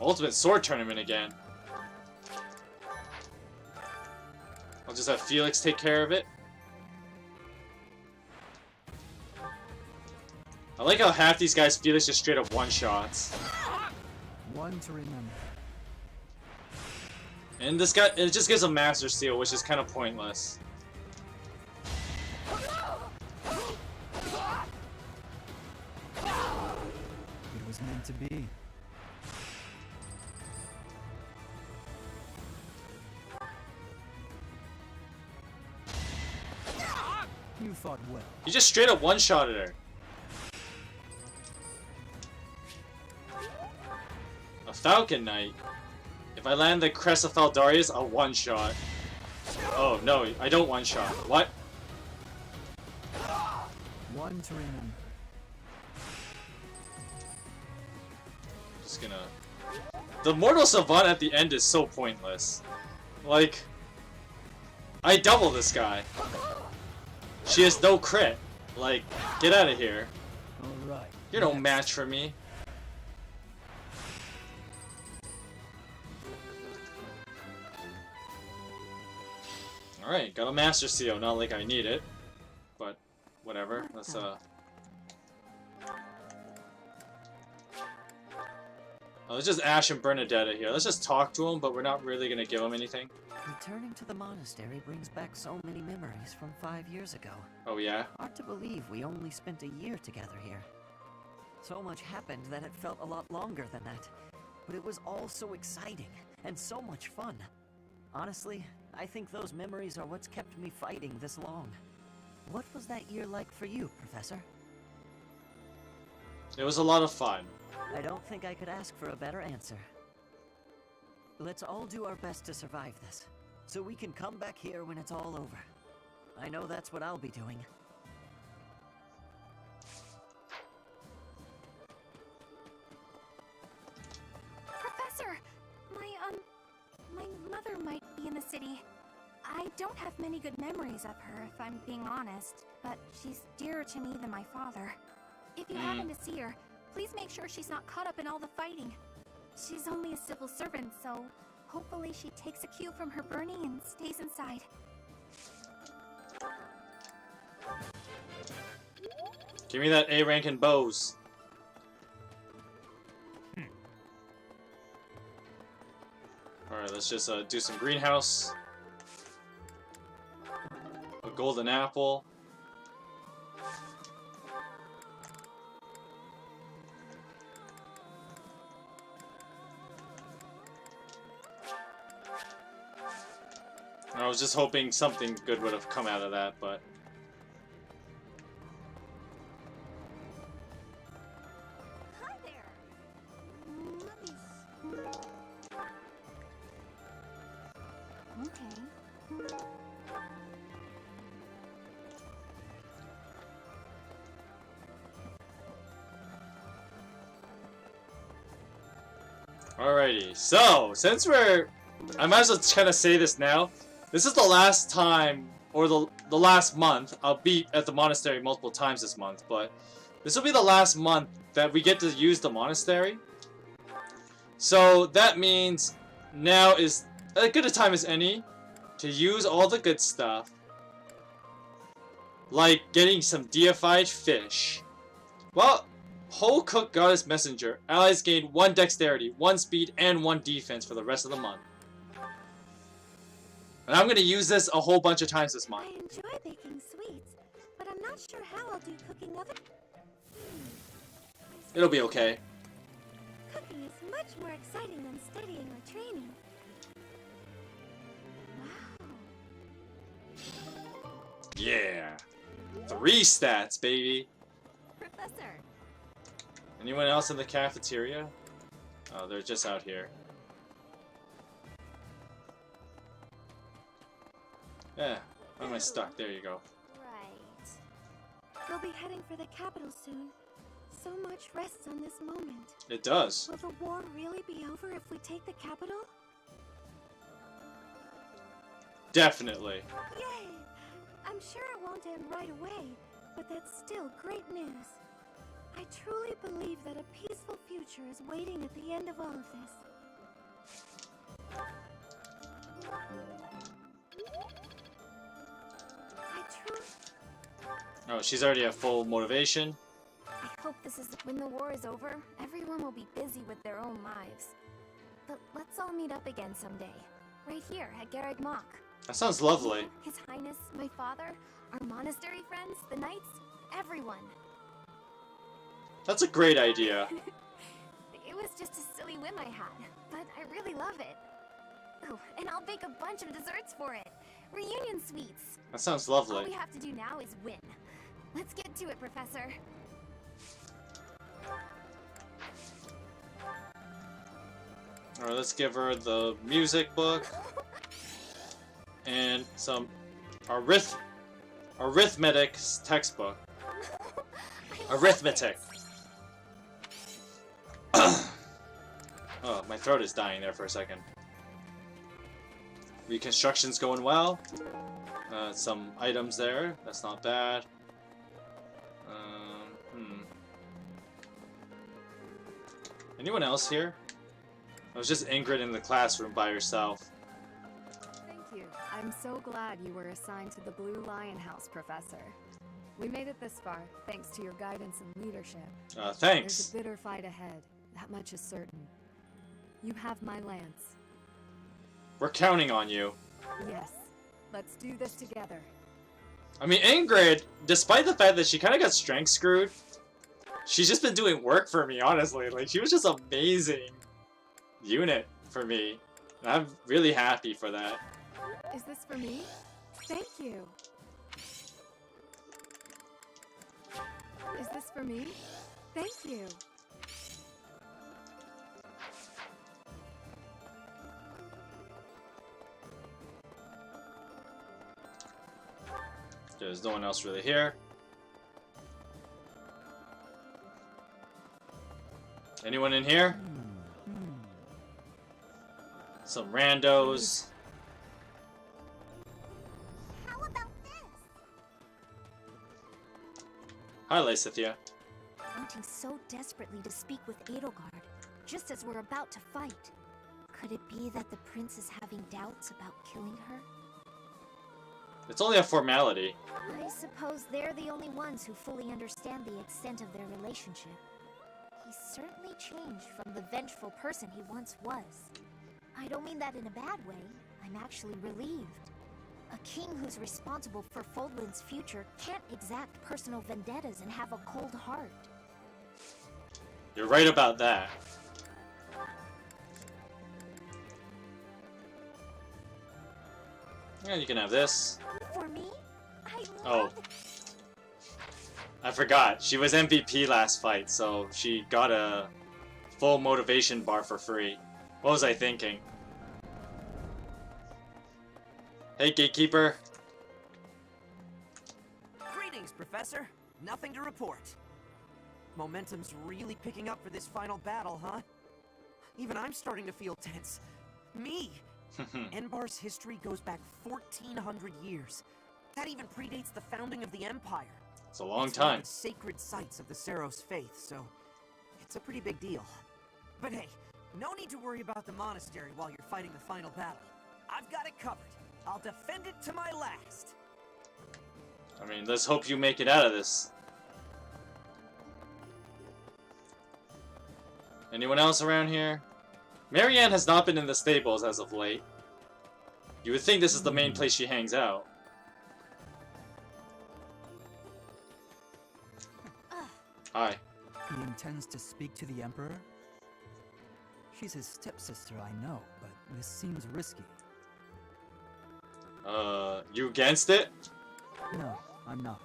Ultimate sword tournament again. I'll just have Felix take care of it. I like how half these guys Felix just straight up one-shots. One to remember. And this guy, it just gives a Master Seal, which is kind of pointless. It was meant to be. You fought well. You just straight up one-shotted her. A Falcon Knight. If I land the Crest of Feldarius, I'll one-shot. Oh, no, I don't one-shot. What? One to remember. Just gonna... The Mortal Savant at the end is so pointless. Like... I double this guy. She has no crit. Like, get out of here. Alright. You're no match for me. Alright, got a Master Seal. Not like I need it. But, whatever. Let's, Oh, let's just Ash and Bernadetta here. Let's just talk to him, but we're not really gonna give him anything. Returning to the monastery brings back so many memories from 5 years ago. Oh, yeah? Hard to believe we only spent a year together here. So much happened that it felt a lot longer than that. But it was all so exciting, and so much fun. Honestly, I think those memories are what's kept me fighting this long. What was that year like for you, Professor? It was a lot of fun. I don't think I could ask for a better answer. Let's all do our best to survive this, so we can come back here when it's all over. I know that's what I'll be doing. Professor! My mother might be in the city. I don't have many good memories of her, if I'm being honest, but she's dearer to me than my father. If you happen to see her, please make sure she's not caught up in all the fighting. She's only a civil servant, so hopefully she takes a cue from her Bernie and stays inside. Give me that A rank and bows. Alright, let's just do some greenhouse. A golden apple. I was just hoping something good would have come out of that, but... Hi there! Okay. Alrighty, so, since we're... I might as well kind of say this now. This is the last time, or the last month. I'll be at the monastery multiple times this month, but this will be the last month that we get to use the monastery. So that means now is as good a time as any to use all the good stuff, like getting some deified fish. Well, Whole Cook Goddess Messenger. Allies gain 1 dexterity, 1 speed, and 1 defense for the rest of the month. And I'm gonna use this a whole bunch of times this month. I enjoy baking sweets, but I'm not sure how I'll do cooking other... It'll be okay. Cooking is much more exciting than studying or training. Wow. Yeah. 3 stats, baby. Professor. Anyone else in the cafeteria? Oh, they're just out here. Yeah, why am I stuck? There you go. Right. We'll be heading for the capital soon. So much rests on this moment. It does. Will the war really be over if we take the capital? Definitely. Yay! I'm sure it won't end right away, but that's still great news. I truly believe that a peaceful future is waiting at the end of all of this. Oh, she's already at full motivation. I hope this is when the war is over. Everyone will be busy with their own lives. But let's all meet up again someday. Right here at Garreg Mach. That sounds lovely. His Highness, my father, our monastery friends, the knights, everyone. That's a great idea. It was just a silly whim I had, but I really love it. Oh, and I'll bake a bunch of desserts for it. Reunion sweets. That sounds lovely. All we have to do now is win. Let's get to it, Professor. Alright, let's give her the music book. And some arithmetic textbook. Arithmetic. Oh, my throat is dying there for a second. Reconstruction's going well. Some items there. That's not bad. Anyone else here? It was just Ingrid in the classroom by herself. Thank you. I'm so glad you were assigned to the Blue Lion House, Professor. We made it this far, thanks to your guidance and leadership. Thanks. There's a bitter fight ahead. That much is certain. You have my lance. We're counting on you. Yes. Let's do this together. I mean, Ingrid, despite the fact that she kind of got strength screwed, she's just been doing work for me, honestly. Like, she was just an amazing unit for me. And I'm really happy for that. Is this for me? Thank you. Is this for me? Thank you. There's no one else really here. Anyone in here? Some randos. How about this? Hi, Lysithia. Wanting so desperately to speak with Edelgard, just as we're about to fight. Could it be that the prince is having doubts about killing her? It's only a formality. I suppose they're the only ones who fully understand the extent of their relationship. He's certainly changed from the vengeful person he once was. I don't mean that in a bad way. I'm actually relieved. A king who's responsible for Foldland's future can't exact personal vendettas and have a cold heart. You're right about that. Yeah, you can have this. For me? Oh. I forgot. She was MVP last fight, so she got a full motivation bar for free. What was I thinking? Hey, Gatekeeper. Greetings, Professor. Nothing to report. Momentum's really picking up for this final battle, huh? Even I'm starting to feel tense. Me! Enbar's history goes back 1,400 years. That even predates the founding of the Empire. It's a long One time. of the sacred sites of the Seros faith, so it's a pretty big deal. But hey, no need to worry about the monastery while you're fighting the final battle. I've got it covered. I'll defend it to my last. I mean, let's hope you make it out of this. Anyone else around here? Marianne has not been in the stables as of late. You would think this is the main place she hangs out. Hi. He intends to speak to the Emperor? She's his stepsister, I know, but this seems risky. You against it? No, I'm not.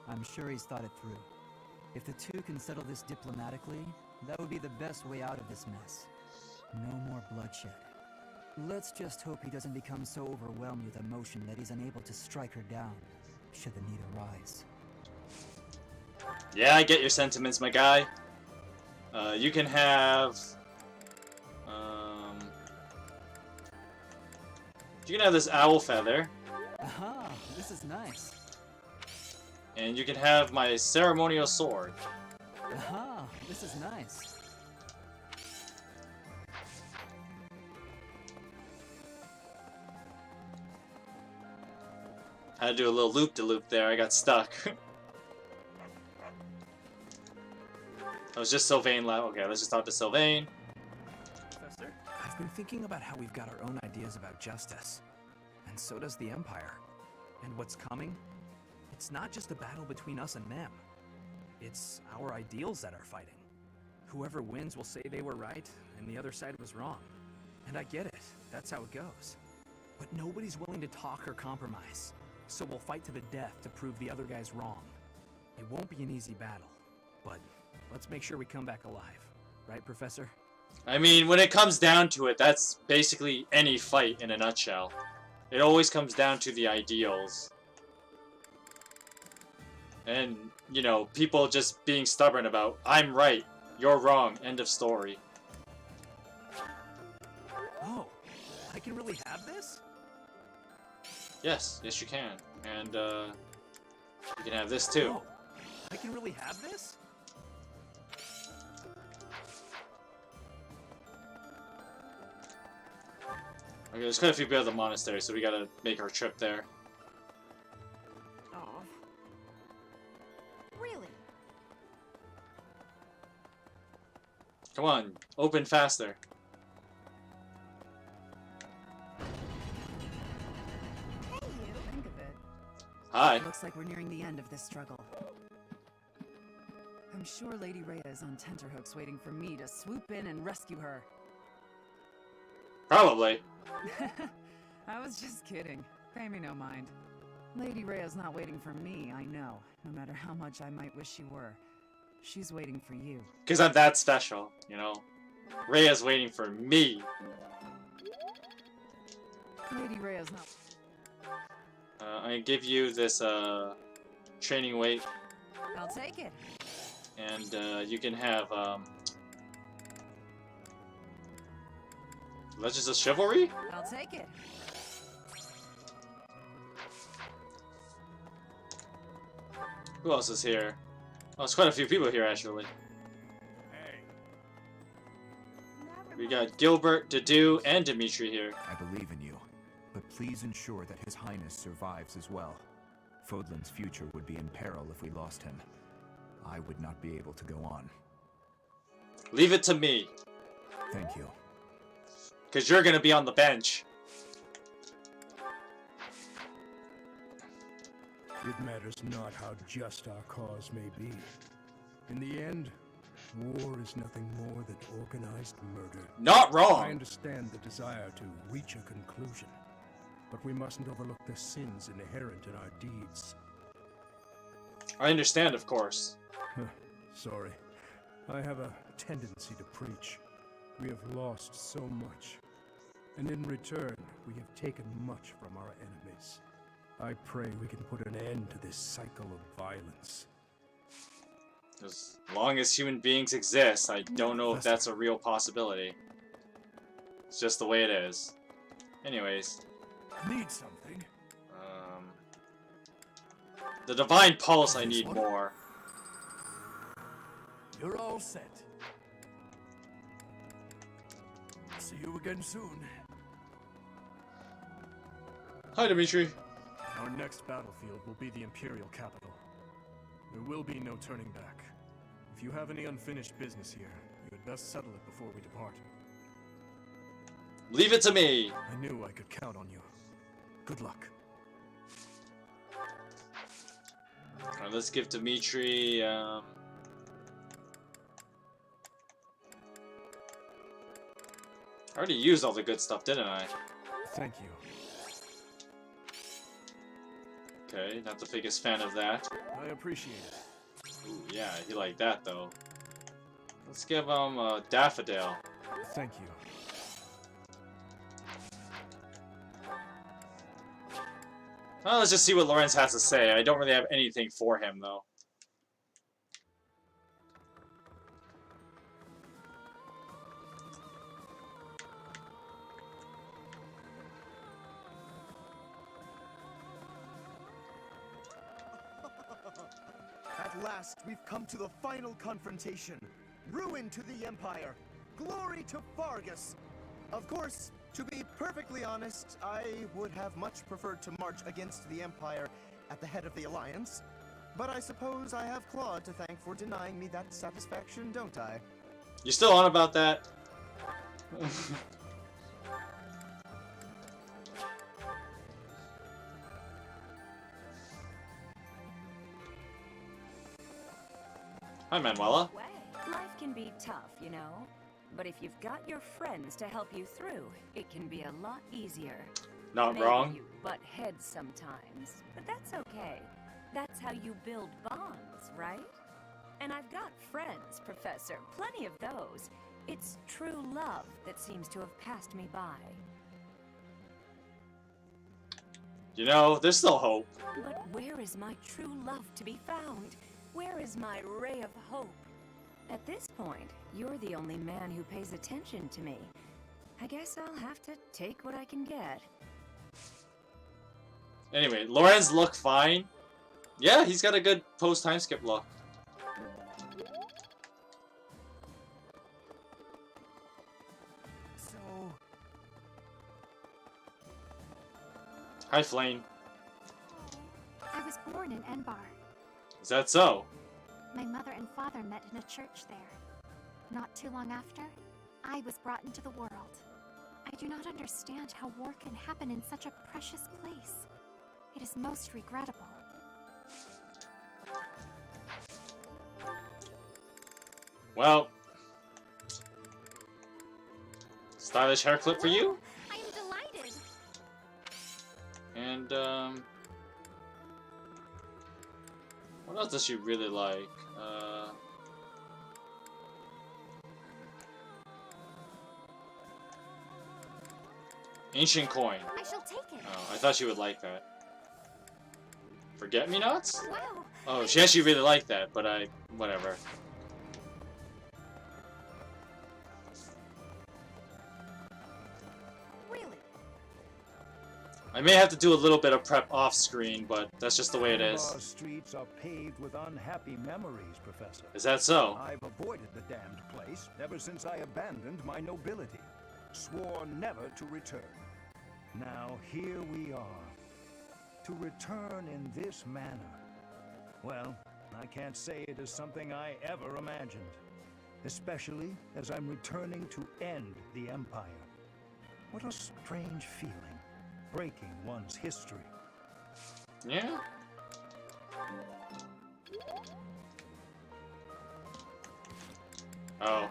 I'm sure he's thought it through. If the two can settle this diplomatically, that would be the best way out of this mess. No more bloodshed. Let's just hope he doesn't become so overwhelmed with emotion that he's unable to strike her down, should the need arise. Yeah, I get your sentiments, my guy. You can have... you can have this owl feather. Aha, this is nice. And you can have my ceremonial sword. Aha, this is nice. Had to do a little loop-de-loop there, I got stuck. I was just Sylvain left. Okay, let's just talk to Sylvain. Professor, I've been thinking about how we've got our own ideas about justice. And so does the Empire. And what's coming? It's not just a battle between us and them. It's our ideals that are fighting. Whoever wins will say they were right, and the other side was wrong. And I get it. That's how it goes. But nobody's willing to talk or compromise. So we'll fight to the death to prove the other guy's wrong. It won't be an easy battle, but let's make sure we come back alive. Right, Professor? I mean, when it comes down to it, that's basically any fight in a nutshell. It always comes down to the ideals. And, you know, people just being stubborn about, I'm right, you're wrong, end of story. Oh, I can really have this? Yes, yes you can. And, you can have this too. Oh, I can really have this? Okay, there's quite a few people at the monastery, so we gotta make our trip there. Oh. Really? Come on, open faster. Hey, you. Think of it. Hi. Looks like we're nearing the end of this struggle. I'm sure Lady Rhea is on tenterhooks waiting for me to swoop in and rescue her. Probably. I was just kidding. Pay me no mind. Lady Rhea's not waiting for me, I know. No matter how much I might wish she were. She's waiting for you. Because I'm that special, you know? Rhea's waiting for me. Lady Rhea's not... I give you this, training weight. I'll take it. And, you can have, Legends of Chivalry? I'll take it. Who else is here? Oh, there's quite a few people here, actually. We got Gilbert, Dedu, and Dimitri here. I believe in you, but please ensure that His Highness survives as well. Fodlan's future would be in peril if we lost him. I would not be able to go on. Leave it to me. Thank you. Because you're going to be on the bench. It matters not how just our cause may be. In the end, war is nothing more than organized murder. Not wrong. I understand the desire to reach a conclusion, but we mustn't overlook the sins inherent in our deeds. I understand, of course. Sorry. I have a tendency to preach. We have lost so much, and in return, we have taken much from our enemies. I pray we can put an end to this cycle of violence. As long as human beings exist, I don't know if that's a real possibility. It's just the way it is. Anyways. Need something? The Divine Pulse I need more. You're all set. See you again soon. Hi, Dimitri. Our next battlefield will be the Imperial capital. There will be no turning back. If you have any unfinished business here, you had best settle it before we depart. Leave it to me. I knew I could count on you. Good luck. Alright, let's give Dimitri, I already used all the good stuff, didn't I? Thank you. Okay, not the biggest fan of that. I appreciate it. Ooh, yeah, he liked that, though. Let's give him a Daffodil. Thank you. Well, let's just see what Lorenz has to say. I don't really have anything for him, though. At last, we've come to the final confrontation. Ruin to the Empire. Glory to Fargus. Of course, to be perfectly honest, I would have much preferred to march against the Empire at the head of the Alliance. But I suppose I have Claude to thank for denying me that satisfaction, don't I? You still on about that? Hi, Manuela. Life can be tough, you know. But if you've got your friends to help you through, it can be a lot easier. Not Maybe wrong. You butt heads sometimes, but that's okay. That's how you build bonds, right? And I've got friends, Professor, plenty of those. It's true love that seems to have passed me by. You know, there's still hope. But where is my true love to be found? Where is my ray of hope? At this point, you're the only man who pays attention to me. I guess I'll have to take what I can get. Anyway, Lorenz look fine. Yeah, he's got a good post-time skip look. Hi, Flame. I was born in Enbar. Is that so? My mother and father met in a church there. Not too long after, I was brought into the world. I do not understand how war can happen in such a precious place. It is most regrettable. Well, stylish hair clip for you. I am delighted. And what else does she really like? Ancient coin. I shall take it. Oh, I thought she would like that. Forget-me-nots? Wow. Oh, she actually really liked that, but whatever. Really? I may have to do a little bit of prep off-screen, but that's just the way it is. Our streets are paved with unhappy memories, Professor. Is that so? I've avoided the damned place ever since I abandoned my nobility. Swore never to return. Now here we are. To return in this manner. Well, I can't say it is something I ever imagined. Especially as I'm returning to end the Empire. What a strange feeling, breaking one's history. Yeah? Oh.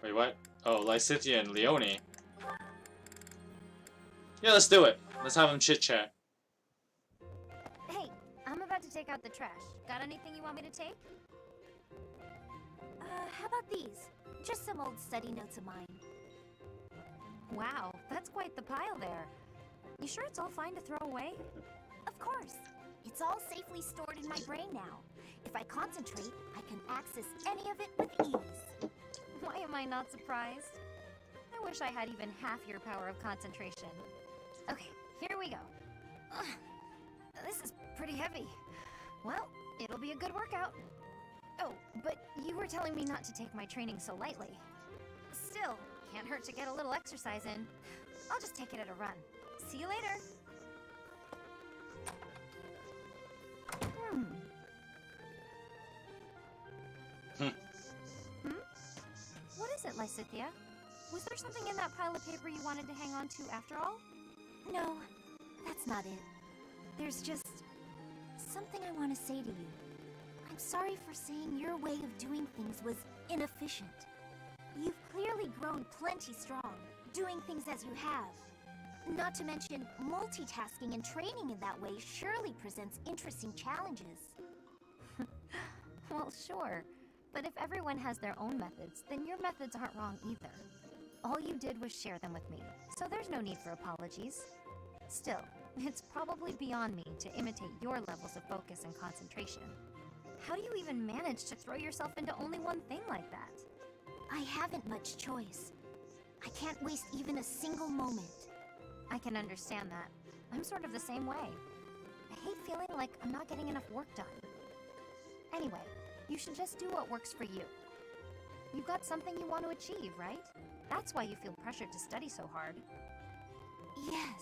Wait, what? Oh, Lysithia and Leone. Yeah, let's do it. Let's have them chit-chat. Hey, I'm about to take out the trash. Got anything you want me to take? How about these? Just some old study notes of mine. Wow, that's quite the pile there. You sure it's all fine to throw away? Of course. It's all safely stored in my brain now. If I concentrate, I can access any of it with ease. Why am I not surprised? I wish I had even half your power of concentration. Okay, here we go. Ugh, this is pretty heavy. Well, it'll be a good workout. Oh, but you were telling me not to take my training so lightly. Still, can't hurt to get a little exercise in. I'll just take it at a run. See you later. What is it, Lysithia? Was there something in that pile of paper you wanted to hang on to after all? No, that's not it. There's just something I want to say to you. I'm sorry for saying your way of doing things was inefficient. You've clearly grown plenty strong, doing things as you have. Not to mention, multitasking and training in that way surely presents interesting challenges. Well, sure. But if everyone has their own methods, then your methods aren't wrong either. All you did was share them with me, so there's no need for apologies. Still, it's probably beyond me to imitate your levels of focus and concentration. How do you even manage to throw yourself into only one thing like that? I haven't much choice. I can't waste even a single moment. I can understand that. I'm sort of the same way. I hate feeling like I'm not getting enough work done. Anyway, you should just do what works for you. You've got something you want to achieve, right? That's why you feel pressured to study so hard. Yes.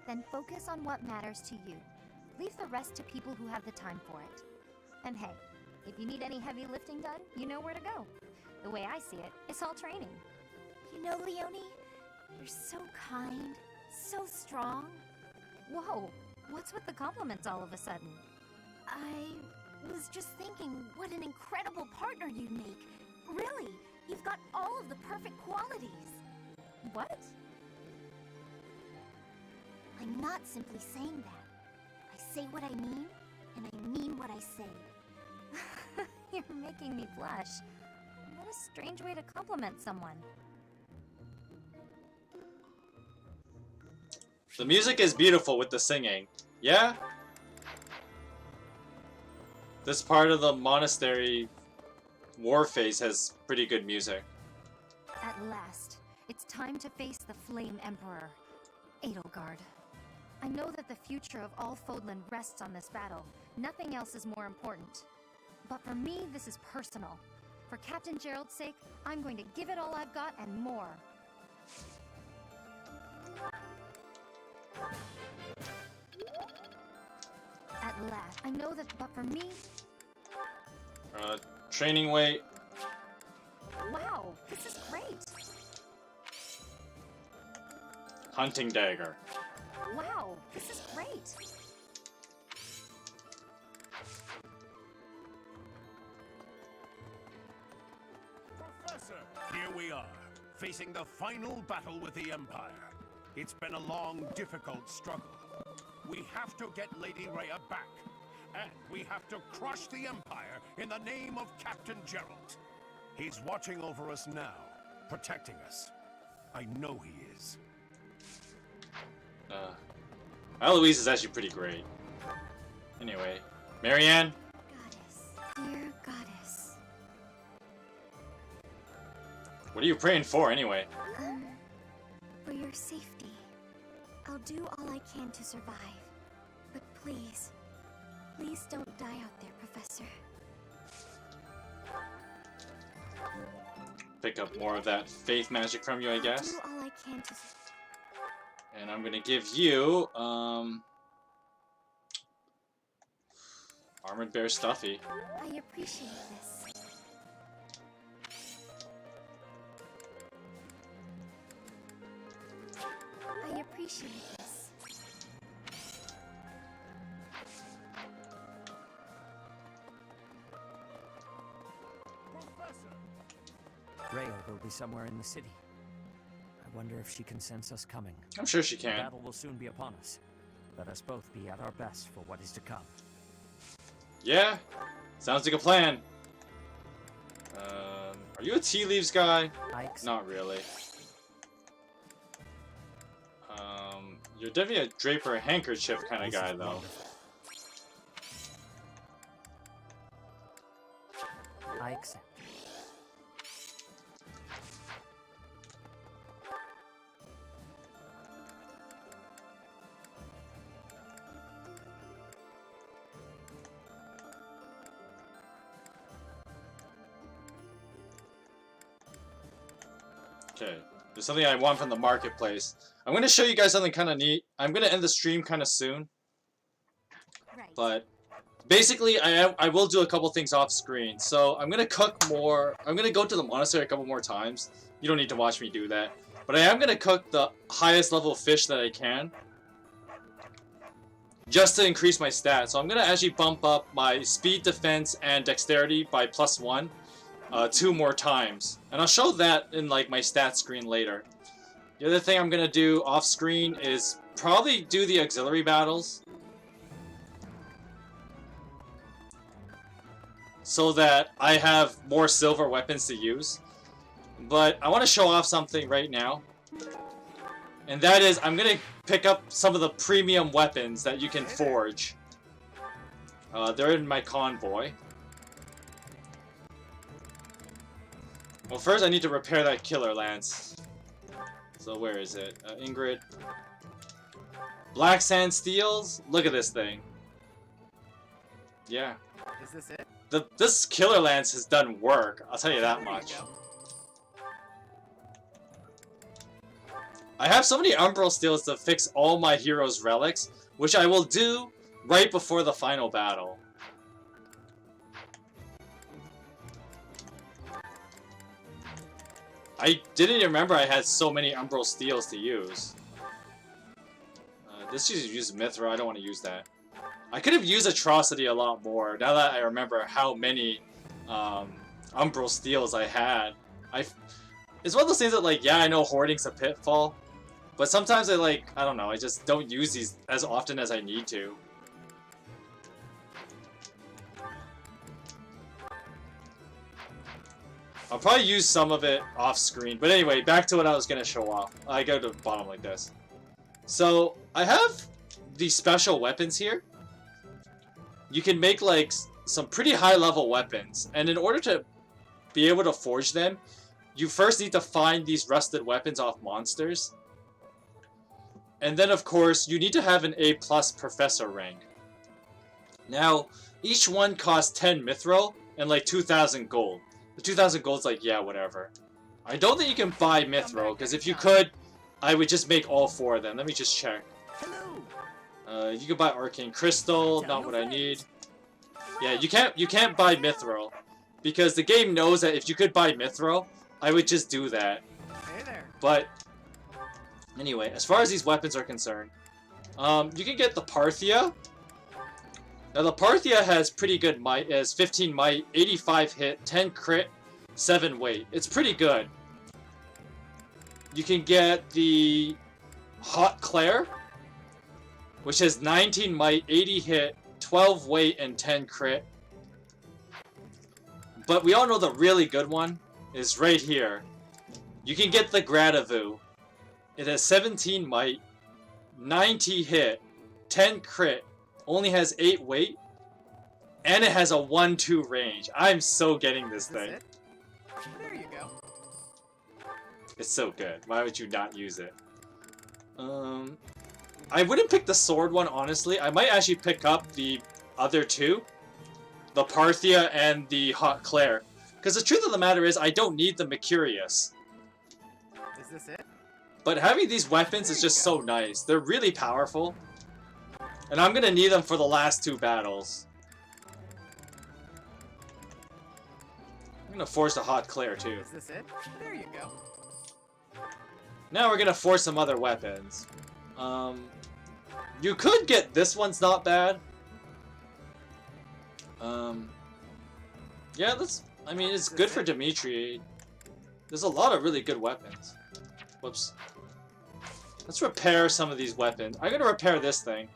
Then focus on what matters to you. Leave the rest to people who have the time for it. And hey, if you need any heavy lifting done, you know where to go. The way I see it, it's all training. You know, Leone, you're so kind, so strong. Whoa, what's with the compliments all of a sudden? I was just thinking what an incredible partner you'd make. Really, you've got all of the perfect qualities. What? I'm not simply saying that. I say what I mean, and I mean what I say. You're making me blush. What a strange way to compliment someone. The music is beautiful with the singing. Yeah? This part of the monastery war phase has pretty good music. At last, it's time to face the Flame Emperor, Edelgard. I know that the future of all Fodlan rests on this battle. Nothing else is more important. But for me, this is personal. For Captain Gerald's sake, I'm going to give it all I've got and more. At last. I know that, but for me... Training weight. Wow, this is great. Hunting dagger. Wow, this is great. Professor, here we are, facing the final battle with the Empire. It's been a long, difficult struggle. We have to get Lady Rhea back. And we have to crush the Empire in the name of Captain Gerald. He's watching over us now, protecting us. I know he is. Eloise is actually pretty great. Anyway, Marianne? Dear goddess. What are you praying for, anyway? For your safety. I'll do all I can to survive. But please, please don't die out there, Professor. Pick up more of that faith magic from you, I guess. I'll do all I can to... And I'm gonna give you, Armored Bear Stuffy. I appreciate this. I appreciate this. Rhea will be somewhere in the city. I wonder if she can sense us coming. I'm sure she The can. battle will soon be upon us. Let us both be at our best for what is to come. Yeah, sounds like a plan. Are you a tea leaves guy? Not really. You're definitely a draper handkerchief kind of guy, though. I accept. Okay, there's something I want from the marketplace. I'm going to show you guys something kind of neat. I'm going to end the stream kind of soon. But basically, I will do a couple things off screen. So I'm going to cook more. I'm going to go to the monastery a couple more times. You don't need to watch me do that. But I am going to cook the highest level fish that I can. Just to increase my stats. So I'm going to actually bump up my speed, defense, and dexterity by +1. 2 more times. And I'll show that in like my stats screen later. The other thing I'm going to do off screen is probably do the auxiliary battles. So that I have more silver weapons to use. But I want to show off something right now. And that is, I'm going to pick up some of the premium weapons that you can forge. They're in my convoy. Well, first I need to repair that killer lance. So where is it? Ingrid. Black sand steels? Look at this thing. Yeah. Is this it? This killer lance has done work, I'll tell you that much. I have so many umbral steels to fix all my heroes' relics, which I will do right before the final battle. I didn't even remember I had so many umbral steels to use. This uses Mithra, I don't want to use that. I could have used Atrocity a lot more, now that I remember how many umbral steels I had. It's one of those things that, like, yeah, I know hoarding's a pitfall, but sometimes I don't know, I just don't use these as often as I need to. I'll probably use some of it off screen, but anyway, back to what I was going to show off. I go to the bottom like this. So, I have these special weapons here. You can make, like, some pretty high level weapons, and in order to be able to forge them, you first need to find these rusted weapons off monsters. And then, of course, you need to have an A+ professor rank. Now, each one costs 10 mithril and like 2,000 gold. The 2,000 gold's like, yeah, whatever. I don't think you can buy mithril, because if you could, I would just make all 4 of them. Let me just check. You can buy Arcane Crystal, not what I need. Yeah, you can't buy Mithril. Because the game knows that if you could buy Mithril, I would just do that. Hey there. But anyway, as far as these weapons are concerned, you can get the Parthia. Now the Parthia has pretty good might, it has 15 might, 85 hit, 10 crit, 7 weight. It's pretty good. You can get the Hot Claire, which has 19 might, 80 hit, 12 weight, and 10 crit. But we all know the really good one is right here. You can get the Gradavu. It has 17 might, 90 hit, 10 crit, only has 8 weight, and it has a 1-2 range. I'm so getting this thing. There you go. It's so good. Why would you not use it? I wouldn't pick the sword one, honestly. I might actually pick up the other two. The Parthia and the Hot Claire. Because the truth of the matter is, I don't need the Mercurius. Is this it? But having these weapons is just so nice. They're really powerful. And I'm gonna need them for the last 2 battles. I'm gonna force a Hot Claire too. Is this it? There you go. Now we're gonna force some other weapons. You could get this one's not bad. Yeah, I mean, it's good for Dimitri. There's a lot of really good weapons. Whoops. Let's repair some of these weapons. I'm gonna repair this thing.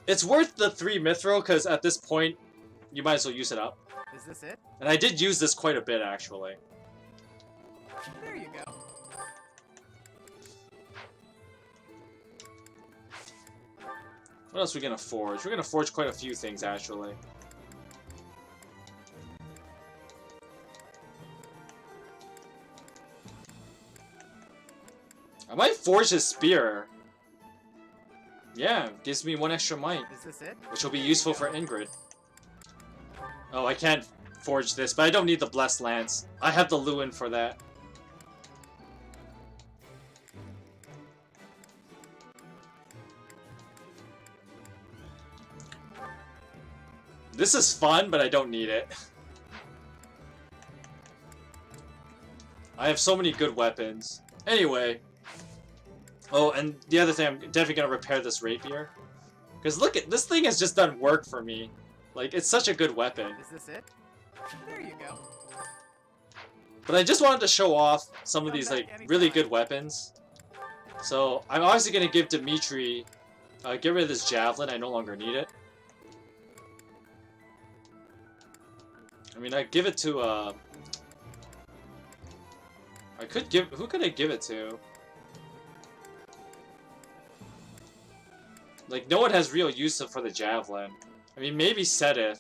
It's worth the 3 Mithril, because at this point, you might as well use it up. Is this it? And I did use this quite a bit, actually. There you go. What else are we gonna forge? We're gonna forge quite a few things, actually. I might forge his spear. Yeah, gives me 1 extra might. Is this it? Which will be useful for Ingrid. Oh, I can't forge this, but I don't need the Blessed Lance. I have the Lewin for that. This is fun, but I don't need it. I have so many good weapons. Anyway. Oh, and the other thing, I'm definitely gonna repair this rapier. Because look at this thing has just done work for me. Like, it's such a good weapon. Is this it? There you go. But I just wanted to show off some of these, like, really good weapons. So, I'm obviously gonna give Dimitri... get rid of this javelin, I no longer need it. I mean, I'd give it to, I could give... Who could I give it to? Like, no one has real use for the javelin. I mean, maybe Sedith.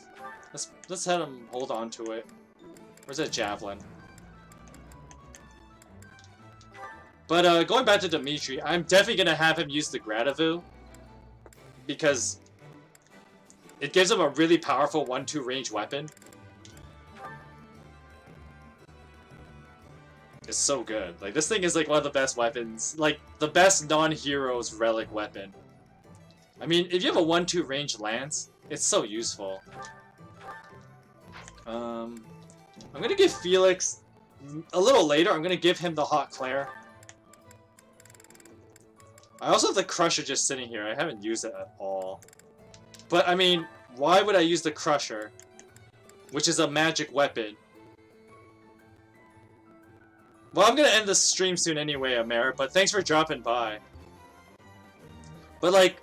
Let's have him hold on to it. Where's that javelin? But, going back to Dimitri, I'm definitely gonna have him use the Gradavu. Because it gives him a really powerful 1-2 range weapon. It's so good. Like, this thing is like one of the best weapons. Like, the best non-hero's relic weapon. I mean, if you have a 1-2 range lance, it's so useful. I'm gonna give Felix... A little later, I'm gonna give him the Hot Claire. I also have the Crusher just sitting here. I haven't used it at all. But, I mean, why would I use the Crusher? Which is a magic weapon. Well, I'm gonna end this stream soon anyway, Amer, but thanks for dropping by. But, like...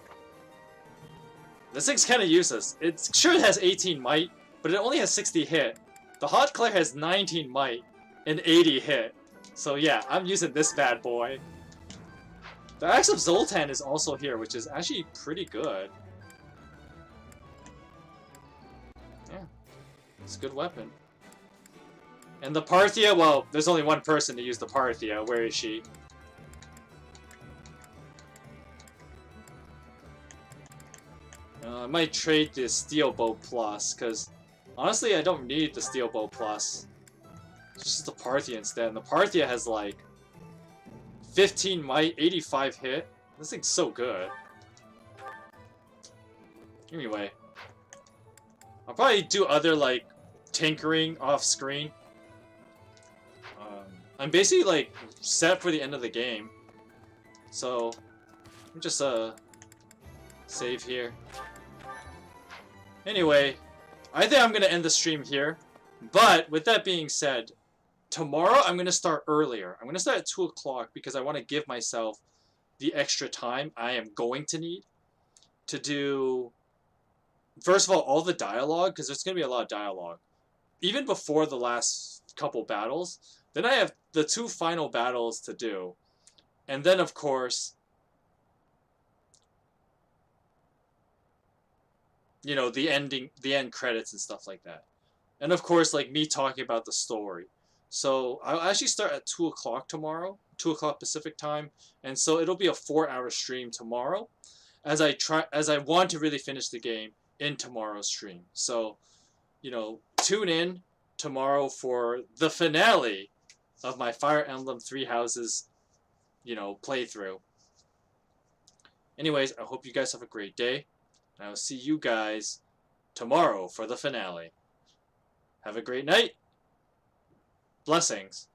This thing's kinda useless. It sure has 18 might, but it only has 60 hit. The Hot Claire has 19 might and 80 hit. So yeah, I'm using this bad boy. The Axe of Zoltan is also here, which is actually pretty good. Yeah, it's a good weapon. And the Parthia, well, there's only one person to use the Parthia. Where is she? I might trade the Steel Bow Plus, because honestly, I don't need the Steel Bow Plus. It's just the Parthia instead. And the Parthia has like 15 might, 85 hit. This thing's so good. Anyway, I'll probably do other, like, tinkering off screen. I'm basically, like, set for the end of the game. So, I'm just, save here. Anyway, I think I'm going to end the stream here. But, with that being said, tomorrow I'm going to start earlier. I'm going to start at 2 o'clock because I want to give myself the extra time I am going to need to do, first of all the dialogue, because there's going to be a lot of dialogue. Even before the last couple battles, then I have the 2 final battles to do. And then, of course, you know, the end credits and stuff like that. And of course, like, me talking about the story. So I'll actually start at 2 o'clock tomorrow, 2 o'clock Pacific time, and so it'll be a 4-hour stream tomorrow, as I want to really finish the game in tomorrow's stream. So, you know, tune in tomorrow for the finale of my Fire Emblem Three Houses, you know, playthrough. Anyways, I hope you guys have a great day, and I will see you guys tomorrow for the finale. Have a great night. Blessings.